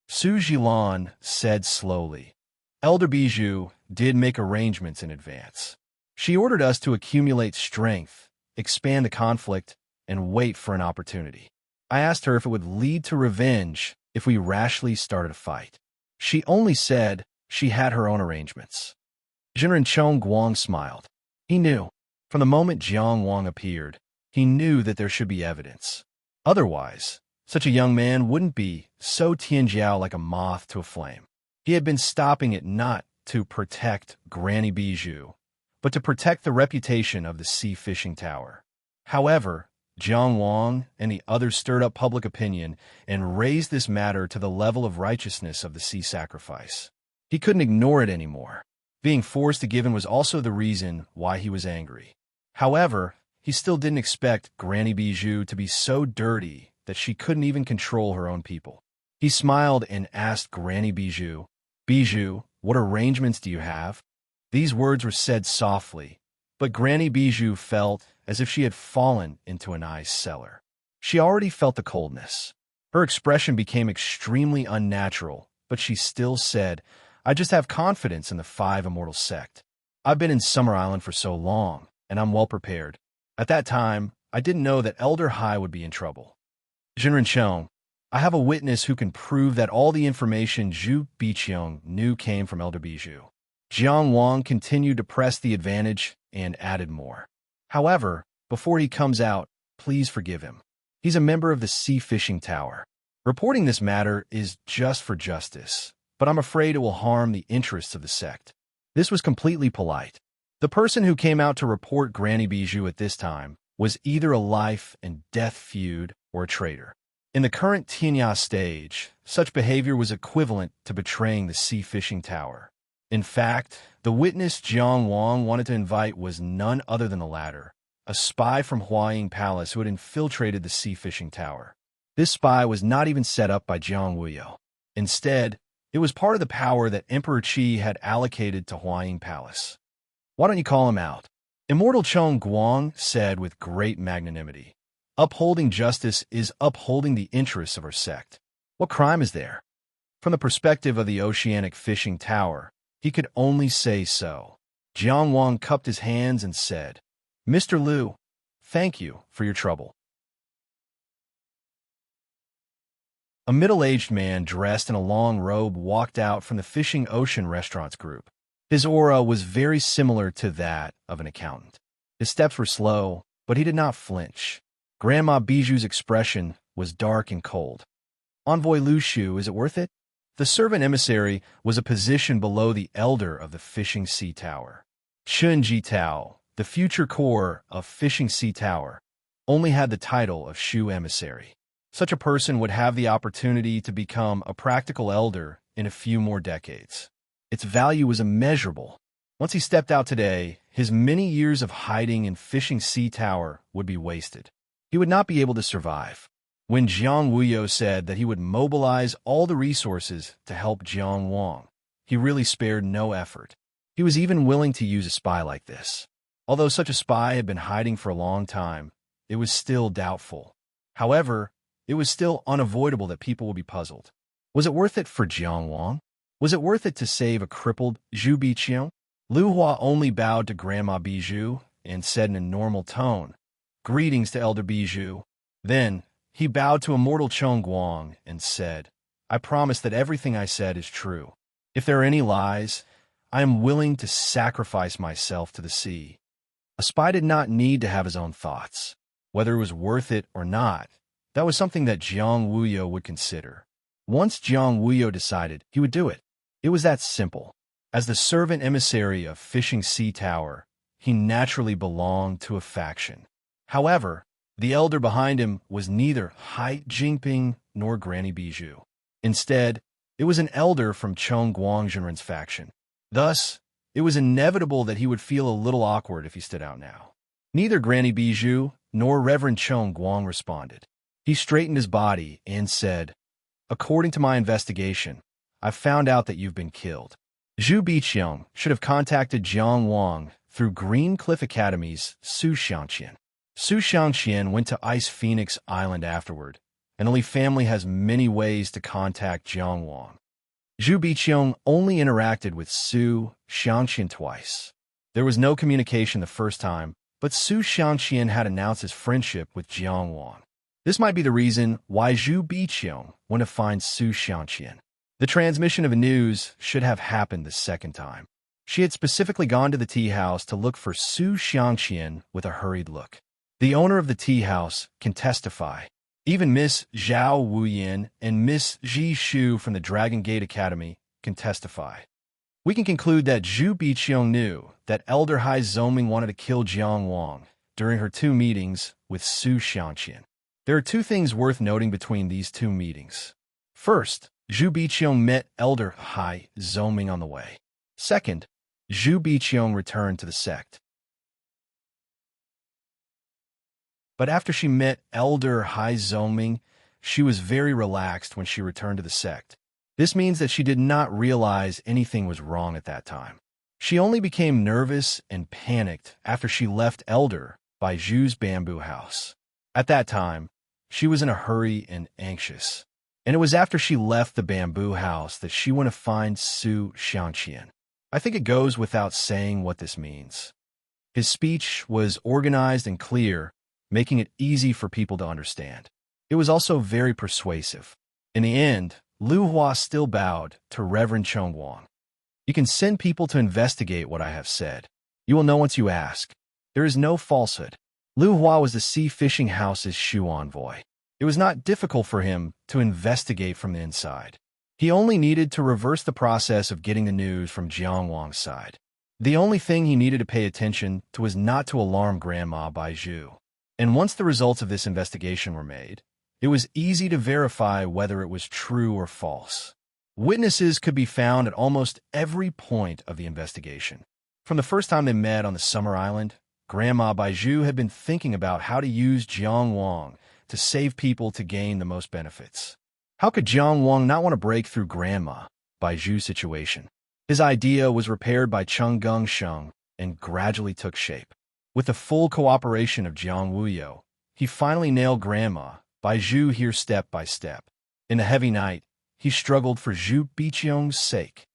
Su Jilan said slowly, Elder Bijou did make arrangements in advance. She ordered us to accumulate strength, expand the conflict, and wait for an opportunity. I asked her if it would lead to revenge if we rashly started a fight. She only said she had her own arrangements. Jinren Chong Guang smiled. He knew. From the moment Jiang Wang appeared, he knew that there should be evidence. Otherwise, such a young man wouldn't be so Tianjiao like a moth to a flame. He had been stopping it not to protect Granny Bijou, but to protect the reputation of the Sea Fishing Tower. However, Jiang Wang and the others stirred up public opinion and raised this matter to the level of righteousness of the sea sacrifice. He couldn't ignore it anymore. Being forced to give in was also the reason why he was angry. However, he still didn't expect Granny Bijou to be so dirty that she couldn't even control her own people. He smiled and asked Granny Bijou, Bijou, what arrangements do you have? These words were said softly, but Granny Bijou felt as if she had fallen into an ice cellar. She already felt the coldness. Her expression became extremely unnatural, but she still said, I just have confidence in the Five Immortals sect. I've been in Summer Island for so long, and I'm well prepared. At that time, I didn't know that Elder Hai would be in trouble. Jinren Chong, I have a witness who can prove that all the information Zhu Biqiang knew came from Elder Bijou. Jiang Wang continued to press the advantage and added more. However, before he comes out, please forgive him. He's a member of the Sea Fishing Tower. Reporting this matter is just for justice, but I'm afraid it will harm the interests of the sect. This was completely polite. The person who came out to report Granny Bijou at this time was either a life and death feud or a traitor. In the current Tianya stage, such behavior was equivalent to betraying the sea fishing tower. In fact, the witness Jiang Wang wanted to invite was none other than the latter, a spy from Huaying Palace who had infiltrated the sea fishing tower. This spy was not even set up by Jiang Wuyo. Instead, it was part of the power that Emperor Qi had allocated to Huaying Palace. "Why don't you call him out?" Immortal Chong Guang said with great magnanimity. "Upholding justice is upholding the interests of our sect. What crime is there?" From the perspective of the Oceanic Fishing Tower, he could only say so. Jiang Wang cupped his hands and said, "Mr. Liu, thank you for your trouble." A middle-aged man dressed in a long robe walked out from the Fishing Ocean Restaurants group. His aura was very similar to that of an accountant. His steps were slow, but he did not flinch. Grandma Bijou's expression was dark and cold. "Envoy Lu Shu, is it worth it?" The servant emissary was a position below the elder of the Fishing Sea Tower. Chun Ji Tao, the future core of Fishing Sea Tower, only had the title of Shu emissary. Such a person would have the opportunity to become a practical elder in a few more decades. Its value was immeasurable. Once he stepped out today, his many years of hiding in Fishing Sea Tower would be wasted. He would not be able to survive. When Jiang Wuyo said that he would mobilize all the resources to help Jiang Wang, he really spared no effort. He was even willing to use a spy like this. Although such a spy had been hiding for a long time, it was still doubtful. However, it was still unavoidable that people would be puzzled. Was it worth it for Jiang Wang? Was it worth it to save a crippled Zhu Biqiang? Lu Hua only bowed to Grandma Bijou and said in a normal tone, "Greetings to Elder Bijou." Then, he bowed to Immortal Chong Guang and said, "I promise that everything I said is true. If there are any lies, I am willing to sacrifice myself to the sea." A spy did not need to have his own thoughts. Whether it was worth it or not, that was something that Jiang Wuyo would consider. Once Jiang Wuyo decided, he would do it. It was that simple. As the servant emissary of Fishing Sea Tower, he naturally belonged to a faction. However, the elder behind him was neither Hai Jingping nor Granny Bijou. Instead, it was an elder from Chong Guangzhenren's faction. Thus, it was inevitable that he would feel a little awkward if he stood out now. Neither Granny Bijou nor Reverend Chong Guang responded. He straightened his body and said, "According to my investigation, I've found out that you've been killed. Zhu Biqiang should have contacted Jiang Wang through Green Cliff Academy's Su Xiangqian. Su Xiangqian went to Ice Phoenix Island afterward, and the Li family has many ways to contact Jiang Wang. Zhu Biqiang only interacted with Su Xiangqian twice. There was no communication the first time, but Su Xiangqian had announced his friendship with Jiang Wang. This might be the reason why Zhu Biqiang went to find Su Xiangqian. The transmission of news should have happened the second time. She had specifically gone to the tea house to look for Su Xiangqian with a hurried look. The owner of the tea house can testify. Even Miss Zhao Wuyin and Miss Ji Shu from the Dragon Gate Academy can testify. We can conclude that Zhu Biqiang knew that Elder Hai Zoming wanted to kill Jiang Wang during her 2 meetings with Su Xiangqian. There are 2 things worth noting between these 2 meetings. First, Zhu Biqiang met Elder Hai Zoming on the way. Second, Zhu Biqiang returned to the sect. But after she met Elder Hai Zoming, she was very relaxed when she returned to the sect. This means that she did not realize anything was wrong at that time. She only became nervous and panicked after she left Elder by Zhu's bamboo house. At that time, she was in a hurry and anxious. And it was after she left the bamboo house that she went to find Su Xiangqian. I think it goes without saying what this means. His speech was organized and clear, making it easy for people to understand. It was also very persuasive. In the end, Lu Hua still bowed to Reverend Chong Guang. "You can send people to investigate what I have said. You will know once you ask. There is no falsehood." Lu Hua was the Sea Fishing House's Shu envoy. It was not difficult for him to investigate from the inside. He only needed to reverse the process of getting the news from Jiang Wang's side. The only thing he needed to pay attention to was not to alarm Grandma Baiju. And once the results of this investigation were made, it was easy to verify whether it was true or false. Witnesses could be found at almost every point of the investigation. From the first time they met on the summer island, Grandma Baiju had been thinking about how to use Jiang Wang to save people to gain the most benefits. How could Jiang Wang not want to break through Grandma Baiju's situation? His idea was repaired by Cheng Gung Sheng and gradually took shape. With the full cooperation of Jiang Wuyo, he finally nailed Grandma Baiju here step by step. In the heavy night, he struggled for Zhu Biqiong's sake.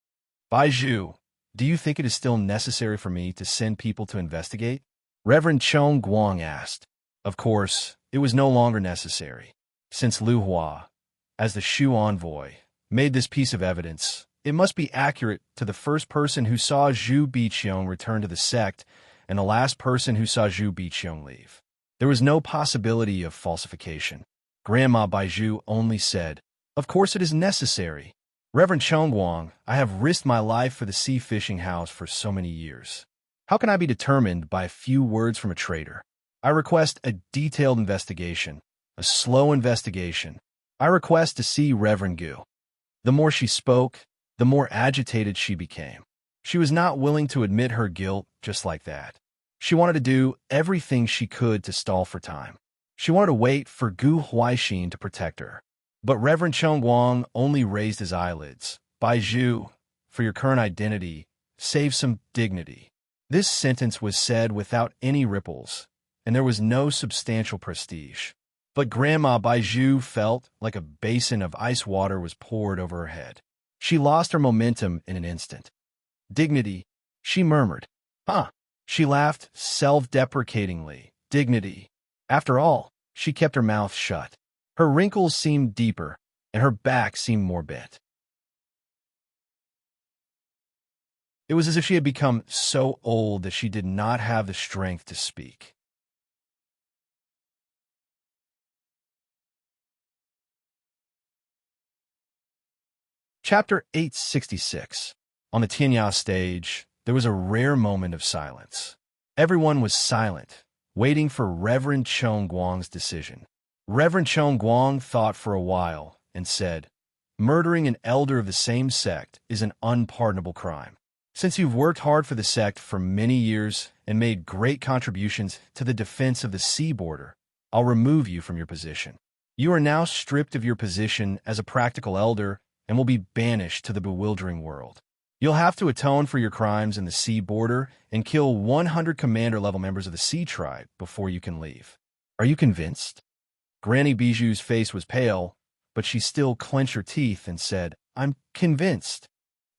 Baiju, do you think it is still necessary for me to send people to investigate? Reverend Cheng Guang asked. Of course, it was no longer necessary. Since Lu Hua, as the Shu envoy, made this piece of evidence, it must be accurate to the first person who saw Zhu Biqiong return to the sect and the last person who saw Zhu Biqiong leave. There was no possibility of falsification. Grandma Baiju only said, "Of course it is necessary. Reverend Chongguang, I have risked my life for the sea fishing house for so many years. How can I be determined by a few words from a traitor? I request a detailed investigation, a slow investigation. I request to see Reverend Gu." The more she spoke, the more agitated she became. She was not willing to admit her guilt just like that. She wanted to do everything she could to stall for time. She wanted to wait for Gu Huaixin to protect her. But Reverend Chongguang only raised his eyelids. "Baiju, for your current identity, save some dignity." This sentence was said without any ripples, and there was no substantial prestige. But Grandma Baiju felt like a basin of ice water was poured over her head. She lost her momentum in an instant. "Dignity," she murmured. "Huh." She laughed self-deprecatingly. "Dignity." After all, she kept her mouth shut. Her wrinkles seemed deeper, and her back seemed more bent. It was as if she had become so old that she did not have the strength to speak. Chapter 866. On the Tianya stage, there was a rare moment of silence. Everyone was silent, waiting for Reverend Chongguang's decision. Reverend Chongguang thought for a while and said, "Murdering an elder of the same sect is an unpardonable crime. Since you've worked hard for the sect for many years and made great contributions to the defense of the sea border, I'll remove you from your position. You are now stripped of your position as a practical elder and will be banished to the bewildering world. You'll have to atone for your crimes in the sea border and kill 100 commander-level members of the sea tribe before you can leave. Are you convinced?" Granny Bijou's face was pale, but she still clenched her teeth and said, "I'm convinced."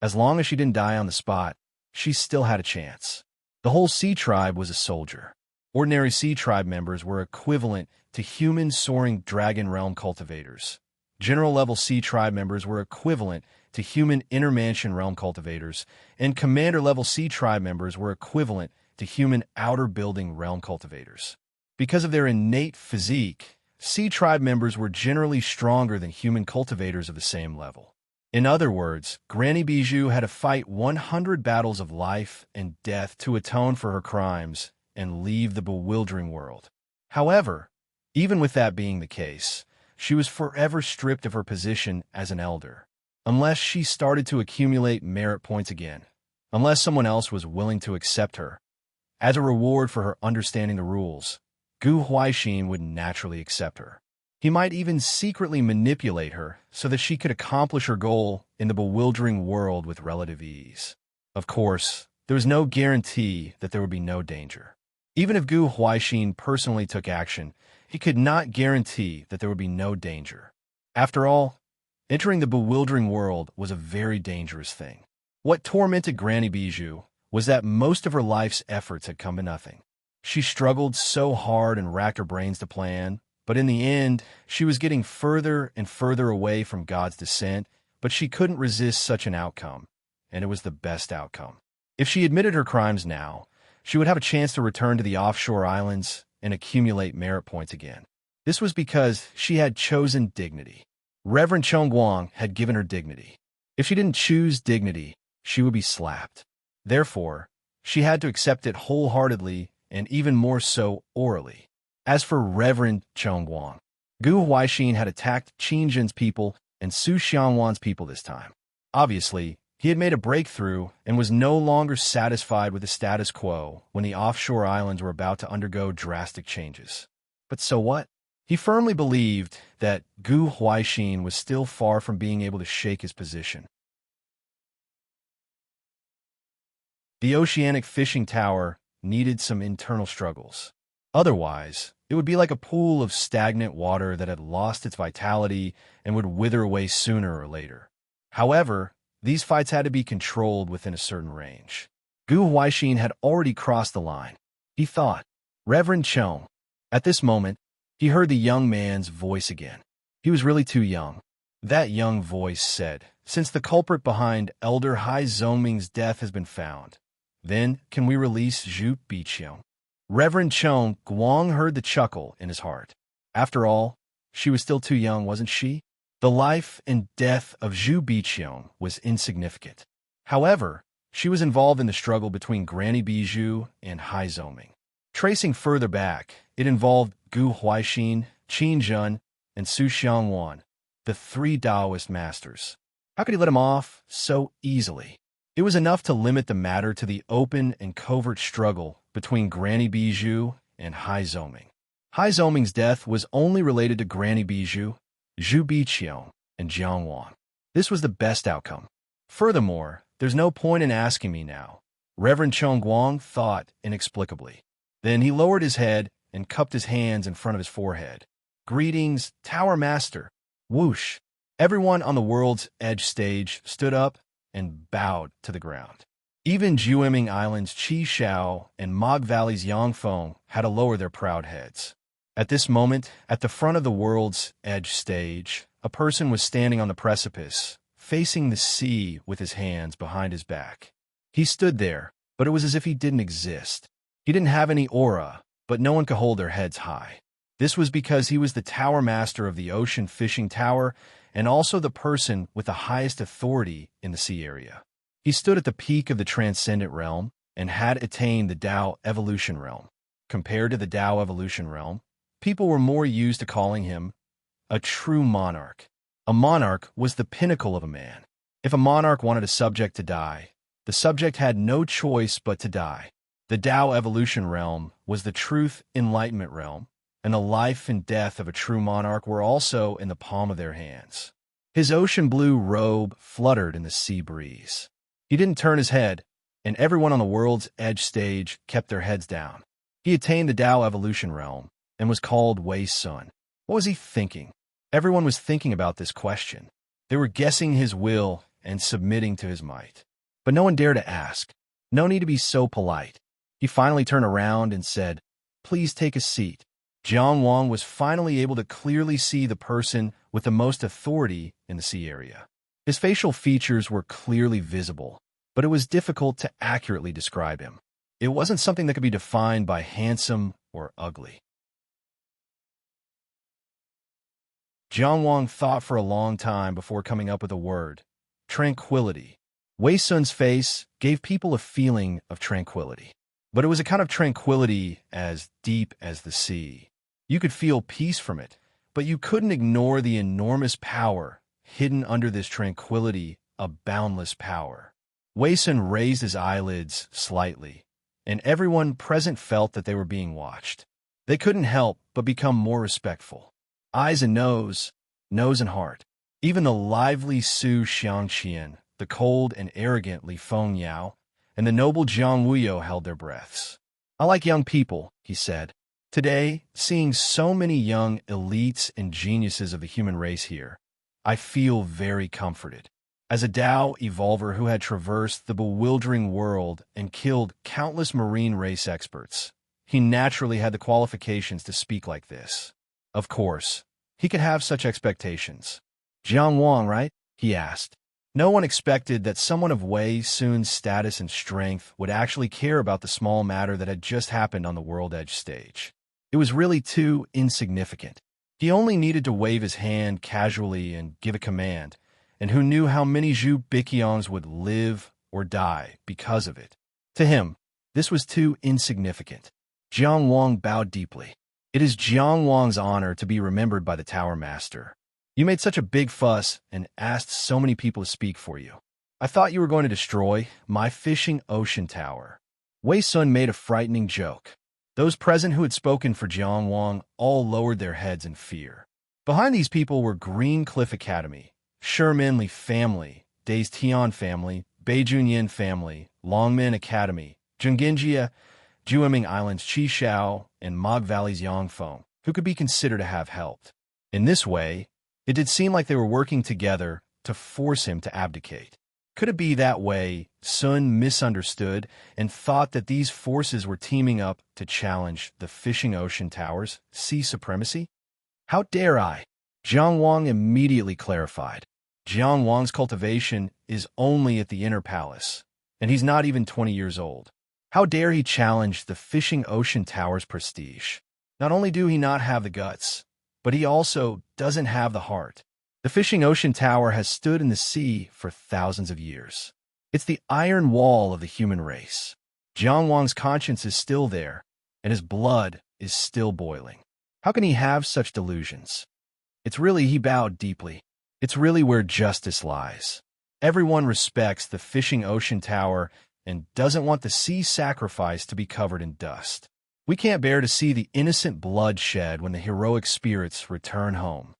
As long as she didn't die on the spot, she still had a chance. The whole sea tribe was a soldier. Ordinary sea tribe members were equivalent to human soaring dragon realm cultivators. General-level sea tribe members were equivalent to human intermansion realm cultivators, and commander-level sea tribe members were equivalent to human outer building realm cultivators. Because of their innate physique, sea tribe members were generally stronger than human cultivators of the same level. In other words, Granny Bijou had to fight 100 battles of life and death to atone for her crimes and leave the bewildering world. However, even with that being the case, she was forever stripped of her position as an elder, unless she started to accumulate merit points again, unless someone else was willing to accept her. As a reward for her understanding the rules, Gu Huaixin would naturally accept her. He might even secretly manipulate her so that she could accomplish her goal in the bewildering world with relative ease. Of course, there was no guarantee that there would be no danger. Even if Gu Huaixin personally took action, he could not guarantee that there would be no danger. After all, entering the bewildering world was a very dangerous thing. What tormented Granny Bijou was that most of her life's efforts had come to nothing. She struggled so hard and racked her brains to plan, but in the end, she was getting further and further away from God's descent, but she couldn't resist such an outcome, and it was the best outcome. If she admitted her crimes now, she would have a chance to return to the offshore islands and accumulate merit points again. This was because she had chosen dignity. Reverend Chongguang had given her dignity. If she didn't choose dignity, she would be slapped. Therefore, She had to accept it wholeheartedly and even more so orally. As for Reverend Chongguang, Gu Huaixin had attacked Qin Jin's people and Su Xiangwan's people this time. Obviously, he had made a breakthrough and was no longer satisfied with the status quo when the offshore islands were about to undergo drastic changes. But so what? He firmly believed that Gu Huaixin was still far from being able to shake his position. The oceanic fishing tower needed some internal struggles. Otherwise, it would be like a pool of stagnant water that had lost its vitality and would wither away sooner or later. However, these fights had to be controlled within a certain range. Gu Huaixin had already crossed the line. He thought, Reverend Chong. At this moment, he heard the young man's voice again. He was really too young. That young voice said, since the culprit behind Elder Hai Zongming's death has been found, then can we release Zhu Biqiang? Reverend Chong Guang heard the chuckle in his heart. After all, she was still too young, wasn't she? The life and death of Zhu Biqiang was insignificant. However, she was involved in the struggle between Granny Bijou and Hai Zongming. Tracing further back, it involved Gu Huaixin, Qin Jin, and Su Xiangwan, the three Taoist masters. How could he let him off so easily? It was enough to limit the matter to the open and covert struggle between Granny Bijou and Hai Zongming. Hai Zongming's death was only related to Granny Bijou, Zhu Biqiang, and Jiang Wan. This was the best outcome. Furthermore, there's no point in asking me now, Reverend Chongguang thought inexplicably. Then he lowered his head and cupped his hands in front of his forehead. Greetings, Tower Master. Whoosh. Everyone on the world's edge stage stood up and bowed to the ground. Even Jueming Island's Qi Shao and Mog Valley's Yangfeng had to lower their proud heads. At this moment, at the front of the world's edge stage, a person was standing on the precipice, facing the sea with his hands behind his back. He stood there, but it was as if he didn't exist. He didn't have any aura, but no one could hold their heads high. This was because he was the tower master of the ocean fishing tower and also the person with the highest authority in the sea area. He stood at the peak of the transcendent realm and had attained the Tao evolution realm. Compared to the Tao evolution realm, people were more used to calling him a true monarch. A monarch was the pinnacle of a man. If a monarch wanted a subject to die, the subject had no choice but to die. The Tao evolution realm was the truth enlightenment realm, and the life and death of a true monarch were also in the palm of their hands. His ocean blue robe fluttered in the sea breeze. He didn't turn his head, and everyone on the world's edge stage kept their heads down. He attained the Tao evolution realm and was called Wei Sun. What was he thinking? Everyone was thinking about this question. They were guessing his will and submitting to his might. But no one dared to ask. No need to be so polite. He finally turned around and said, "Please take a seat." Jiang Wang was finally able to clearly see the person with the most authority in the sea area. His facial features were clearly visible, but it was difficult to accurately describe him. It wasn't something that could be defined by handsome or ugly. Jiang Wang thought for a long time before coming up with a word: tranquility. Wei Sun's face gave people a feeling of tranquility, but it was a kind of tranquility as deep as the sea. You could feel peace from it, but you couldn't ignore the enormous power hidden under this tranquility, a boundless power. Wei Sun raised his eyelids slightly, and everyone present felt that they were being watched. They couldn't help but become more respectful. Eyes and nose and heart. Even the lively Su Xiangqian, the cold and arrogant Li Fengyao, and the noble Jiang Wuyo held their breaths. "I like young people," he said. "Today, seeing so many young elites and geniuses of the human race here, I feel very comforted." As a Tao evolver who had traversed the bewildering world and killed countless marine race experts, he naturally had the qualifications to speak like this. Of course, he could have such expectations. "Jiang Wang, right?" he asked. No one expected that someone of Wei Sun's status and strength would actually care about the small matter that had just happened on the world edge stage. It was really too insignificant. He only needed to wave his hand casually and give a command, and who knew how many Zhu Biqiangs would live or die because of it. To him, This was too insignificant. Jiang Wang bowed deeply. It is Jiang Wang's honor to be remembered by the Tower Master. You made such a big fuss and asked so many people to speak for you. I thought you were going to destroy my fishing ocean tower. Wei Sun made a frightening joke. Those present who had spoken for Jiang Wang all lowered their heads in fear. Behind these people were Green Cliff Academy, Sherman Li family, Days Tian family, Beijunyan family, Longmen Academy, Zhenggenjia, Jueming Island's Qishao, and Mog Valley's Yangfeng, who could be considered to have helped. In this way, it did seem like they were working together to force him to abdicate. Could it be that way Sun misunderstood and thought that these forces were teaming up to challenge the fishing ocean tower's sea supremacy? How dare I? Jiang Wang immediately clarified. Jiang Wang's cultivation is only at the inner palace, and he's not even 20 years old. How dare he challenge the fishing ocean tower's prestige? Not only do he not have the guts, but he also doesn't have the heart. The fishing ocean tower has stood in the sea for thousands of years. It's the iron wall of the human race. Jiang Wang's conscience is still there, and his blood is still boiling. How can he have such delusions? He bowed deeply. It's really where justice lies. Everyone respects the fishing ocean tower and doesn't want the sea sacrifice to be covered in dust. We can't bear to see the innocent blood shed when the heroic spirits return home.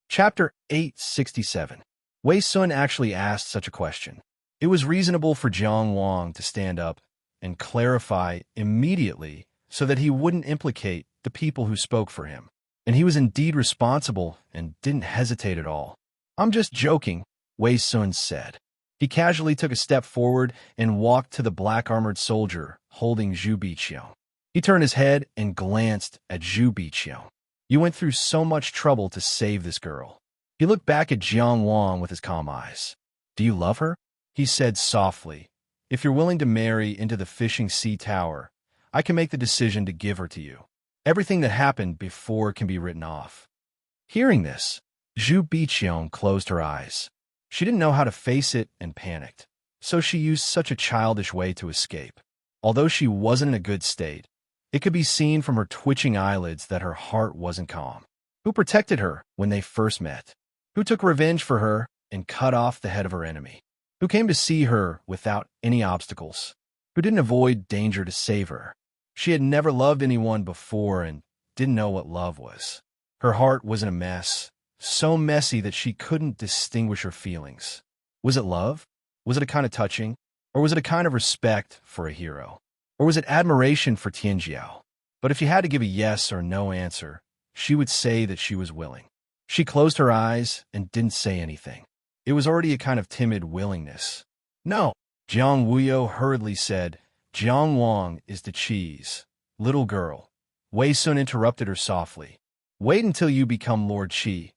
Chapter 867. Wei Sun actually asked such a question. It was reasonable for Jiang Wang to stand up and clarify immediately so that he wouldn't implicate the people who spoke for him. And he was indeed responsible and didn't hesitate at all. I'm just joking, Wei Sun said. He casually took a step forward and walked to the black-armored soldier holding Zhu Biqiang. He turned his head and glanced at Zhu Biqiang. You went through so much trouble to save this girl. He looked back at Jiang Wang with his calm eyes. Do you love her? He said softly. If you're willing to marry into the fishing sea tower, I can make the decision to give her to you. Everything that happened before can be written off. Hearing this, Zhu Biqiang closed her eyes. She didn't know how to face it and panicked, so she used such a childish way to escape. Although she wasn't in a good state, it could be seen from her twitching eyelids that her heart wasn't calm. Who protected her when they first met? Who took revenge for her and cut off the head of her enemy? Who came to see her without any obstacles? Who didn't avoid danger to save her? She had never loved anyone before and didn't know what love was. Her heart was in a mess, so messy that she couldn't distinguish her feelings. Was it love? Was it a kind of touching? Or was it a kind of respect for a hero? Or was it admiration for Tianjiao? But if she had to give a yes or no answer, she would say that she was willing. She closed her eyes and didn't say anything. It was already a kind of timid willingness. No, Jiang Wuyo hurriedly said, Jiang Wang is the cheese. Little girl. Wei Sun interrupted her softly. Wait until you become Lord Qi.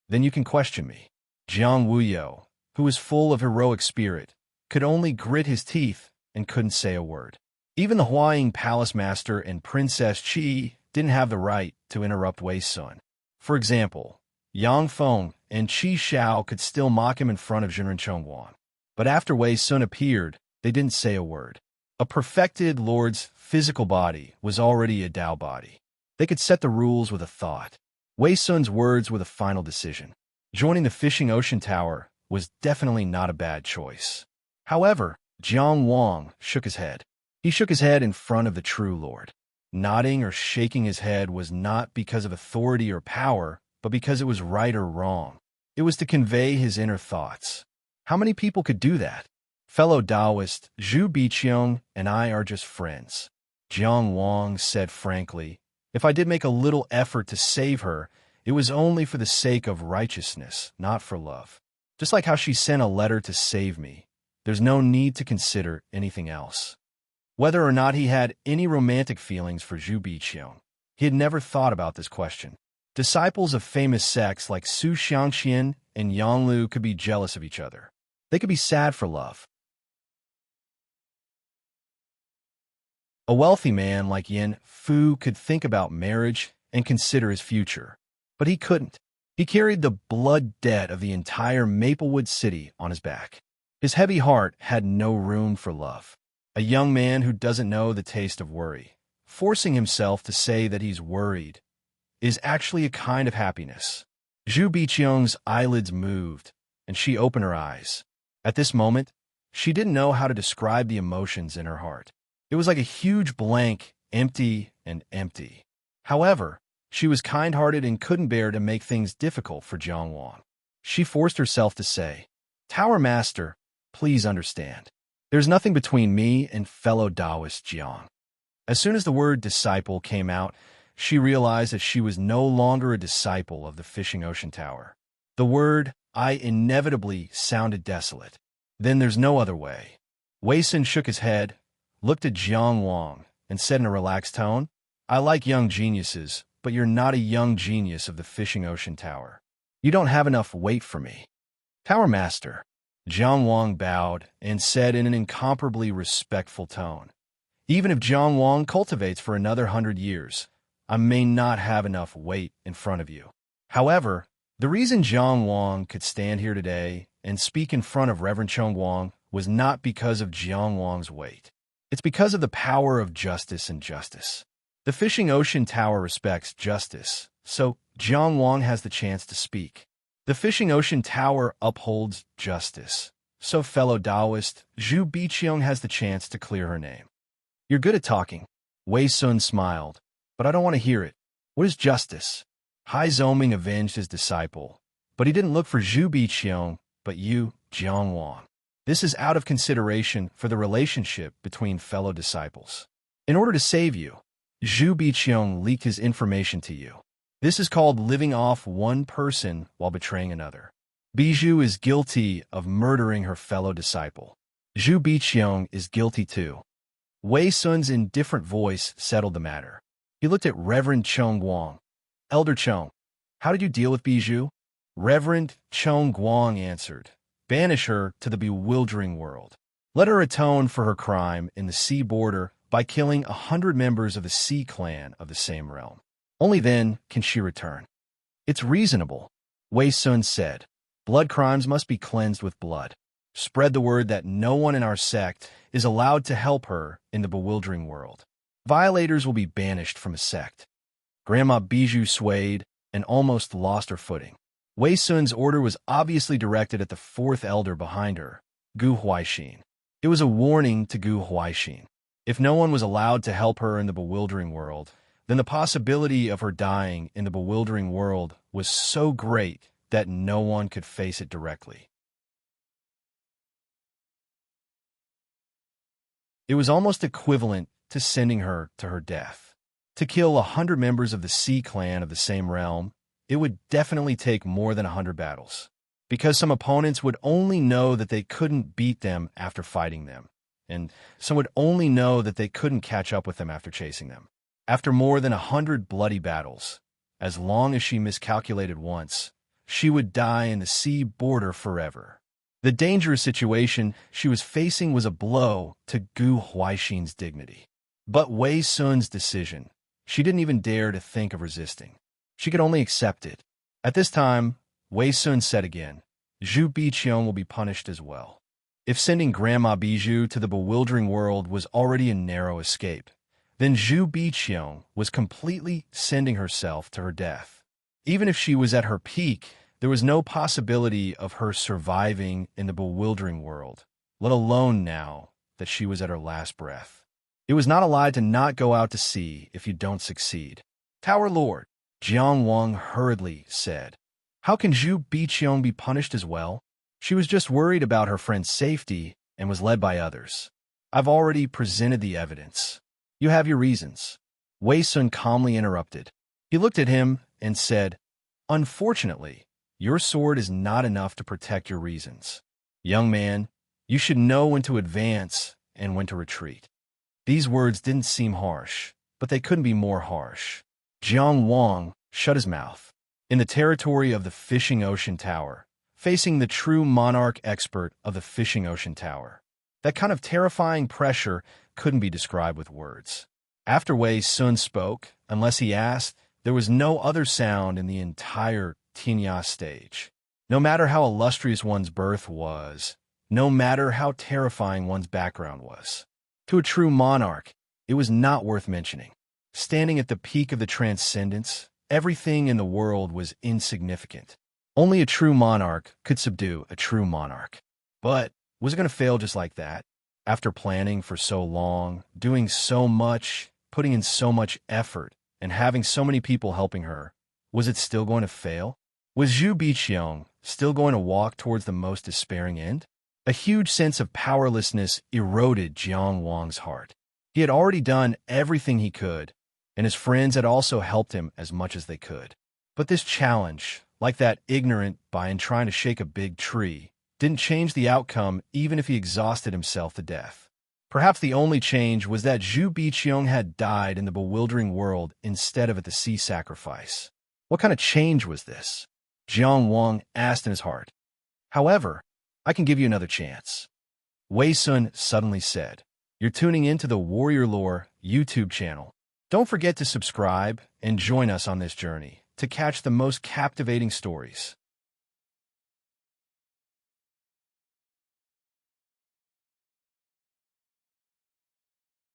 Then you can question me. Jiang Wuyo, who was full of heroic spirit, could only grit his teeth and couldn't say a word. Even the Huaying Palace Master and Princess Qi didn't have the right to interrupt Wei Sun. For example, Yang Feng and Qi Shao could still mock him in front of Zhenren Chongguan. But after Wei Sun appeared, they didn't say a word. A perfected lord's physical body was already a Dao body. They could set the rules with a thought. Wei Sun's words were the final decision. Joining the fishing ocean tower was definitely not a bad choice. However, Jiang Wang shook his head. He shook his head in front of the true lord. Nodding or shaking his head was not because of authority or power, but because it was right or wrong. It was to convey his inner thoughts. How many people could do that? Fellow Taoist, Zhu Biqiang and I are just friends. Jiang Wang said frankly, if I did make a little effort to save her, it was only for the sake of righteousness, not for love. Just like how she sent a letter to save me, there's no need to consider anything else. Whether or not he had any romantic feelings for Zhu Biqiang, he had never thought about this question. Disciples of famous sects like Su Xiangxian and Yanglu could be jealous of each other. They could be sad for love. A wealthy man like Yin Fu could think about marriage and consider his future, but he couldn't. He carried the blood debt of the entire Maplewood City on his back. His heavy heart had no room for love. A young man who doesn't know the taste of worry, forcing himself to say that he's worried, is actually a kind of happiness. Zhu Biqiang's eyelids moved, and she opened her eyes. At this moment, she didn't know how to describe the emotions in her heart. It was like a huge blank, empty and empty. However, she was kind-hearted and couldn't bear to make things difficult for Jiang Wang. She forced herself to say, "Tower Master, please understand. There's nothing between me and fellow Taoist Jiang." As soon as the word disciple came out, she realized that she was no longer a disciple of the Fishing Ocean Tower. The word "I" inevitably sounded desolate. Then there's no other way. Wei Sun shook his head, looked at Jiang Wang, and said in a relaxed tone, "I like young geniuses, but you're not a young genius of the Fishing Ocean Tower. You don't have enough weight for me." "Tower Master." Jiang Wang bowed and said in an incomparably respectful tone, "Even if Jiang Wang cultivates for another 100 years, I may not have enough weight in front of you. However, the reason Jiang Wang could stand here today and speak in front of Reverend Cheng Wang was not because of Jiang Wang's weight. It's because of the power of justice and justice. The Fishing Ocean Tower respects justice, so Jiang Wang has the chance to speak. The Fishing Ocean Tower upholds justice, so fellow Taoist Zhu Biqiang has the chance to clear her name." "You're good at talking." Wei Sun smiled, "but I don't want to hear it. What is justice?" Hai Zoming avenged his disciple, but he didn't look for Zhu Biqiang, but you, Jiang Wang. This is out of consideration for the relationship between fellow disciples. In order to save you, Zhu Biqiang leaked his information to you. This is called living off one person while betraying another. Bijou is guilty of murdering her fellow disciple. Zhu Biqiang is guilty too. Wei Sun's indifferent voice settled the matter. He looked at Reverend Cheng Guang. "Elder Cheng, how did you deal with Bijou?" Reverend Cheng Guang answered, "Banish her to the bewildering world. Let her atone for her crime in the sea border by killing 100 members of the Sea Clan of the same realm. Only then can she return." "It's reasonable," Wei Sun said. "Blood crimes must be cleansed with blood. Spread the word that no one in our sect is allowed to help her in the bewildering world. Violators will be banished from a sect." Grandma Bijou swayed and almost lost her footing. Wei Sun's order was obviously directed at the fourth elder behind her, Gu Huaixin. It was a warning to Gu Huaixin. If no one was allowed to help her in the bewildering world, then the possibility of her dying in the bewildering world was so great that no one could face it directly. It was almost equivalent to sending her to her death. To kill 100 members of the Sea Clan of the same realm, it would definitely take more than 100 battles, because some opponents would only know that they couldn't beat them after fighting them, and some would only know that they couldn't catch up with them after chasing them. After more than 100 bloody battles, as long as she miscalculated once, she would die in the sea border forever. The dangerous situation she was facing was a blow to Gu Huaixin's dignity. But Wei Sun's decision, she didn't even dare to think of resisting. She could only accept it. At this time, Wei Sun said again, "Zhu Biqiang will be punished as well." If sending Grandma Bijou to the bewildering world was already a narrow escape, then Zhu Biqiang was completely sending herself to her death. Even if she was at her peak, there was no possibility of her surviving in the bewildering world, let alone now that she was at her last breath. It was not a lie to not go out to sea if you don't succeed. "Tower Lord," Jiang Wang hurriedly said, "how can Zhu Biqiang be punished as well? She was just worried about her friend's safety and was led by others. I've already presented the evidence. You have your reasons." Wei Sun calmly interrupted. He looked at him and said, "Unfortunately, your sword is not enough to protect your reasons. Young man, you should know when to advance and when to retreat." These words didn't seem harsh, but they couldn't be more harsh. Jiang Wang shut his mouth. In the territory of the Fishing Ocean Tower, facing the true monarch expert of the Fishing Ocean Tower, that kind of terrifying pressure couldn't be described with words. After Wei Sun spoke, unless he asked, there was no other sound in the entire Tinya stage. No matter how illustrious one's birth was, no matter how terrifying one's background was. To a true monarch, it was not worth mentioning. Standing at the peak of the transcendence, everything in the world was insignificant. Only a true monarch could subdue a true monarch. But was it going to fail just like that? After planning for so long, doing so much, putting in so much effort, and having so many people helping her, was it still going to fail? Was Zhu Biqiang still going to walk towards the most despairing end? A huge sense of powerlessness eroded Jiang Wang's heart. He had already done everything he could, and his friends had also helped him as much as they could. But this challenge, like that ignorant vine trying to shake a big tree, didn't change the outcome even if he exhausted himself to death. Perhaps the only change was that Zhu Biqiang had died in the bewildering world instead of at the sea sacrifice. What kind of change was this? Jiang Wang asked in his heart. However, I can give you another chance. Wei Sun suddenly said. You're tuning in to the Warrior Lore YouTube channel. Don't forget to subscribe and join us on this journey to catch the most captivating stories.